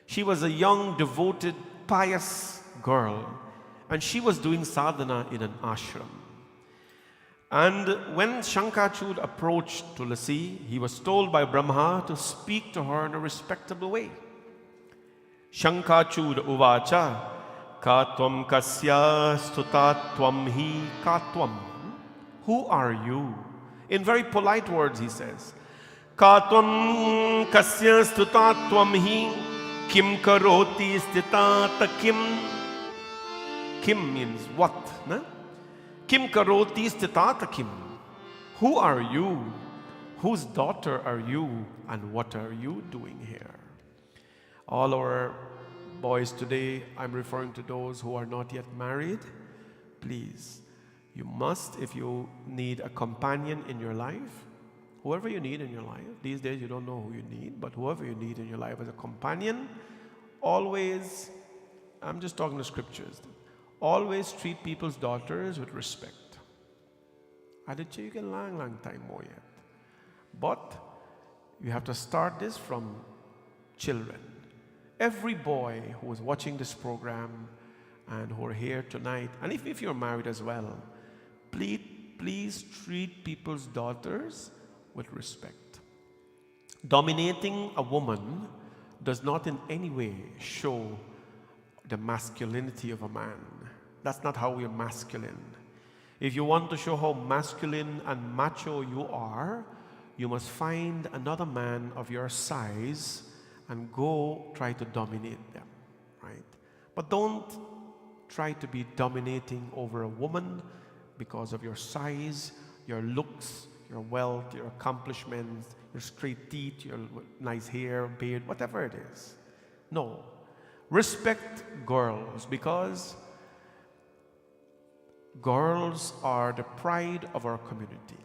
She was a young, devoted, pious girl, and she was doing sadhana in an ashram. And when Shankhachud approached Tulasi, he was told by Brahma to speak to her in a respectable way. Shankhachud uvacha katvam kasya stutatvam hi katvam. Who are you? In very polite words, he says, Katvam kasya stutatvam hi kim karoti stitata kim. Kim means what? Na? Kim karoti stitata kim. Who are you? Whose daughter are you? And what are you doing here? All our boys today, I'm referring to those who are not yet married. Please, you must, if you need a companion in your life, whoever you need in your life, these days you don't know who you need, but whoever you need in your life as a companion, always, I'm just talking the scriptures, always treat people's daughters with respect. Adiche, you can long time more yet. But you have to start this from children. Every boy who is watching this program and who are here tonight, and if you're married as well, please treat people's daughters with respect. Dominating a woman does not in any way show the masculinity of a man. That's not how we are masculine. If you want to show how masculine and macho you are, you must find another man of your size and go try to dominate them, right? But don't try to be dominating over a woman because of your size, your looks, your wealth, your accomplishments, your straight teeth, your nice hair, beard, whatever it is. No. Respect girls, because girls are the pride of our community.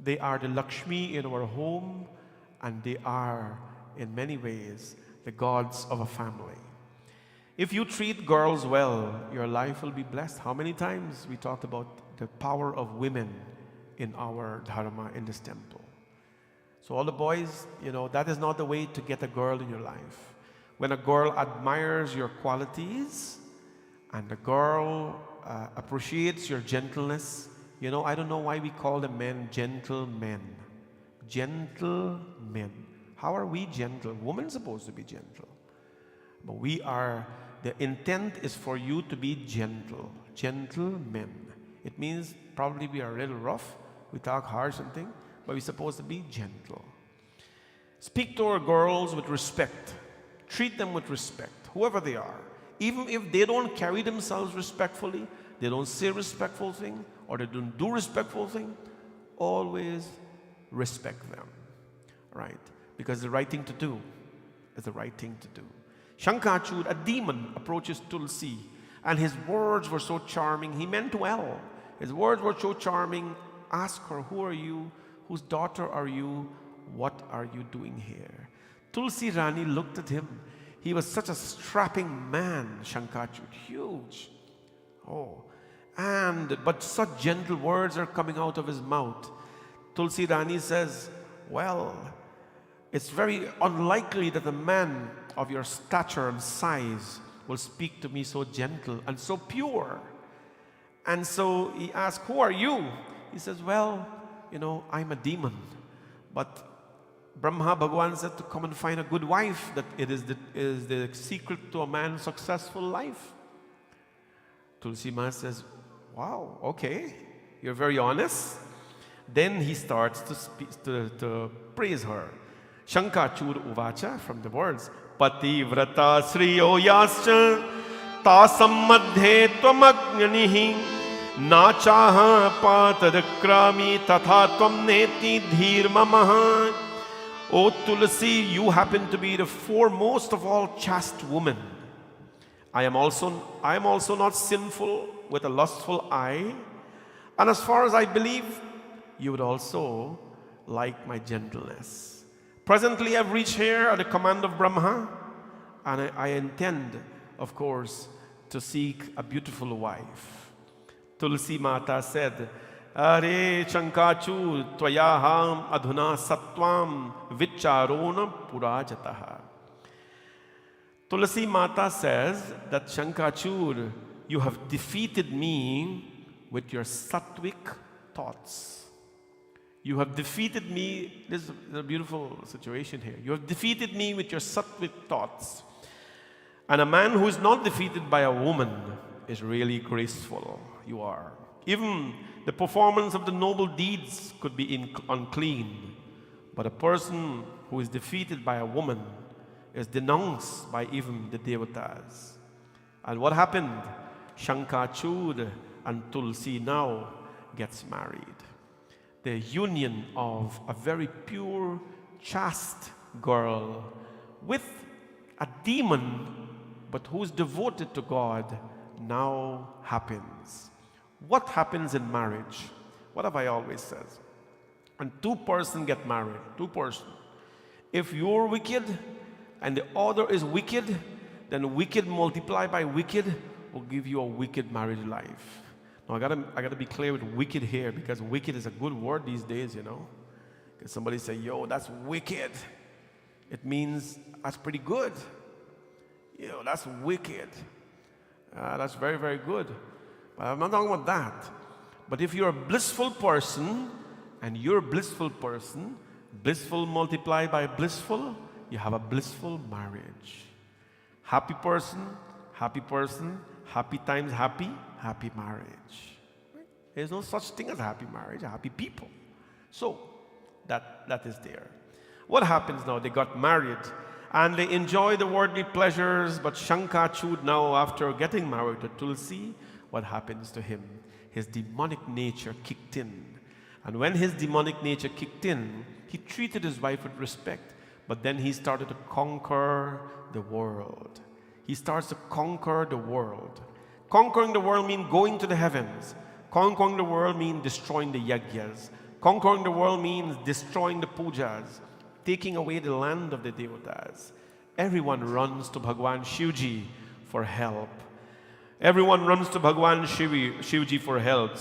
They are the Lakshmi in our home, and they are, in many ways, the gods of a family. If you treat girls well, your life will be blessed. How many times we talked about the power of women in our dharma, in this temple? So all the boys, that is not the way to get a girl in your life. When a girl admires your qualities and the girl appreciates your gentleness, I don't know why we call the men gentlemen. Gentlemen. How are we gentle? Women are supposed to be gentle. But the intent is for you to be gentle. Gentlemen. It means probably we are a little rough, we talk harsh and things, but we're supposed to be gentle. Speak to our girls with respect. Treat them with respect, whoever they are. Even if they don't carry themselves respectfully, they don't say respectful thing, or they don't do respectful thing, always respect them, right? Because the right thing to do is the right thing to do. Shankhachud, a demon, approaches Tulsi, and his words were so charming. He meant well. His words were so charming. Ask her, who are you? Whose daughter are you? What are you doing here? Tulsi Rani looked at him. He was such a strapping man, Shankhachud, huge. But such gentle words are coming out of his mouth. Tulsi Rani says, well, it's very unlikely that a man of your stature and size will speak to me so gentle and so pure. And so he asked, who are you? He says, well, I'm a demon. But Brahma Bhagavan said to come and find a good wife, that it is the secret to a man's successful life. Tulsi Ma says, wow, okay, you're very honest. Then he starts to praise her. Shankhachud Uvacha, from the words, Pati Vrata Sriyo Yascha Tasam Madhe Tvamagnanihi Nachaha Patadakrami Tatha Tvam Neti Dhir Mamaha. O Tulsi, you happen to be the foremost of all chaste women. I am also not sinful with a lustful eye. And as far as I believe, you would also like my gentleness. Presently, I've reached here at the command of Brahma, and I intend, of course, to seek a beautiful wife. Tulsi Mata said, Are Shankhachud Tvayaham Adhuna Sattvam Vicharona Purajataha. Tulsi Mata says that Shankhachud, you have defeated me with your sattvic thoughts. You have defeated me, this is a beautiful situation here. You have defeated me with your sattvic thoughts. And a man who is not defeated by a woman is really graceful. You are. Even the performance of the noble deeds could be unclean, But a person who is defeated by a woman is denounced by even the devatas. And what happened? Shankhachud and Tulsi now gets married. The union of a very pure, chaste girl with a demon, but who's devoted to God, now happens. What happens in marriage? What have I always said? When two persons get married, two persons, if you're wicked and the other is wicked, then wicked multiplied by wicked will give you a wicked marriage life. Now I gotta be clear with wicked here, because wicked is a good word these days, you know. Because somebody say, yo, that's wicked. It means that's pretty good. Yo, that's wicked. That's very, very good. But I'm not talking about that. But if you're a blissful person, and you're a blissful person, blissful multiplied by blissful, you have a blissful marriage. Happy person, happy times happy, happy marriage. There's no such thing as a happy marriage, a happy people. So, that is there. What happens now? They got married and they enjoy the worldly pleasures, but Shankhachud now, after getting married to Tulsi, what happens to him? His demonic nature kicked in. And when his demonic nature kicked in, he treated his wife with respect, but then he started to conquer the world. He starts to conquer the world. Conquering the world means going to the heavens. Conquering the world means destroying the yagyas. Conquering the world means destroying the pujas, taking away the land of the devatas. Everyone runs to Bhagwan Shivji for help. Everyone runs to Bhagwan Shivji for help.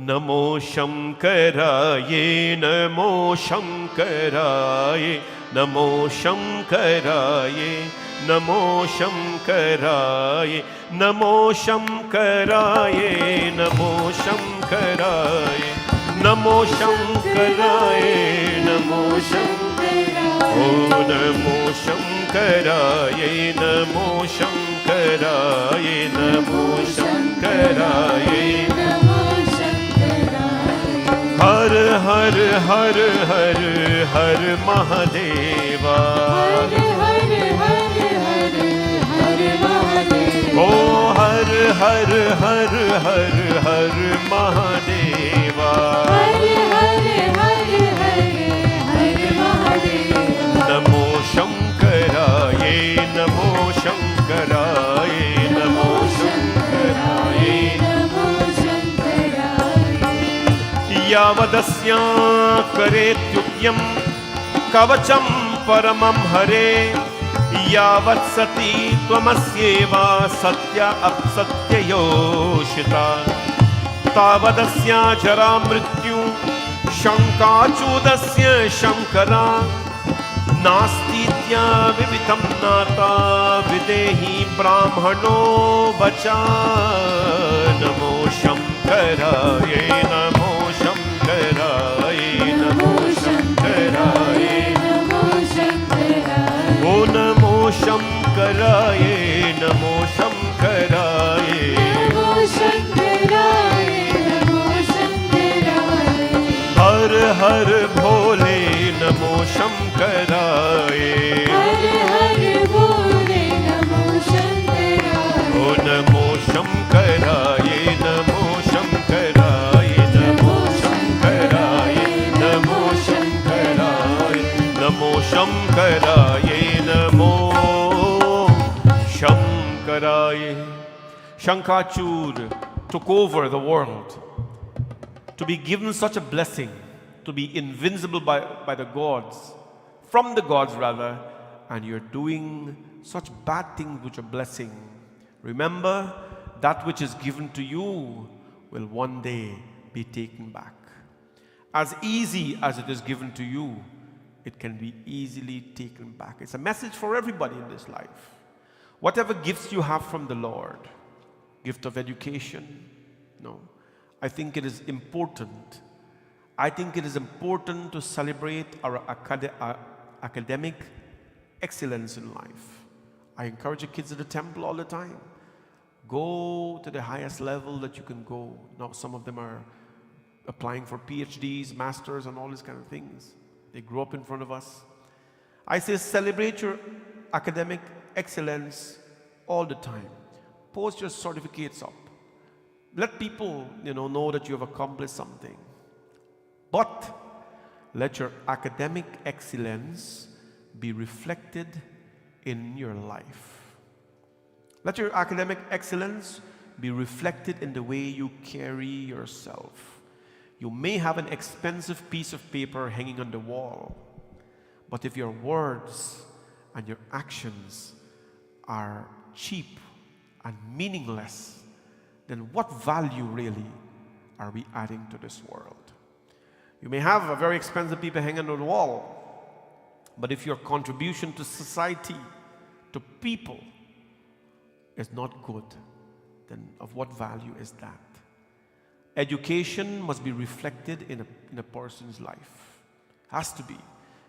Namo Shankaraye, Namo Shankaraye, Namo Shankaraye, Namo Shankaraye, Namo Shankaraye, Namo Shankaraye, Namo Shankaraye, Namo Shankaraye, Oh Namo Shankaraye, Namo Shankaraye, Namo Shankaraye, Har Har Har Har Har Mahadeva, Har Har Har Har Har Mahadeva, Oh Har Har Har Har Har Mahadeva, Har Har Har Har Har Mahadeva, Namo Shankaraye, Namo Shankaraye, Namo Shankaraye, Yavadasya karetyukyam kavacham paramam hare, yavat sati tvamasyeva satya apsatyayoshita, tavadasya jara mrityu Shankhachudasya shankara, nastitya vivitam nata videhi brahmano vacha, Namo Shankaraye, Namo Shankaraye, Namo Shankaraye, Namo Shankaraye, Oh Namo Shankaraye, Namo Shankaraye, Namo Shankaraye, Namo Shankaraye, Har Har Bhole, Namo Shankaraye, Har Har Bhole, Namo Shankaraye, Oh Namo Shankaraye, Namo Shankaraye, Namo Shankaraye, Namo Shankaraye, Namo Shankaraye, Namo Shankaraye. Shankhachud took over the world. To be given such a blessing, to be invincible by the gods, from the gods rather, and you're doing such bad things which are blessing. Remember, that which is given to you will one day be taken back. As easy as it is given to you, it can be easily taken back. It's a message for everybody in this life. Whatever gifts you have from the Lord, gift of education, no, I think it is important. I think it is important to celebrate our academic excellence in life. I encourage the kids at the temple all the time. Go to the highest level that you can go. Now some of them are applying for PhDs, masters, and all these kind of things. They grew up in front of us. I say celebrate your academic excellence all the time. Post your certificates up. Let people, know that you have accomplished something. But let your academic excellence be reflected in your life. Let your academic excellence be reflected in the way you carry yourself. You may have an expensive piece of paper hanging on the wall, but if your words and your actions are cheap and meaningless, then what value really are we adding to this world? You may have a very expensive paper hanging on the wall, but if your contribution to society, to people, is not good, then of what value is that? Education must be reflected in a person's life. Has to be.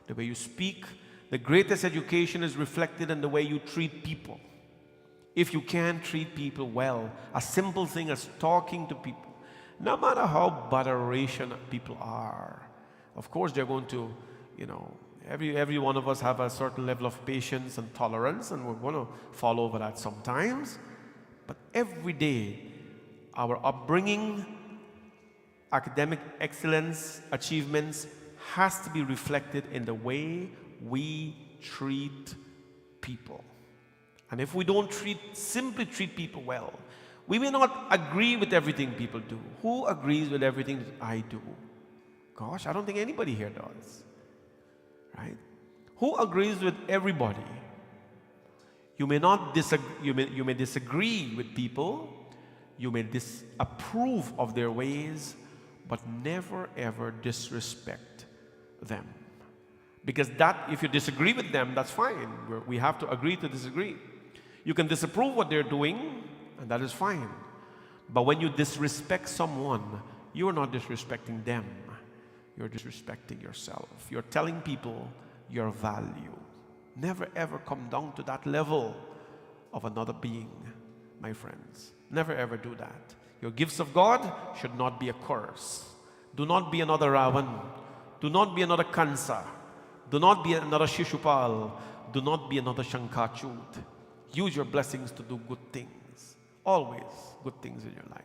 The way you speak, the greatest education is reflected in the way you treat people. If you can treat people well, a simple thing as talking to people, no matter how botheration people are, of course they're going to, every one of us have a certain level of patience and tolerance, and we're going to fall over that sometimes. But every day, our upbringing, academic excellence, achievements has to be reflected in the way we treat people. And if we don't simply treat people well, we may not agree with everything people do. Who agrees with everything that I do? Gosh, I don't think anybody here does. Right? Who agrees with everybody? You may not disagree. You may disagree with people. You may disapprove of their ways, but never ever disrespect them. Because if you disagree with them, that's fine. We have to agree to disagree. You can disapprove what they're doing, and that is fine. But when you disrespect someone, you are not disrespecting them. You're disrespecting yourself. You're telling people your value. Never ever come down to that level of another being, my friends. Never ever do that. Your gifts of God should not be a curse. Do not be another Shravan. Do not be another Kansa. Do not be another Shishupal. Do not be another Shankhachud. Use your blessings to do good things. Always good things in your life.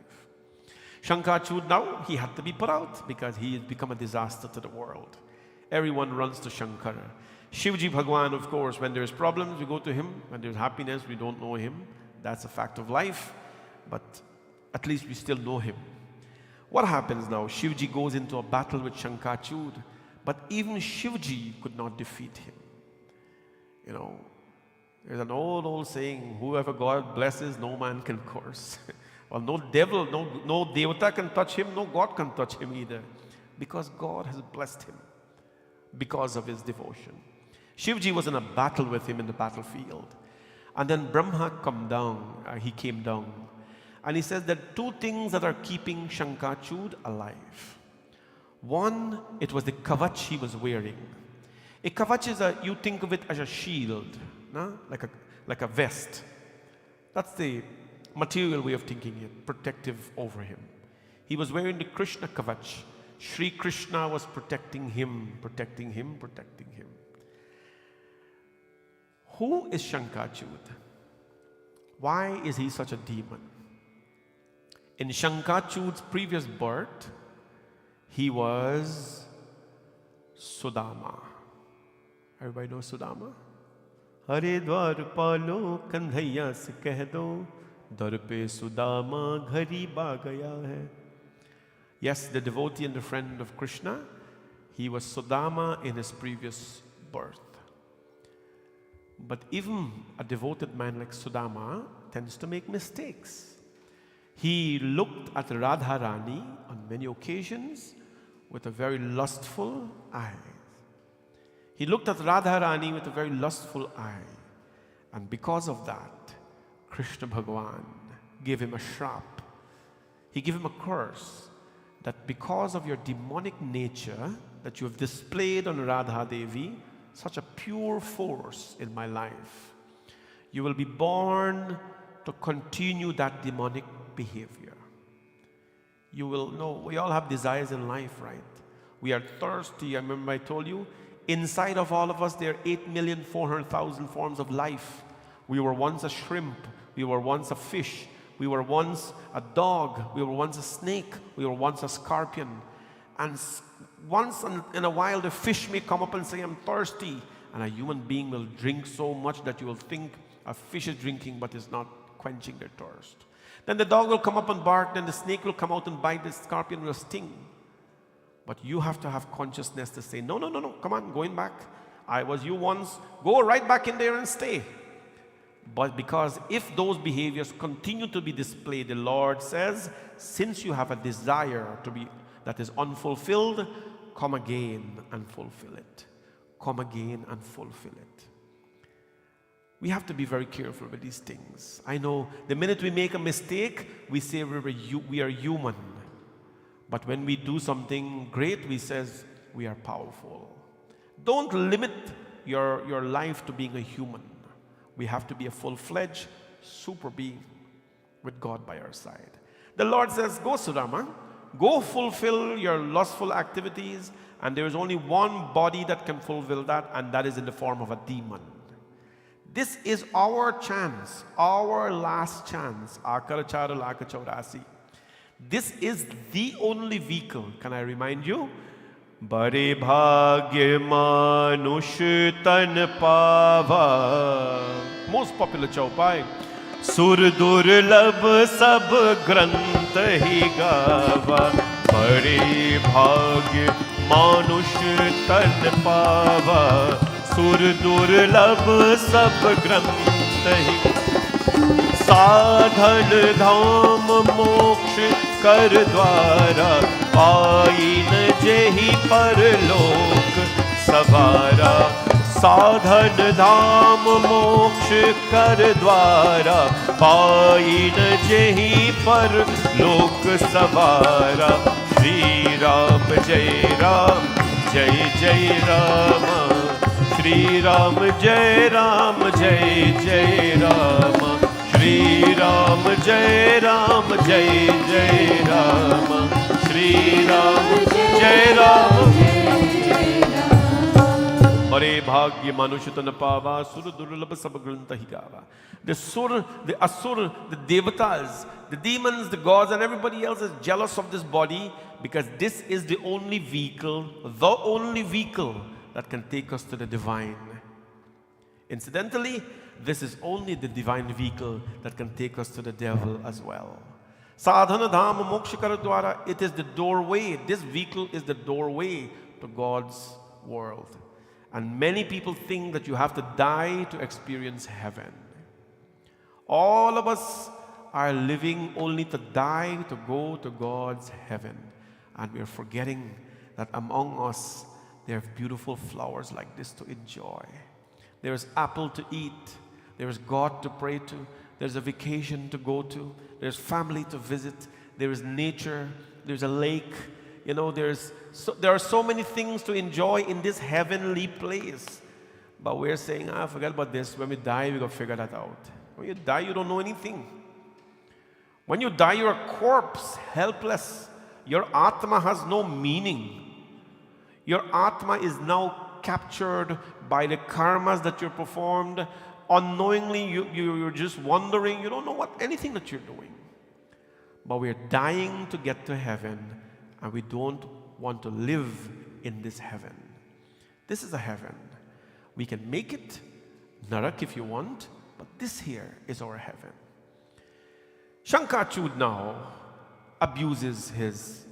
Shankhachud now, he had to be put out because he has become a disaster to the world. Everyone runs to Shankara. Shivji Bhagwan, of course, when there's problems, we go to him. When there's happiness, we don't know him. That's a fact of life. But at least we still know him. What happens now? Shivji goes into a battle with Shankhachud. But even Shivji could not defeat him. There's an old saying, whoever God blesses, no man can curse. Well, no devil, no devata can touch him, no God can touch him either. Because God has blessed him because of his devotion. Shivji was in a battle with him in the battlefield. And then Brahma came down. And he says that two things that are keeping Shankhachud alive. One, it was the kavach he was wearing. A kavach you think of it as a shield, no? like a vest. That's the material way of thinking it, protective over him. He was wearing the Krishna kavach. Sri Krishna was protecting him, protecting him, protecting him. Who is Shankhachud? Why is he such a demon? In Shankhachud's previous birth, he was Sudama. Everybody knows Sudama? Hare dwar palo kandhaiya se keh do, dar pe Sudama ghari ba gaya hai. Yes, the devotee and the friend of Krishna, he was Sudama in his previous birth. But even a devoted man like Sudama tends to make mistakes. He looked at Radharani on many occasions with a very lustful eye. He looked at Radharani with a very lustful eye. And because of that, Krishna Bhagavan gave him a shrap. He gave him a curse that because of your demonic nature that you have displayed on Radha Devi, such a pure force in my life, you will be born to continue that demonic behavior. You will know, we all have desires in life, right? We are thirsty. I remember I told you, Inside of all of us, there are 8,400,000 forms of life. We were once a shrimp. We were once a fish. We were once a dog. We were once a snake. We were once a scorpion. And once in a while, the fish may come up and say, I'm thirsty. And a human being will drink so much that you will think a fish is drinking, but is not quenching their thirst. Then the dog will come up and bark. Then the snake will come out and bite. The scorpion will sting. But you have to have consciousness to say, no, come on, going back. I was you once. Go right back in there and stay. But because if those behaviors continue to be displayed, the Lord says, since you have a desire to be that is unfulfilled, come again and fulfill it. Come again and fulfill it. We have to be very careful with these things. I know the minute we make a mistake, we say we are human. But when we do something great, we says we are powerful. Don't limit your life to being a human. We have to be a full-fledged super being with God by our side. The Lord says, go Sudama, go fulfill your lustful activities, and there is only one body that can fulfill that, and that is in the form of a demon. This is our chance, our last chance. Akarachara lakachaurasi. This is the only vehicle. Can I remind you? Bade bhagya manush tan pava. Most popular chaupai. Sur durlabh sab granth hi gava. Bade bhagya manush tan pava. Sur durlabh sab granth hi. साधन धाम मोक्ष कर द्वारा pine जेहि परलोक सवारा साधन धाम मोक्ष कर द्वारा पाइन जेहि परलोक सवारा श्री राम जय राम जय जय राम श्री राम जय राम जय जय राम श्री राम जय जय राम श्री राम जय राम बड़े भाग्य मनुष्य तन पावा सुर दुर्लभ सब ग्रंथ ही गावा. The sur, the asur, the devatas, the demons, the gods, and everybody else is jealous of this body because this is the only vehicle that can take us to the divine. Incidentally, this is only the divine vehicle that can take us to the devil as well. Sadhana dham mokshakara dwara, it is the doorway. This vehicle is the doorway to God's world. And many people think that you have to die to experience heaven. All of us are living only to die to go to God's heaven. And we are forgetting that among us there are beautiful flowers like this to enjoy. There is apple to eat. There is God to pray to. There's a vacation to go to. There's family to visit. There is nature. There's a lake. You know, there are so many things to enjoy in this heavenly place. But we're saying, forget about this. When we die, we got to figure that out. When you die, you don't know anything. When you die, you're a corpse, helpless. Your Atma has no meaning. Your Atma is now captured by the karmas that you performed. Unknowingly, you're just wandering. You don't know anything that you're doing. But we're dying to get to heaven, and we don't want to live in this heaven. This is a heaven. We can make it Narak if you want, but this here is our heaven. Shankhachud now abuses his,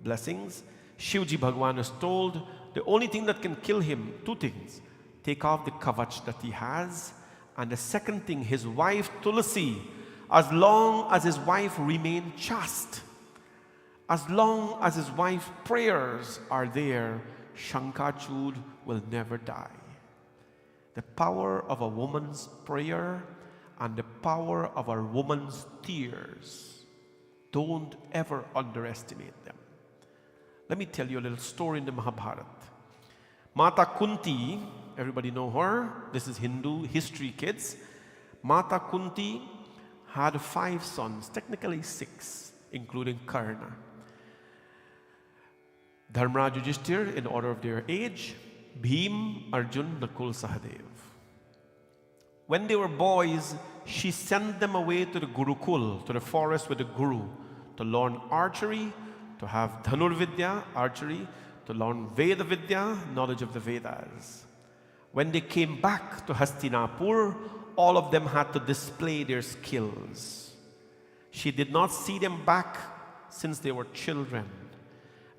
blessings. Shivji Bhagwan is told the only thing that can kill him, two things. Take off the kavach that he has, and the second thing, his wife Tulasi, as long as his wife remains chaste, as long as his wife's prayers are there, Shankhachud will never die. The power of a woman's prayer and the power of a woman's tears, don't ever underestimate them. Let me tell you a little story in the Mahabharata. Mata Kunti, everybody know her. This is Hindu history, kids. Mata Kunti had 5 sons, technically 6, including Karna. Dharmraj Yudhishthir in order of their age, Bhim, Arjun, Nakul, Sahadev. When they were boys, she sent them away to the Gurukul, to the forest with the Guru, to learn archery, to have Dhanurvidya, archery, to learn Veda Vidya, knowledge of the Vedas. When they came back to Hastinapur, all of them had to display their skills. She did not see them back since they were children.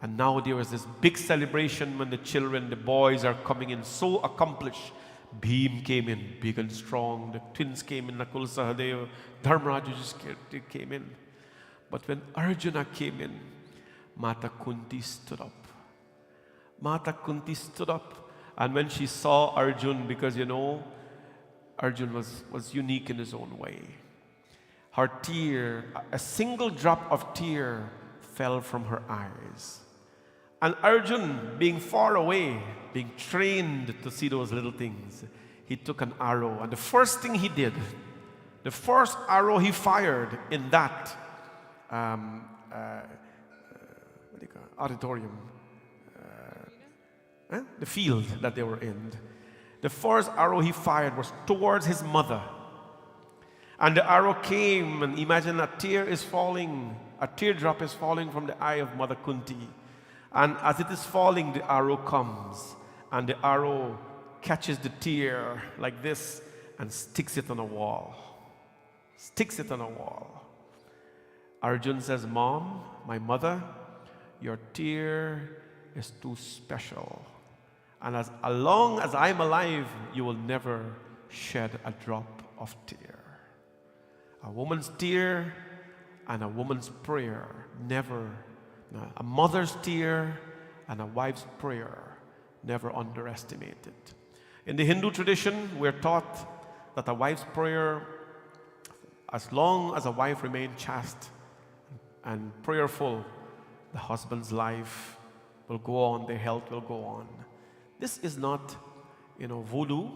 And now there was this big celebration when the children, the boys are coming in so accomplished. Bhim came in, big and strong. The twins came in, Nakul, Sahadev. Dharmaraj just came in. But when Arjuna came in, Mata Kunti stood up. Mata Kunti stood up. And when she saw Arjun, because Arjun was unique in his own way. Her tear, a single drop of tear fell from her eyes. And Arjun, being far away, being trained to see those little things, he took an arrow. And the first thing he did, the first arrow he fired in that auditorium, the field that they were in, the first arrow he fired was towards his mother. And the arrow came, and imagine a teardrop is falling from the eye of Mother Kunti. And as it is falling, the arrow comes, and the arrow catches the tear like this and sticks it on a wall. Sticks it on a wall. Arjun says, Mom, my mother, your tear is too special. And as long as I'm alive, you will never shed a drop of tear. A woman's tear and a woman's prayer never. A mother's tear and a wife's prayer, never underestimated. In the Hindu tradition, we're taught that a wife's prayer, as long as a wife remains chaste and prayerful, the husband's life will go on, their health will go on. This is not, voodoo.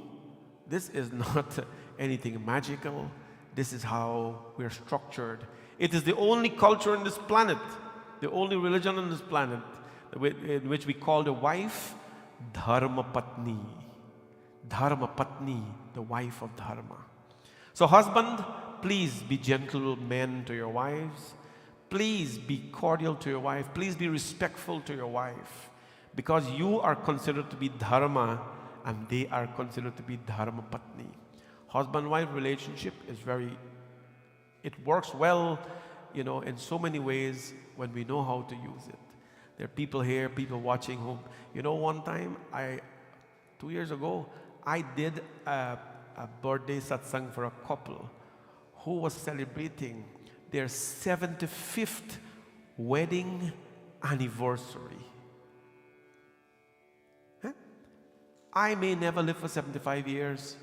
This is not anything magical. This is how we're structured. It is the only culture on this planet, the only religion on this planet, in which we call the wife Dharma Patni. Dharma Patni, the wife of Dharma. So husband, please be gentle men to your wives. Please be cordial to your wife. Please be respectful to your wife. Because you are considered to be Dharma and they are considered to be Dharma Patni. Husband-wife relationship is it works well, in so many ways when we know how to use it. There are people here, people watching who, one time, 2 years ago, I did a birthday satsang for a couple who was celebrating their 75th wedding anniversary. I may never live for 75 years.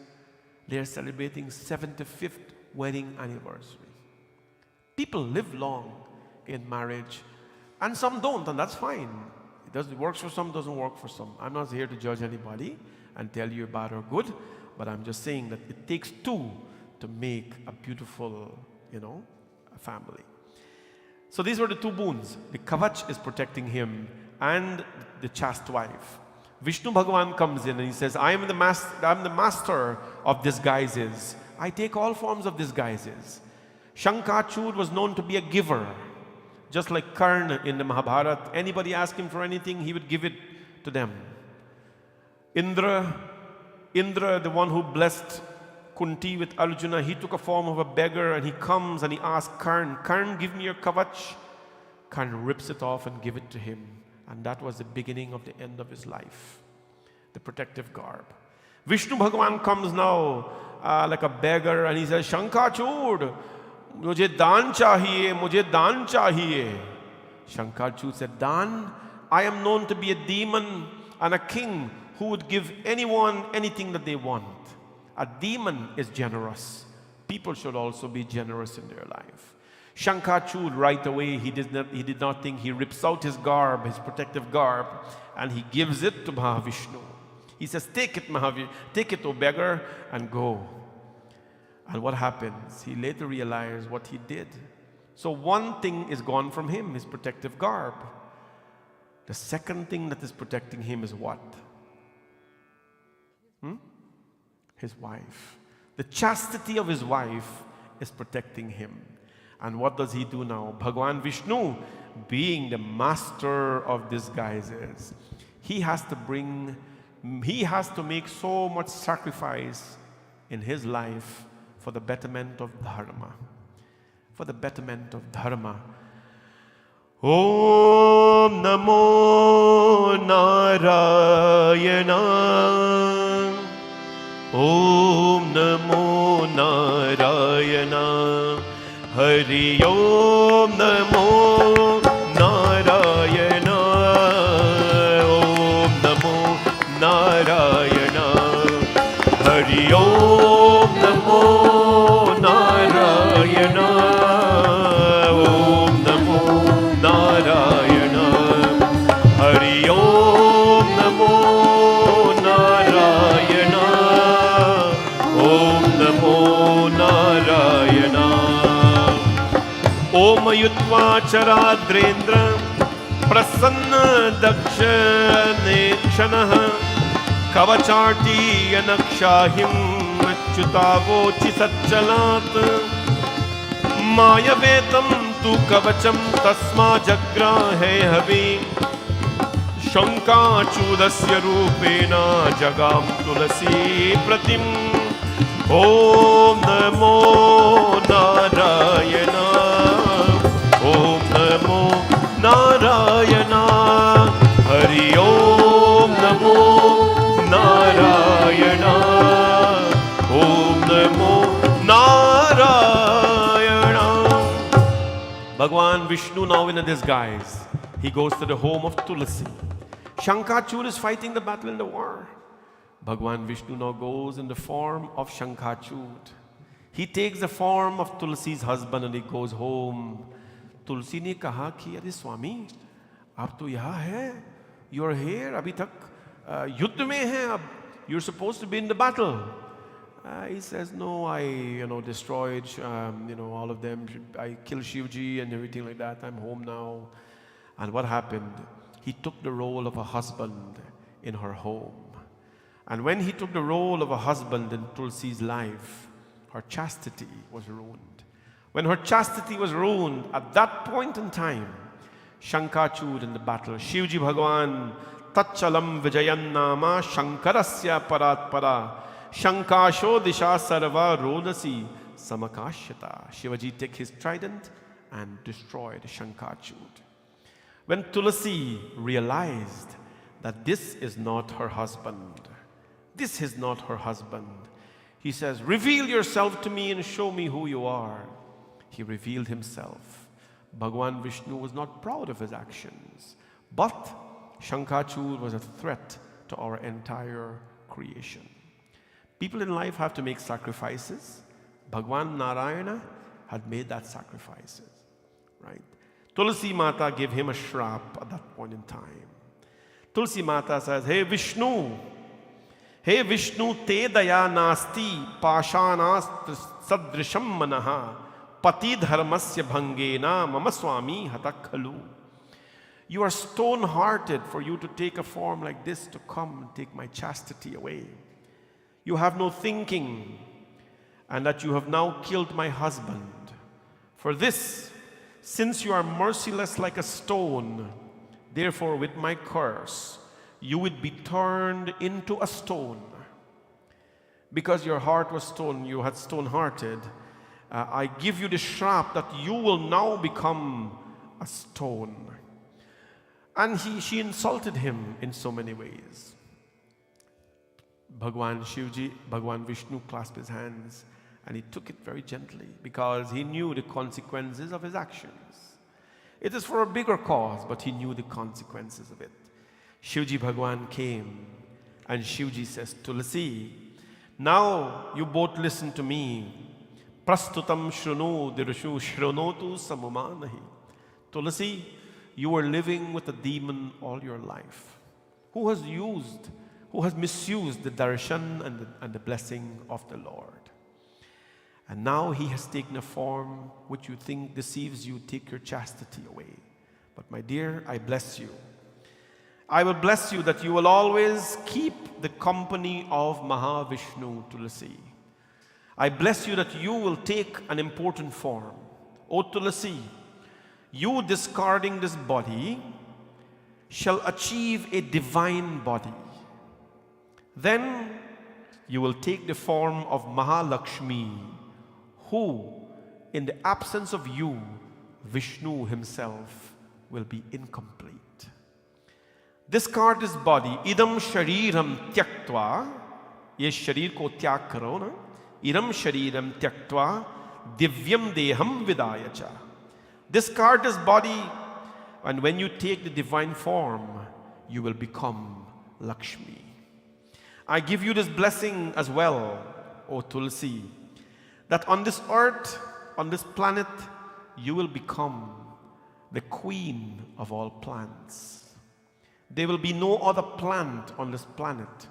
They're celebrating 75th wedding anniversary. People live long in marriage, and some don't, and that's fine. It works for some, doesn't work for some. I'm not here to judge anybody and tell you bad or good, but I'm just saying that it takes two to make a beautiful, a family. So these were the two boons. The kavach is protecting him, and the chaste wife. Vishnu Bhagavan comes in and he says, I'm the master of disguises. I take all forms of disguises. Shankhachud was known to be a giver. Just like Karna in the Mahabharata, anybody asked him for anything, he would give it to them. Indra, the one who blessed Kunti with Arjuna, he took a form of a beggar and he comes and he asks Karn, give me your kavach. Karn rips it off and give it to him. And that was the beginning of the end of his life. The protective garb. Vishnu Bhagavan comes now like a beggar and he says, Shankhachud, mujhe daan chahiye. Shankhachud said, Daan? I am known to be a demon and a king who would give anyone anything that they want. A demon is generous. People should also be generous in their life. Shankhachud right away, he did not think, he rips out his garb, his protective garb, and he gives it to Mahavishnu. He says, take it, O beggar, and go. And what happens? He later realized what he did. So one thing is gone from him, his protective garb. The second thing that is protecting him is what? His wife. The chastity of his wife is protecting him. And what does he do now? Bhagwan Vishnu, being the master of disguises, he has to make so much sacrifice in his life for the betterment of dharma. For the betterment of dharma. Om Namo Narayana. Om Namo Narayana. Hari Om Namo Narayana. Om Namo Narayana. Hari Om Namo Narayana. Om Namo Narayana. Hari Om Namo Narayana. Om Namo Narayana. Om Yutva Charadrendra Prasanna Daksha Nekshanaha Kavacharti Yanakshahim Achyutavochi Satchalat Mayavetam Tu Kavacham Tasma Jagrahe Havi Shankhachudasya Rupena Jagam Tulasi Pratim Om Namo Narayana. Om Namo Narayana. Hari Om Namo Narayana. Om Namo Narayana. Bhagwan Vishnu now in a disguise. He goes to the home of Tulasi. Shankhachud is fighting the battle in the war. Bhagwan Vishnu now goes in the form of Shankhachud. He takes the form of Tulsi's husband and he goes home. Tulsi ने कहा कि अरे स्वामी आप तो यहाँ हैं, you are here, अभी तक युद्ध में हैं, अब you're supposed to be in the battle. He says, no, I destroyed all of them. I killed Shivji and everything like that. I'm home now. And what happened? He took the role of a husband in her home. And when he took the role of a husband in Tulsi's life, her chastity was ruined. When her chastity was ruined, at that point in time, Shankhachud in the battle, Shivji Bhagwan, Tachalam Vijayan Nama Shankarasya Paratpara, Shankasho Disha Sarva Rodasi Samakashyata. Shivaji took his trident and destroyed Shankhachud. When Tulasi realized that this is not her husband, this is not her husband, he says, reveal yourself to me and show me who you are. He revealed himself. Bhagwan Vishnu was not proud of his actions, but Shankhachud was a threat to our entire creation. People in life have to make sacrifices. Bhagwan Narayana had made that sacrifices, right? Tulsi Mata gave him a shrap at that point in time. Tulsi Mata says, Hey Vishnu, te daya nasti pashanas sadrisham manaha pati dharmasya bhangena mama swami hatakhalu. You are stone-hearted for you to take a form like this to come and take my chastity away. You have no thinking, and that you have now killed my husband. For this, since you are merciless like a stone, therefore with my curse, you would be turned into a stone. Because your heart was stone, you had stone-hearted, I give you the shrap that you will now become a stone. And she insulted him in so many ways. Bhagwan Vishnu clasped his hands and he took it very gently because he knew the consequences of his actions. It is for a bigger cause, but he knew the consequences of it. Shivji Bhagwan came and Shivji says, Tulasi, now you both listen to me. Prastutam shrunu dirushu shrunotu samumanahi. Tulasi, you were living with a demon all your life who has misused the darshan and the blessing of the Lord. And now he has taken a form which you think deceives you, take your chastity away. But my dear, I bless you. I will bless you that you will always keep the company of Mahavishnu, Tulsi. I bless you that you will take an important form. O Tulsi, you discarding this body shall achieve a divine body. Then you will take the form of Mahalakshmi, who, in the absence of you, Vishnu himself will be incomplete. Discard this body. Idam shariram tyaktva. Ye sharir ko tyag karo na. Idam shariram tyaktva divyam deham vidayacha. Discard this body, and when you take the divine form, you will become Lakshmi. I give you this blessing as well, O Tulsi, that on this earth, on this planet, you will become the queen of all plants. There will be no other plant on this planet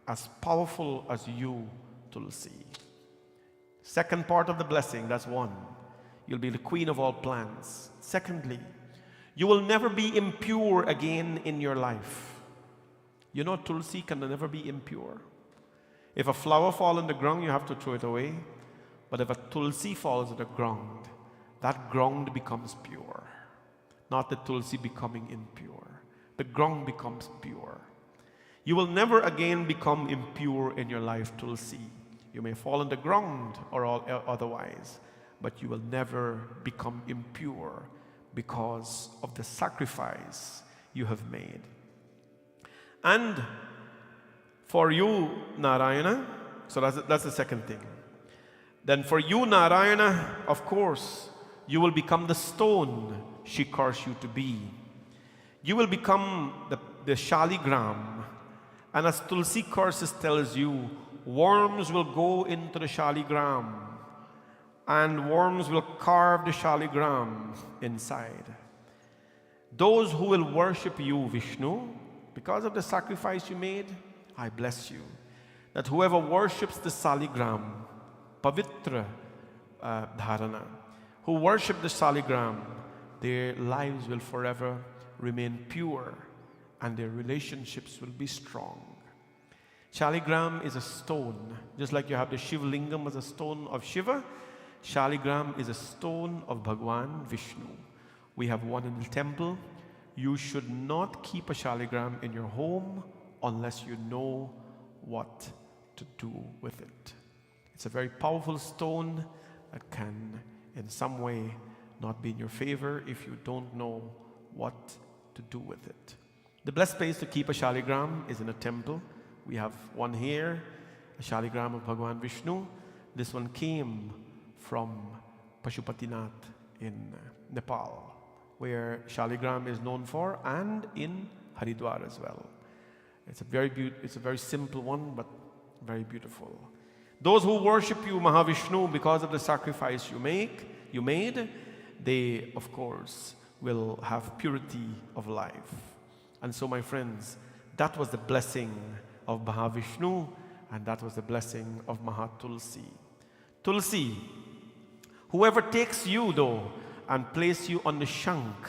as powerful as you, Tulsi. Second part of the blessing, that's one. You'll be the queen of all plants. Secondly, you will never be impure again in your life. You know, Tulsi can never be impure. If a flower falls on the ground, you have to throw it away. But if a Tulsi falls on the ground, that ground becomes pure. Not the Tulsi becoming impure. The ground becomes pure. You will never again become impure in your life, Tulsi. You may fall on the ground or otherwise, but you will never become impure because of the sacrifice you have made. And for you, Narayana, so that's the second thing. Then for you, Narayana, of course, you will become the stone she cursed you to be. You will become the shaligram. And as Tulsi curses tells you, worms will go into the shaligram and worms will carve the shaligram inside. Those who will worship you, Vishnu, because of the sacrifice you made, I bless you. That whoever worships the shaligram, Pavitra Dharana, who worship the shaligram, their lives will forever remain pure and their relationships will be strong. Shaligram is a stone. Just like you have the Shiva Lingam as a stone of Shiva, Shaligram is a stone of Bhagwan Vishnu. We have one in the temple. You should not keep a Shaligram in your home unless you know what to do with it. It's a very powerful stone that can in some way not be in your favor if you don't know what to do with it. The best place to keep a Shaligram is in a temple. We have one here, a Shaligram of Bhagwan Vishnu. This one came from Pashupatinath in Nepal, where Shaligram is known for, and in Haridwar as well. It's a very simple one, but very beautiful. Those who worship you, Mahavishnu, because of the sacrifice you made, they, of course, will have purity of life. And so, my friends, that was the blessing of Mahavishnu, and that was the blessing of Mahatulsi. Tulsi, whoever takes you, though, and place you on the Shankh,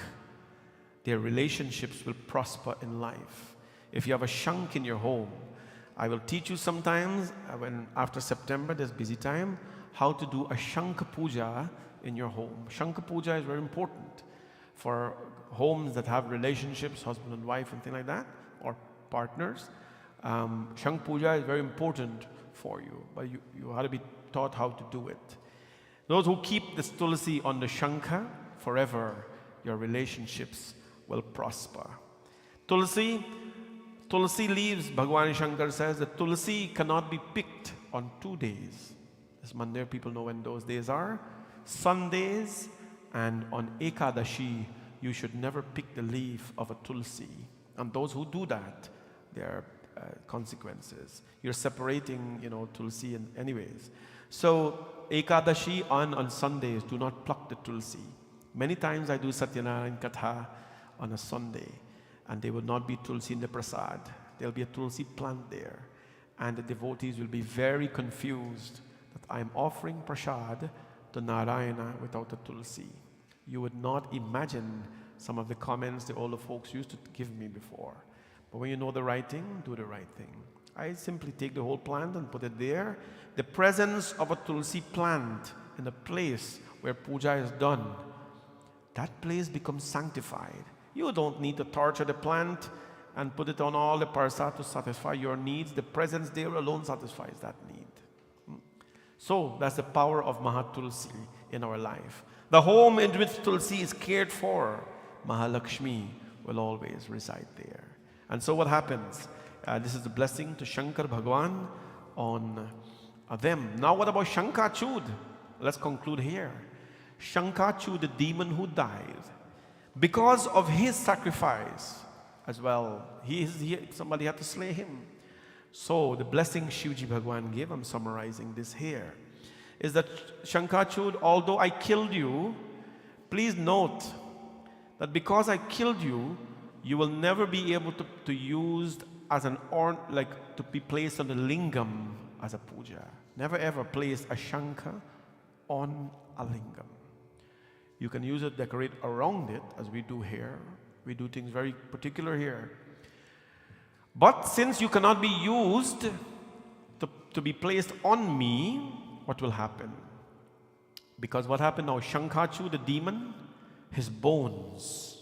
their relationships will prosper in life. If you have a Shankh in your home, I will teach you sometimes, when after September, there's busy time, how to do a Shankh Puja in your home. Shankh Puja is very important for homes that have relationships, husband and wife and things like that, or partners. Shankh Puja is very important for you, but you have to be taught how to do it. Those who keep this Tulsi on the Shankha, forever your relationships will prosper. Tulsi leaves, Bhagwan Shankar says that Tulsi cannot be picked on 2 days. This Mandir people know when those days are. Sundays and on Ekadashi, you should never pick the leaf of a Tulsi. And those who do that, there are consequences. You're separating, Tulsi anyways. So Ekadashi on Sundays, do not pluck the Tulsi. Many times I do Satyanarayan Katha on a Sunday, and there will not be Tulsi in the Prasad. There'll be a Tulsi plant there. And the devotees will be very confused that I'm offering Prasad to Narayana without a Tulsi. You would not imagine some of the comments the older folks used to give me before. But when you know the right thing, do the right thing. I simply take the whole plant and put it there. The presence of a tulsi plant in the place where puja is done, that place becomes sanctified. You don't need to torture the plant and put it on all the prasad to satisfy your needs. The presence there alone satisfies that need. So that's the power of Mahatulsi in our life. The home in which Tulsi is cared for, Mahalakshmi will always reside there. And so what happens? This is the blessing to Shankar Bhagwan on them. Now what about Shankhachud? Let's conclude here. Shankhachud, the demon who died, because of his sacrifice as well, somebody had to slay him. So the blessing Shivji Bhagwan gave, I'm summarizing this here, is that Shankhachud, although I killed you, please note that because I killed you, you will never be able to use as an to be placed on the lingam as a puja. Never ever place a Shankha on a lingam. You can use it, decorate around it, as we do here. We do things very particular here. But since you cannot be used to be placed on me, what will happen? Because what happened now, Shankhachud, the demon, his bones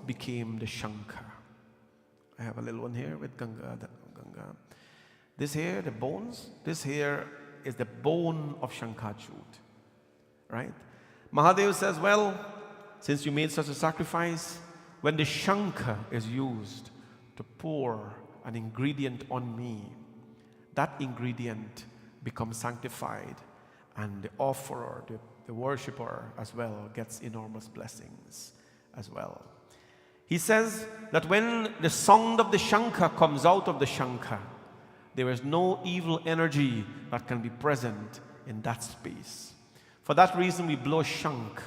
became the Shankha. I have a little one here with Ganga. This here, the bones, this here is the bone of Shankhachud, right? Mahadev says, well, since you made such a sacrifice, when the Shankha is used to pour an ingredient on me, that ingredient becomes sanctified, and the offerer, the worshipper as well, gets enormous blessings as well. He says that when the sound of the Shankha comes out of the Shankha, there is no evil energy that can be present in that space. For that reason, we blow Shankh.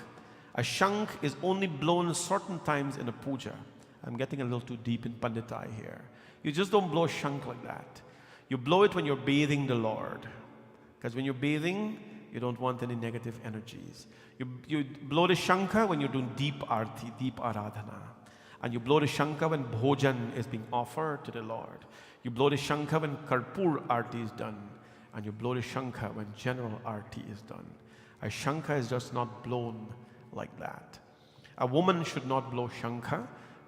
A Shankh is only blown certain times in a puja. I'm getting a little too deep in Panditai here. You just don't blow Shankh like that. You blow it when you're bathing the Lord. Because when you're bathing, you don't want any negative energies. You blow the Shankha when you're doing deep arti, deep aradhana. And you blow the Shankha when bhojan is being offered to the Lord. You blow the Shankha when Karpur arti is done. And you blow the Shankha when general arti is done. A Shankha is just not blown like that. A woman should not blow Shankha.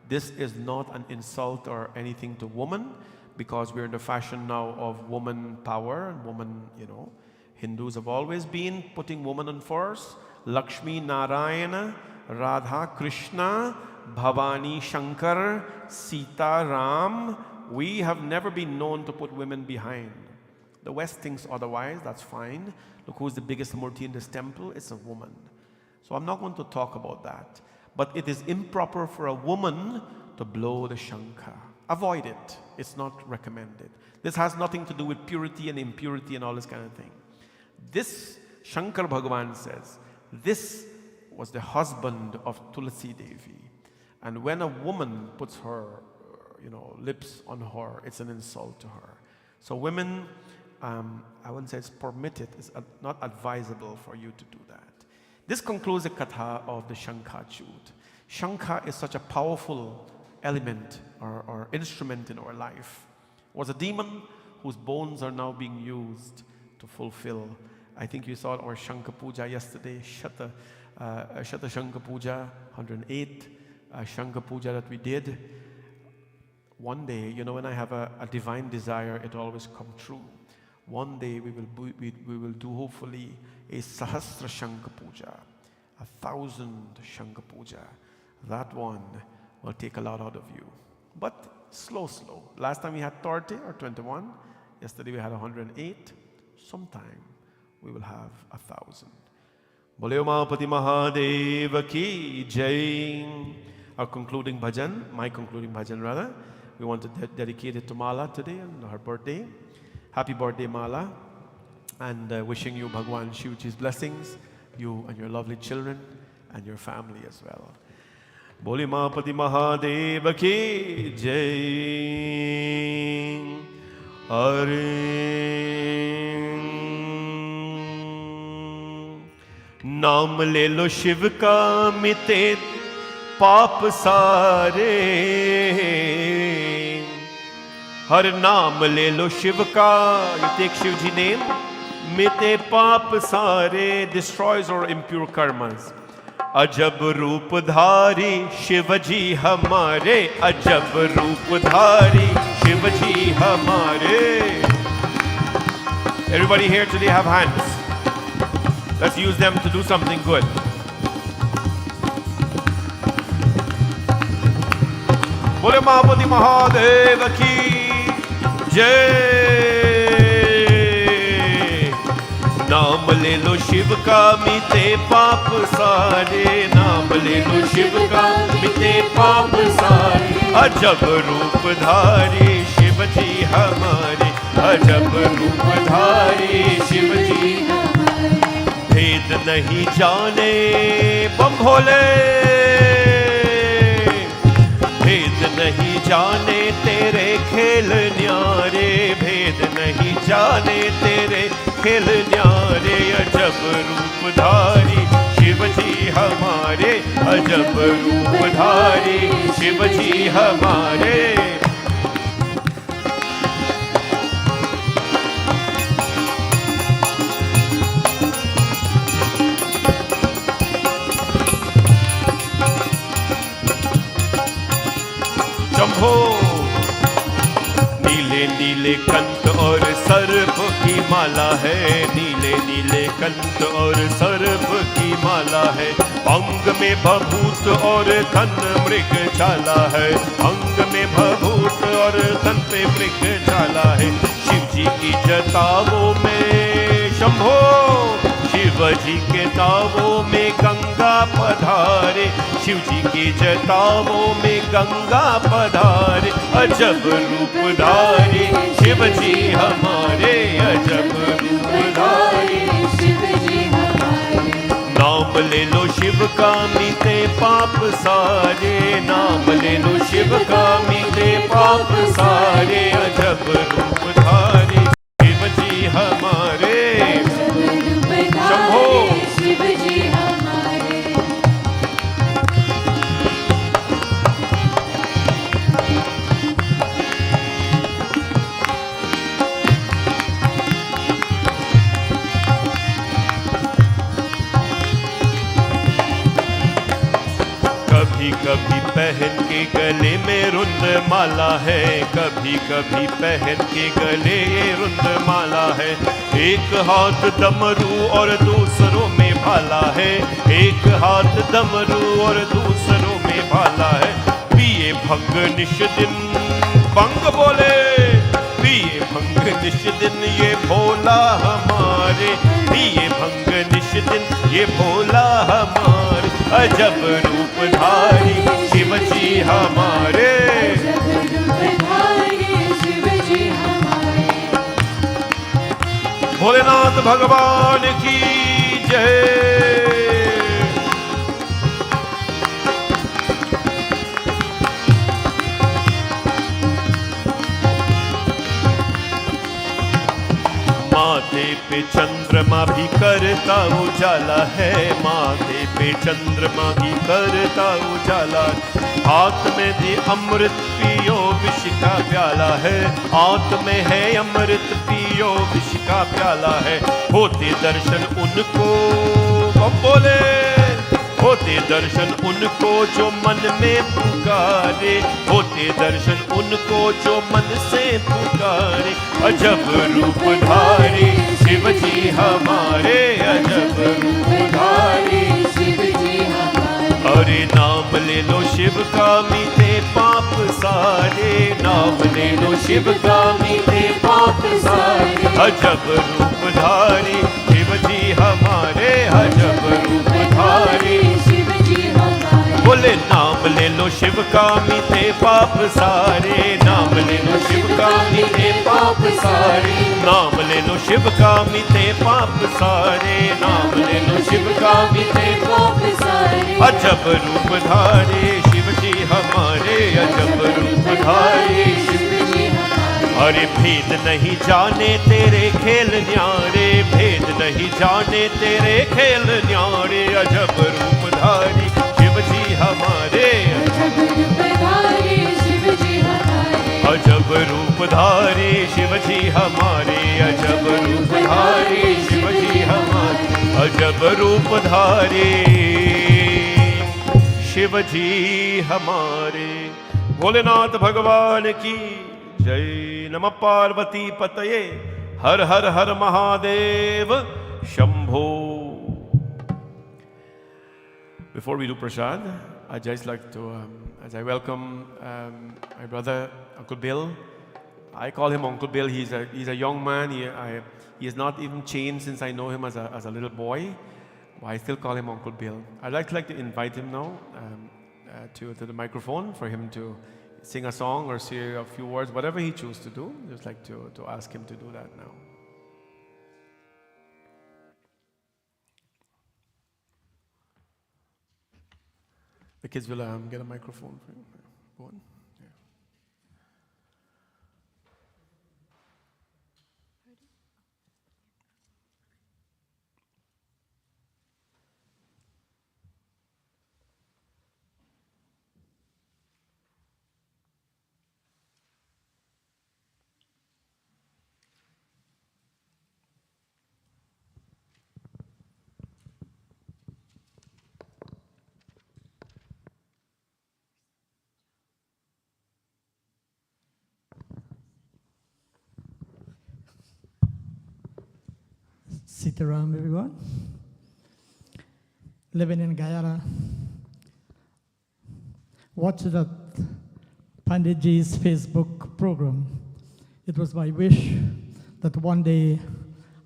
This is not an insult or anything to woman, because we're in the fashion now of woman power and woman, Hindus have always been putting woman on first. Lakshmi, Narayana, Radha, Krishna, Bhavani, Shankar, Sita, Ram. We have never been known to put women behind. The West thinks otherwise, that's fine. Look who's the biggest murti in this temple, it's a woman. So I'm not going to talk about that. But it is improper for a woman to blow the Shankha. Avoid it. It's not recommended. This has nothing to do with purity and impurity and all this kind of thing. This, Shankar Bhagavan says, this was the husband of Tulsi Devi. And when a woman puts her, lips on her, it's an insult to her. So women, I wouldn't say it's permitted, it's not advisable for you to do that. This concludes the katha of the Shankhachud. Shankha is such a powerful element or instrument in our life. It was a demon whose bones are now being used to fulfill. I think you saw our Shankha Puja yesterday, Shata Shankha Puja, 108 Shankha Puja that we did. One day, when I have a divine desire, it always comes true. One day we will do hopefully a Sahasra Shankha Puja, 1,000 Shankha Puja. That one will take a lot out of you. But slow. Last time we had 30 or 21. Yesterday we had 108. Sometime we will have 1,000. Bole Umapati Mahadeva ki Jai. Our concluding bhajan, my concluding bhajan rather, we want to dedicate it to Mala today on her birthday. Happy birthday, Mala. And wishing you Bhagwan Shivji's blessings, you and your lovely children and your family as well. Bole Mahapati Mahadeva ki Jai. Hare नाम ले लो शिव का मिटे पाप सारे। हर नाम ले लो शिव का, you take Shiv ji name, मिटे पाप सारे, destroys our impure karmas। अजब रूपधारी शिव जी हमारे, अजब रूपधारी शिव जी हमारे। Everybody here today have hands. Let's use them to do something good. बोले महापति महादेव की जय। नाम ले लो शिव का, मिटे पाप सारे, नाम ले लो शिव का, मिटे पाप सारे। अजब रूपधारी शिव जी हमारे, अजब रूपधारी शिव जी हमारे। भेद नहीं जाने बम भोले, भेद नहीं जाने तेरे खेल न्यारे, भेद नहीं जाने तेरे खेल न्यारे। अजब रूपधारी शिव जी हमारे, अजब रूपधारी शिव जी हमारे। शंभो नीले नीले कंठ और सर्प की माला है, नीले नीले कंठ और सर्प की माला है। अंग में भभूत और तन मृग छाला है, अंग में भभूत और तन पे मृग छाला है। शिव जी की जटाओं में शंभो, शिव जी के तावों में गंगा पधारे, शिव जी की जटाओं में गंगा पधारे। अजब रूपधारी शिव जी हमारे, अजब रूपधारी शिव जी हमारे। नाम ले लो शिव का, मिटे पाप सारे, नाम ले लो शिव का, मिटे पाप सारे। अजब रूपधारी शिव जी हमारे, शंभो शिव जी हमारे। कभी कभी पहन के गले में रुंद माला है, कभी कभी पहन के गले ये रुंद माला है। एक हाथ डमरू और दूसरों में भाला है, एक हाथ डमरू और दूसरों में भाला है। पिए भंग निश दिन, भंग बोले, पिए भंग निश दिन ये भोला हमारे, पिए भंग निश दिन ये भोला हमारे। अजब रूपधारी शिव जी हमारे, भोलेनाथ भगवान की जय। माथे पे चंद्रमा भी करता उजाला है, माथे पे चंद्रमा भी करता उजाला। हाथ में दे अमृत पियो विष का प्याला है, हाथ में है अमृत पियो विष का प्याला है। होते दर्शन उनको, हम बोले, होते दर्शन उनको जो मन में पुकारे, होते दर्शन उनको जो मन से पुकारे। अजब रूपधारी शिव जी हमारे, अजब रूपधारी शिव जी हमारे। अरे नाम ले लो शिव का, मिटे पाप सारे, नाम ले लो शिव का, मिटे पाप सारे। अजब रूपधारी शिव जी हमारे, अजब रूपधारी शिव जी हमारे। बोले नाम ले लो शिव का, मिटे पाप सारे, नाम ले लो शिव का, मिटे पाप सारे। नाम ले लो शिव का, मिटे पाप सारे, नाम ले लो शिव का, मिटे पाप सारे। अजब रूपधारी शिव जी हमारे, अजब रूपधारी शिव जी हमारे। अरे भेद नहीं जाने तेरे खेल न्यारे, भेद नहीं जाने तेरे खेल न्यारे। अजब रूपधारी शिव शिव जी हमारे, अजब रूप धारे शिव जी हमारे, अजब रूप धारे शिव जी हमारे, अजब रूप धारे शिव जी हमारे, अजब रूप धारे शिव जी हमारे। भोलेनाथ भगवान की जय। नमः पार्वती पतये, हर हर हर Mahadev Shambho. Before we do Prasad, I'd just like to, as I welcome my brother, Uncle Bill. I call him Uncle Bill. He's a young man. He has not even changed since I know him as a little boy. But I still call him Uncle Bill. I'd like to invite him now to the microphone for him to sing a song or say a few words, whatever he chooses to do. Just like to ask him to do that now. The kids will get a microphone for him. Go on. Yeah. Sitaram, everyone. Living in Guyana, watched that Panditji's Facebook program. It was my wish that one day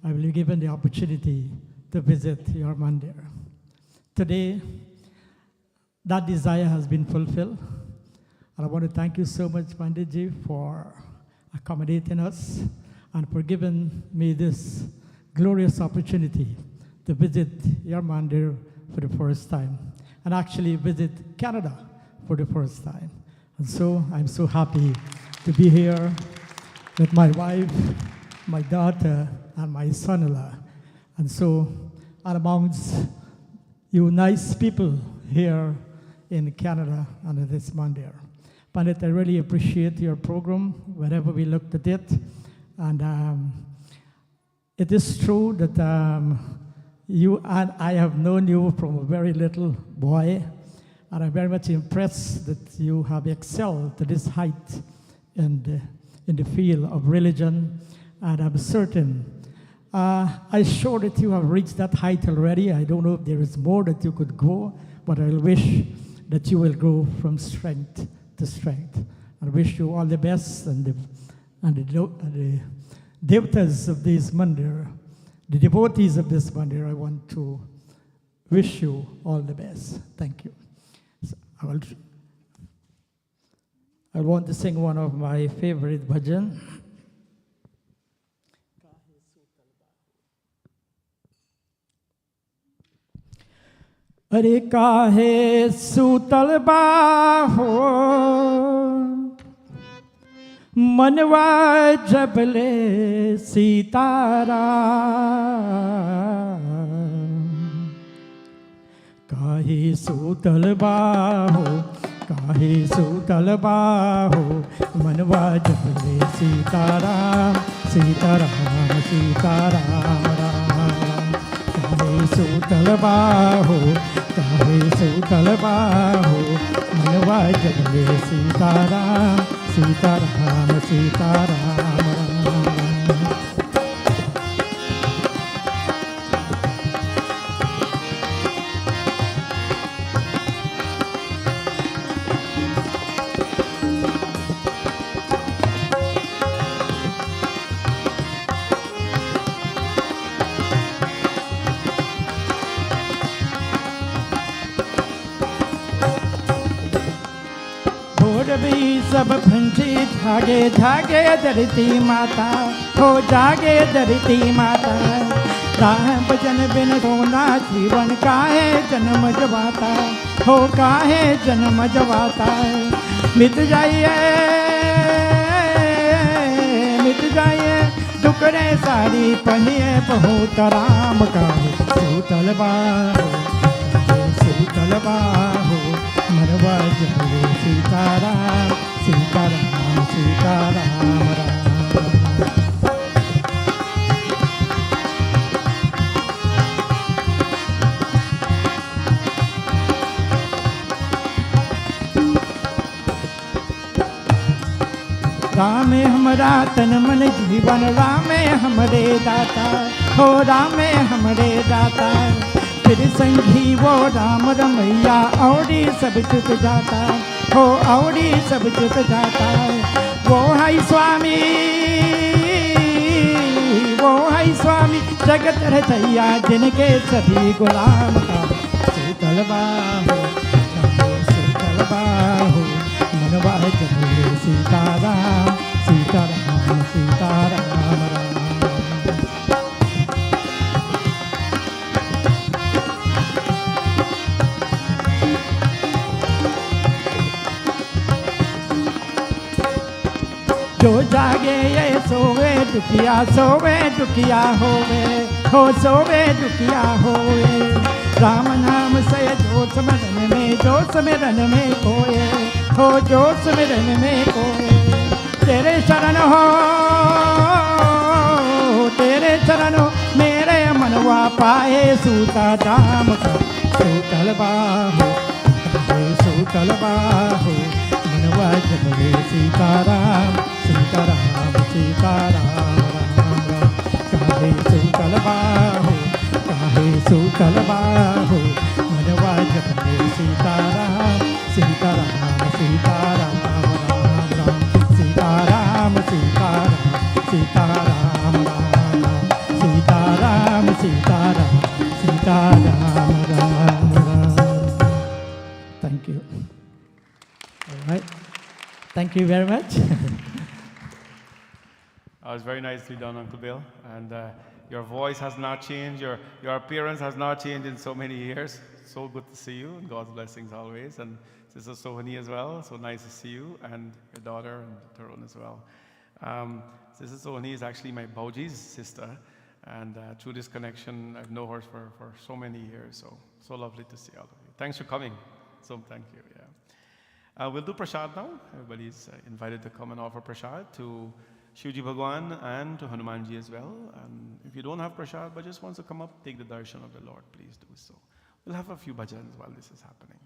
I will be given the opportunity to visit your mandir. Today, that desire has been fulfilled. And I want to thank you so much, Panditji, for accommodating us and for giving me this glorious opportunity to visit your mandir for the first time and actually visit Canada for the first time. And so I'm so happy to be here with my wife, my daughter, and my son-in-law. And so, and amongst you nice people here in Canada and this mandir. Pandit, I really appreciate your program whenever we looked at it. And it is true that you and I have known you from a very little boy, and I'm very much impressed that you have excelled to this height in the field of religion, and I'm certain, I'm sure that you have reached that height already. I don't know if there is more that you could go, but I wish that you will go from strength to strength. I wish you all the best, and the devotees of this mandir, the devotees of this mandir, I want to wish you all the best. Thank you. So I want to sing one of my favorite bhajan. Are kahe sutal baho मनवा जबले सीतारा काहे सूतल बाहो मनवा जबले सीताराम सीताराम सीताराम राम काहे सूतल बाहो मनवा जबले सीताराम सीताराम सीताराम सब भंजी जागे जागे धरती माता हो जागे धरती माता राम भजन बिन सोना जीवन काहे जन्म जवाता हो काहे जन्म जवाता मिट जाइए टुकड़े साड़ी पहनिए बहुत राम काहे सूतल बाहो मनवा जपले सीताराम सीताराम सीताराम राम। रामे हमारा तन मन जीवन रामे हमरे दाता हो रामे हमरे दाता फिर संगी वो राम रमैया औरी सब चुक जाता हो औरी सब चुक जाता वो है स्वामी जगत रचैया जिनके सभी गुलाम का शीतल बाहु शीतल बाहु मनवा जपले सीताराम सीताराम सीताराम राम। जो जागे ये सोवे दुखिया होवे हो सोवे दुखिया होवे राम नाम से जो सिमरन में खोए हो जो सिमरन में खोए तेरे शरण हो मेरे मनवा पाए सूता दाम का सूतल बाहु मनवा जपले सीताराम सीताराम सीताराम राम राम। काहे सूतल बाहु मनवा जपले Sitaram Sitaram Sitaram Ram Ram. Sitaram Sitaram Sitaram Ram Ram. Sitaram Sitaram Sitaram Ram Ram. Thank you. All right. Thank you very much. That was very nicely done, Uncle Bill. And your voice has not changed. Your appearance has not changed in so many years. So good to see you. And God's blessings always. And Sister Sohani as well. So nice to see you. And your daughter and Tarun as well. Sister Sohani is actually my Bauji's sister. And through this connection, I've known her for so many years. So lovely to see all of you. Thanks for coming. So thank you. Yeah. We'll do Prasad now. Everybody's invited to come and offer Prasad to Shivji Bhagwan and to Hanumanji as well. And if you don't have Prasad but just wants to come up, take the darshan of the Lord, please do so. We'll have a few bhajans while this is happening.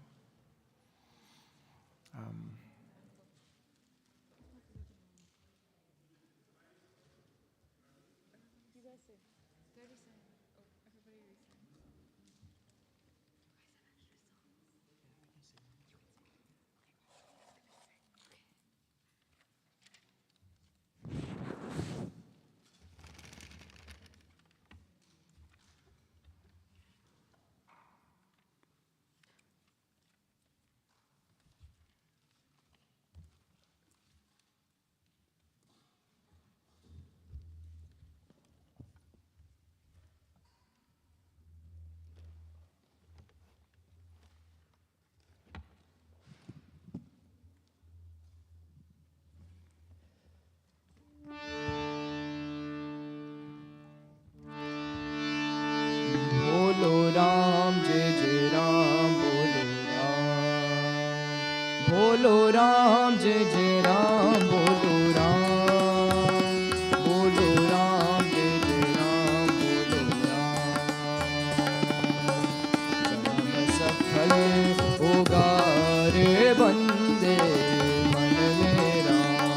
बोलो राम जय जय राम बोलो राम जय जय राम बोलो राम जन्म सफल होगा रे बंदे मन में राम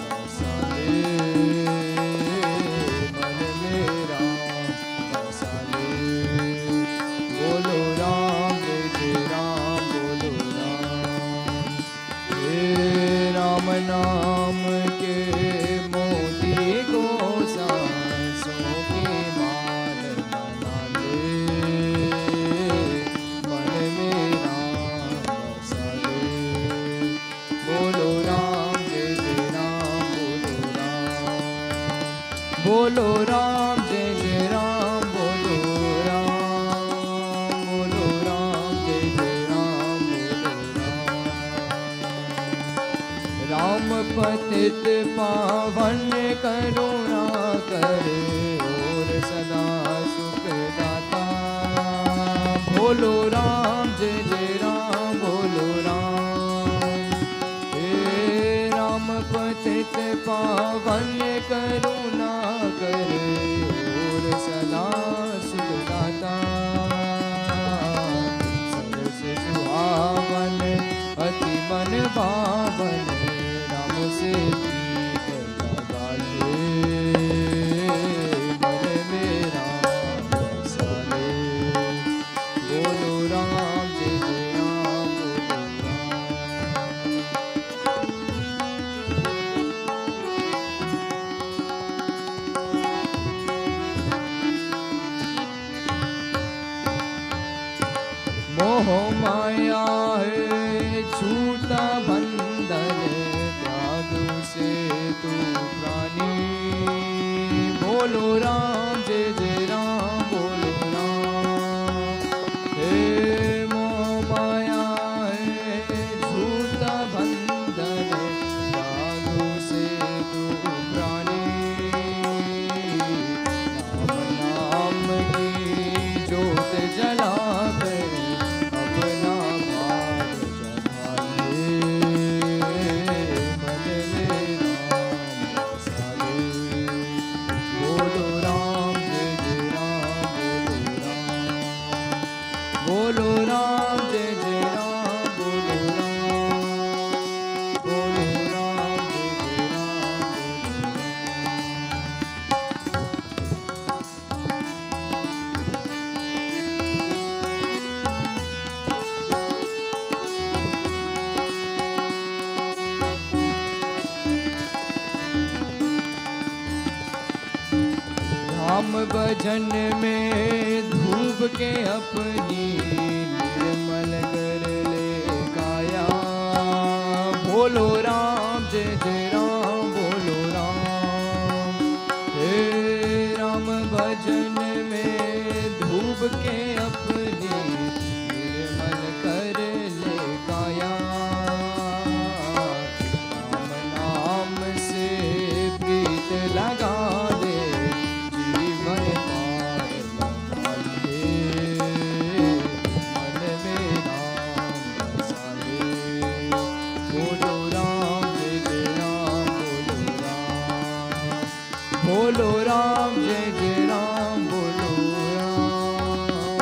बसाले मन में राम बसाले बोलो राम जय जय राम बोलो राम नाम के मोती को सांसों की माल बना ले मन में राम बसा ले बोलो राम जय जय राम बोलो राम जय जय राम बोलो राम जय जय राम बोलो राम पतित पावन करुणा करे और सदा सुख दाता बोलो राम जय जय राम बोलो राम पतित पावन करुणा कर और सदा सुख दाता सरस सुहावन अति मन पावन राम से प्रीत लगाए मन मेरा बसाए बोलो राम जय जय राम मोह माया है झूठा बंधन त्याग से तू प्राणी बोलो राम जय जय राम बोलो राम हे मोह माया है झूठा बंधन त्याग से तू प्राणी नाम नाम की ज्योत जला कर अपना भाव जगाए मन में राम बसाए बोलो राम जय जय राम बोलो राम जय जय राम बोलो राम जय जय राम राम भजन में धूप के अपनी निर्मल कर ले काया बोलो राम जय जय राम बोलो राम हे राम भजन में धूप के अपनी निर्मल कर ले काया राम नाम से प्रीत लगा दे जीवन पार लगा ले मन में राम बसा ले बोलो राम जय जय राम बोलो राम जय जय राम बोलो राम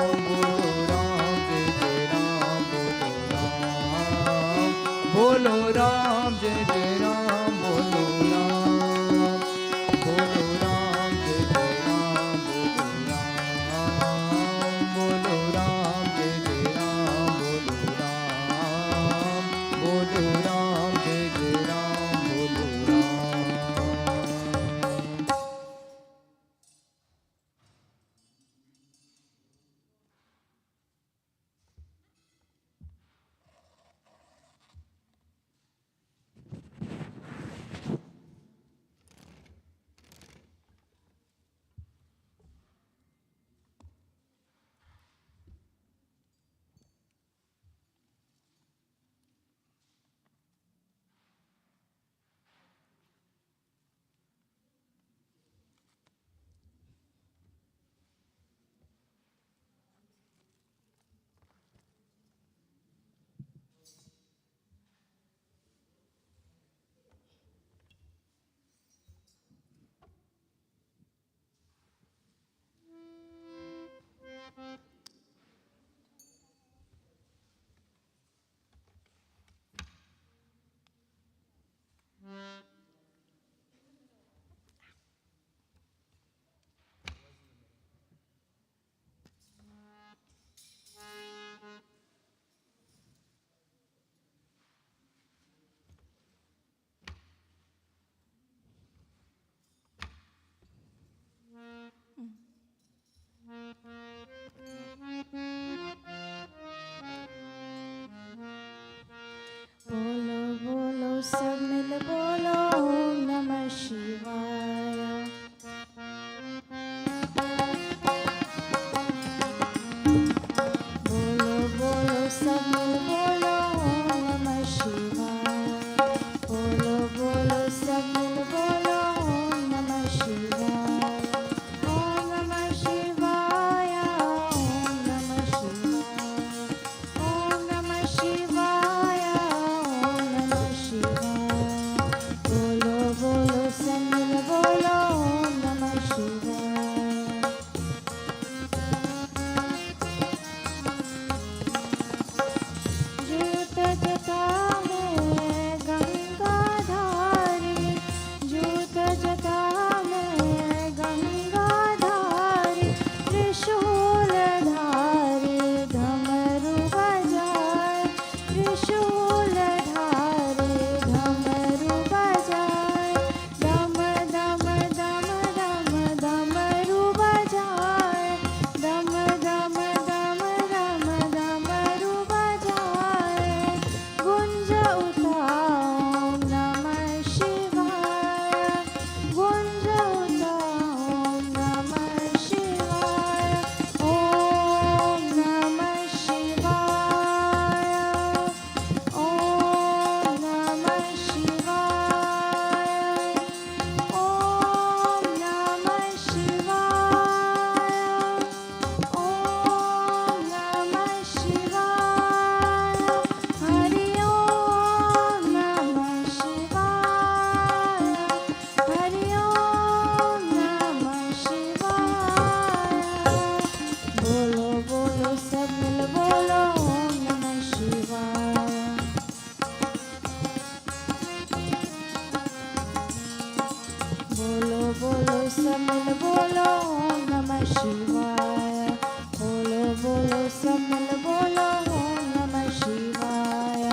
सब मिल बोलो ओम नमः शिवाय,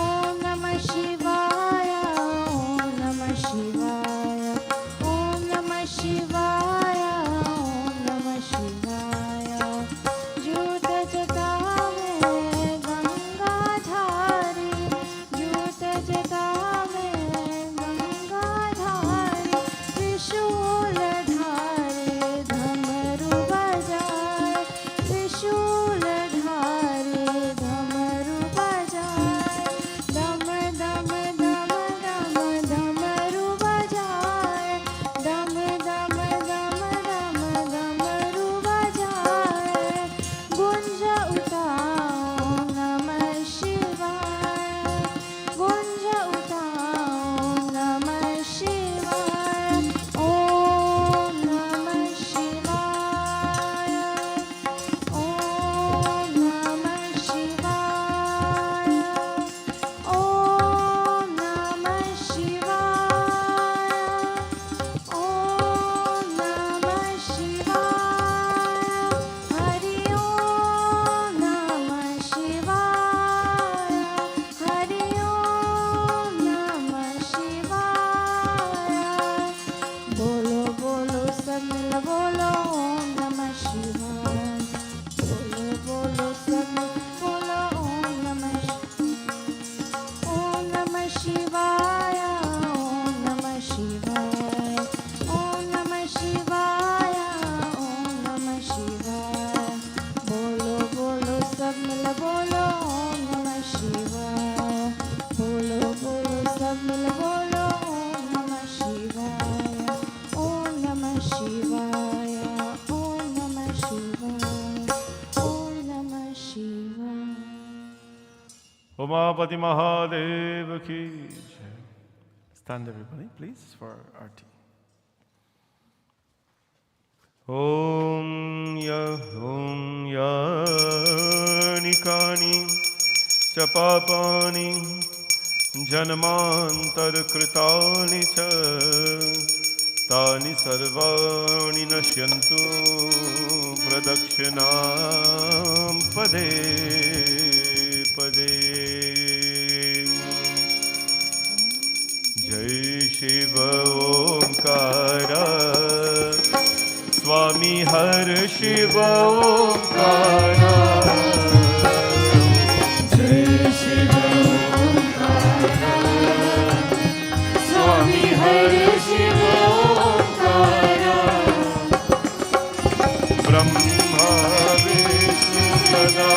ओम नमः शिवाय, ओम नमः शिवाय, ओम नमः शिवाय, ओम नमः शिवाय। जूत जटा में गंगाधारी, जूत जटा में गंगाधारी, त्रिशूलधारी धमरू बजाए, त्रिशूलधारी धमरू बजाए, दम दम दम दम धमरू बजाए, दम दम दम दम धमरू बजाए। गुंज उठा ओम नमः शिवाय, गुंज उठा ओम नमः शिवाय, ओम नमः शिवाय, ओम नमः शिवाय, ओम नमः शिवाय, ओम नमः शिवाय। हरि ओम नमः शिवाय, हरि ओम नमः शिवाय। बोलो बोलो सब मिल बोलो ओम नमः शिवाय, बोलो बोलो सब मिल बोलो ओम नमः ओम नमः शिवाय, ओम नमः शिवाय, ओम नमः शिवाय, ओम नमः शिवाय। बोलो बोलो सब मिल बोलो ओम नमः शिवाय, बोलो बोलो सब मिल बोलो ओम नमः शिवाय, ओम नमः शिवाय, ओम नमः शिवाय, ओम नमः शिवाय। Umapati Mahadev ki jai. Stand everybody, please, for arti. Om yanikani cha papani janmantar kritani cha tani sarvani nashyantu pradakshinam pade pade. Jai Shiva Omkara Swami Har Shiva Omkara, Jai Shiva Omkara Swami Har Shiva Omkara. Brahma Vishnu Sada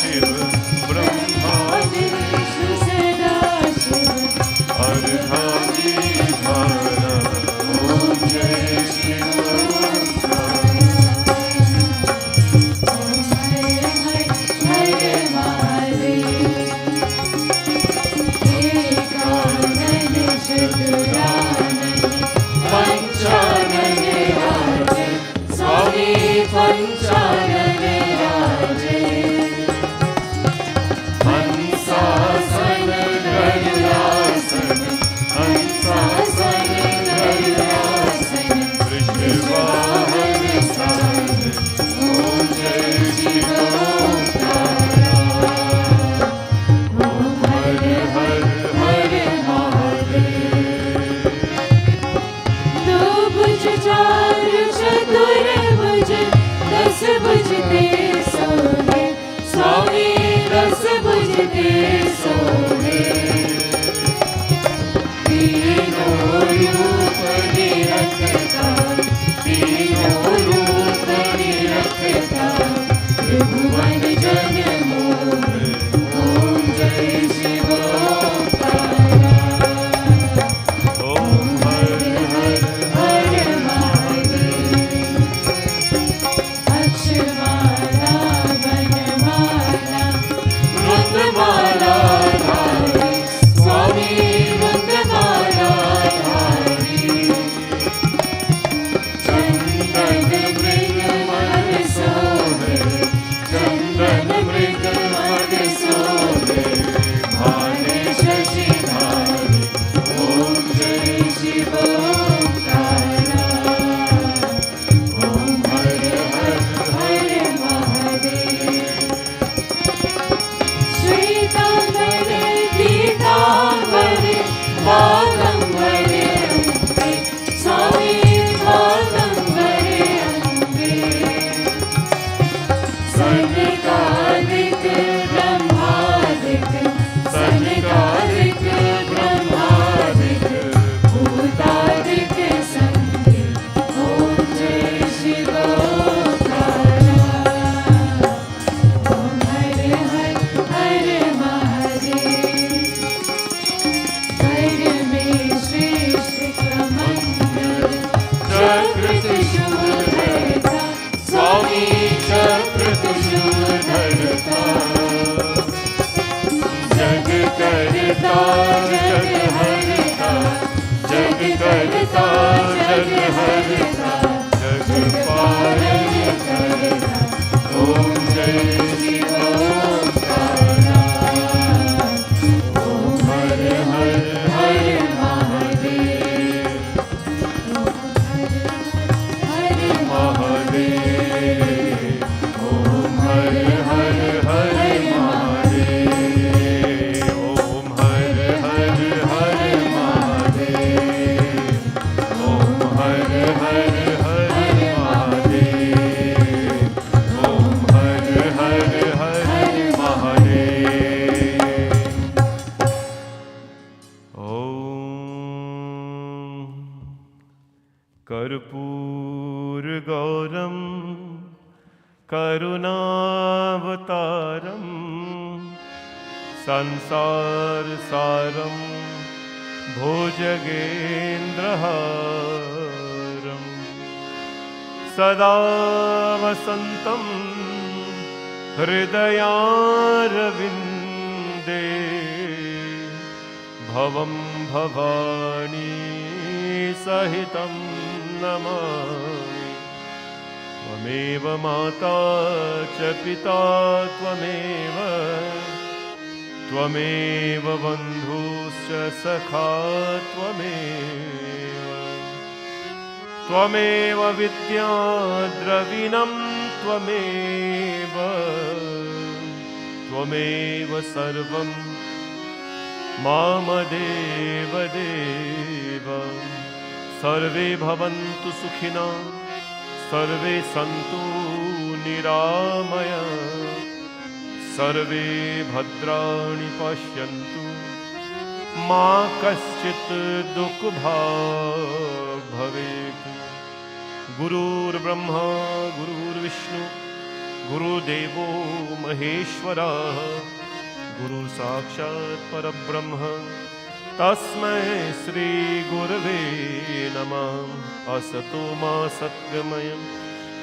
Shiva, Brahma Vishnu सदा Shiv, Ardhani Dhara. Om Jai Shiva हरे महादेव। एकानन चतुरानन पंचानन राजे, स्वामी पंचानन राजे। Hansasan Gayurasan, हंसासन garudasana, Vishnuvahan Sahaj. Om Jai Shiva Omkara. Om Har Har हरे महादेव। दो भुज चार चतुर भुज, दस भुज ते सोहे, स्वामी दस भुज ते सोहे। तीनों रूप निरखता, तीनों रूप निरखता, त्रिभुवन जन मोहे। ओम जय Shiv Omkara. Om Har Har हर महादेव। अक्षमाला वनमाला Vrindamala Dhari, स्वामी वृंदमाला धारी। चंदन मृग मन सोहे, जग करता जग हरता जग पालन करता ओम जय शिव ओंकारा ओम हर हर हर महादेव हर महादेव ओम हर हर हर महादेव ओम हर हर हर महादेव ओम हर हर हर महादेव ओम हर हर हर महादेव ओम कर्पूर गौरम करुणावतारम संसार सारम भुजगेन्द्रहारम सदा वसन्तं हृदयारविन्दे भवं भवानी सहितं नमामि त्वमेव माता च पिता त्वमेव त्वमेव बन्धुश्च सखा त्वमेव त्वमेव विद्या द्रविणं त्वमेव त्वमेव सर्वं मामदेव देव सर्वे भवन्तु सुखिनः सर्वे सन्तु निरामया सर्वे भद्राणि पश्यन्तु मा कश्चित् दुःखभाग् भवेत् गुरुर्ब्रह्मा गुरुर्विष्णु गुरुदेवो महेश्वरः गुरुः साक्षात् परब्रह्म तस्मै श्री गुरवे नमः असतो मा सद्गमय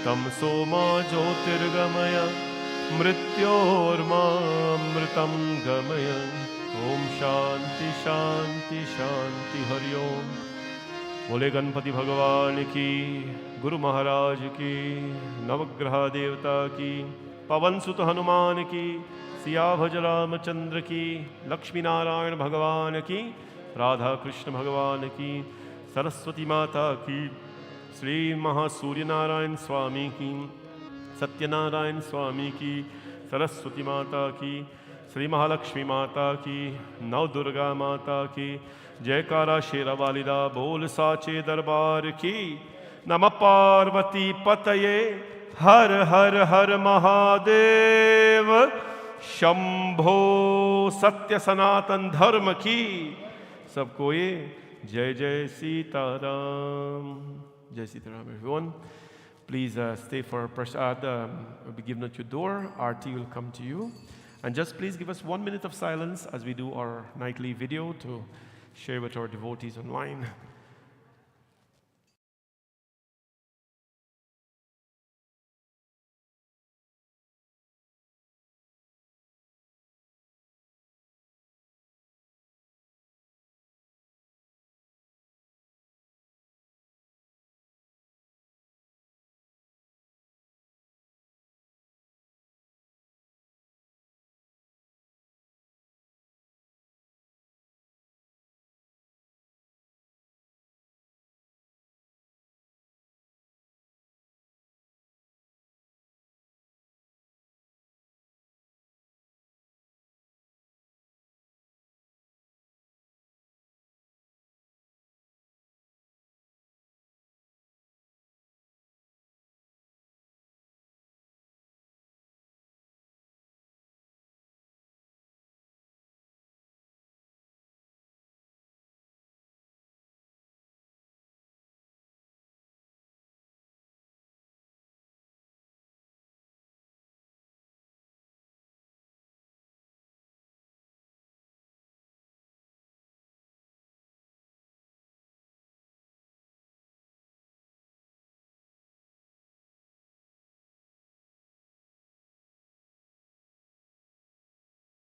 तमसो मा ज्योतिर्गमय मृत्योर्मामृतं गमय ओम शांति शांति शांति हरि ओम। बोले गणपति भगवान की, गुरु महाराज की, नवग्रह देवता की, पवन सुत हनुमान की, सिया भज रामचंद्र की, लक्ष्मी नारायण भगवान की, राधा कृष्ण भगवान की, सरस्वती माता की, श्री महासूर्य नारायण स्वामी की, सत्यनारायण स्वामी की, सरस्वती माता की, श्री महालक्ष्मी माता की, नव दुर्गा माता की, जयकारा शेरावालिदा बोल साचे दरबार की। नमः पार्वती पतये हर हर हर महादेव शंभो सत्य सनातन धर्म की। सबको ये जय जय सीताराम। जय Sitaram everyone. Please stay for Prasad. Will be given at your door. Aarti will come to you. And just please give us 1 minute of silence as we do our nightly video to share with our devotees online.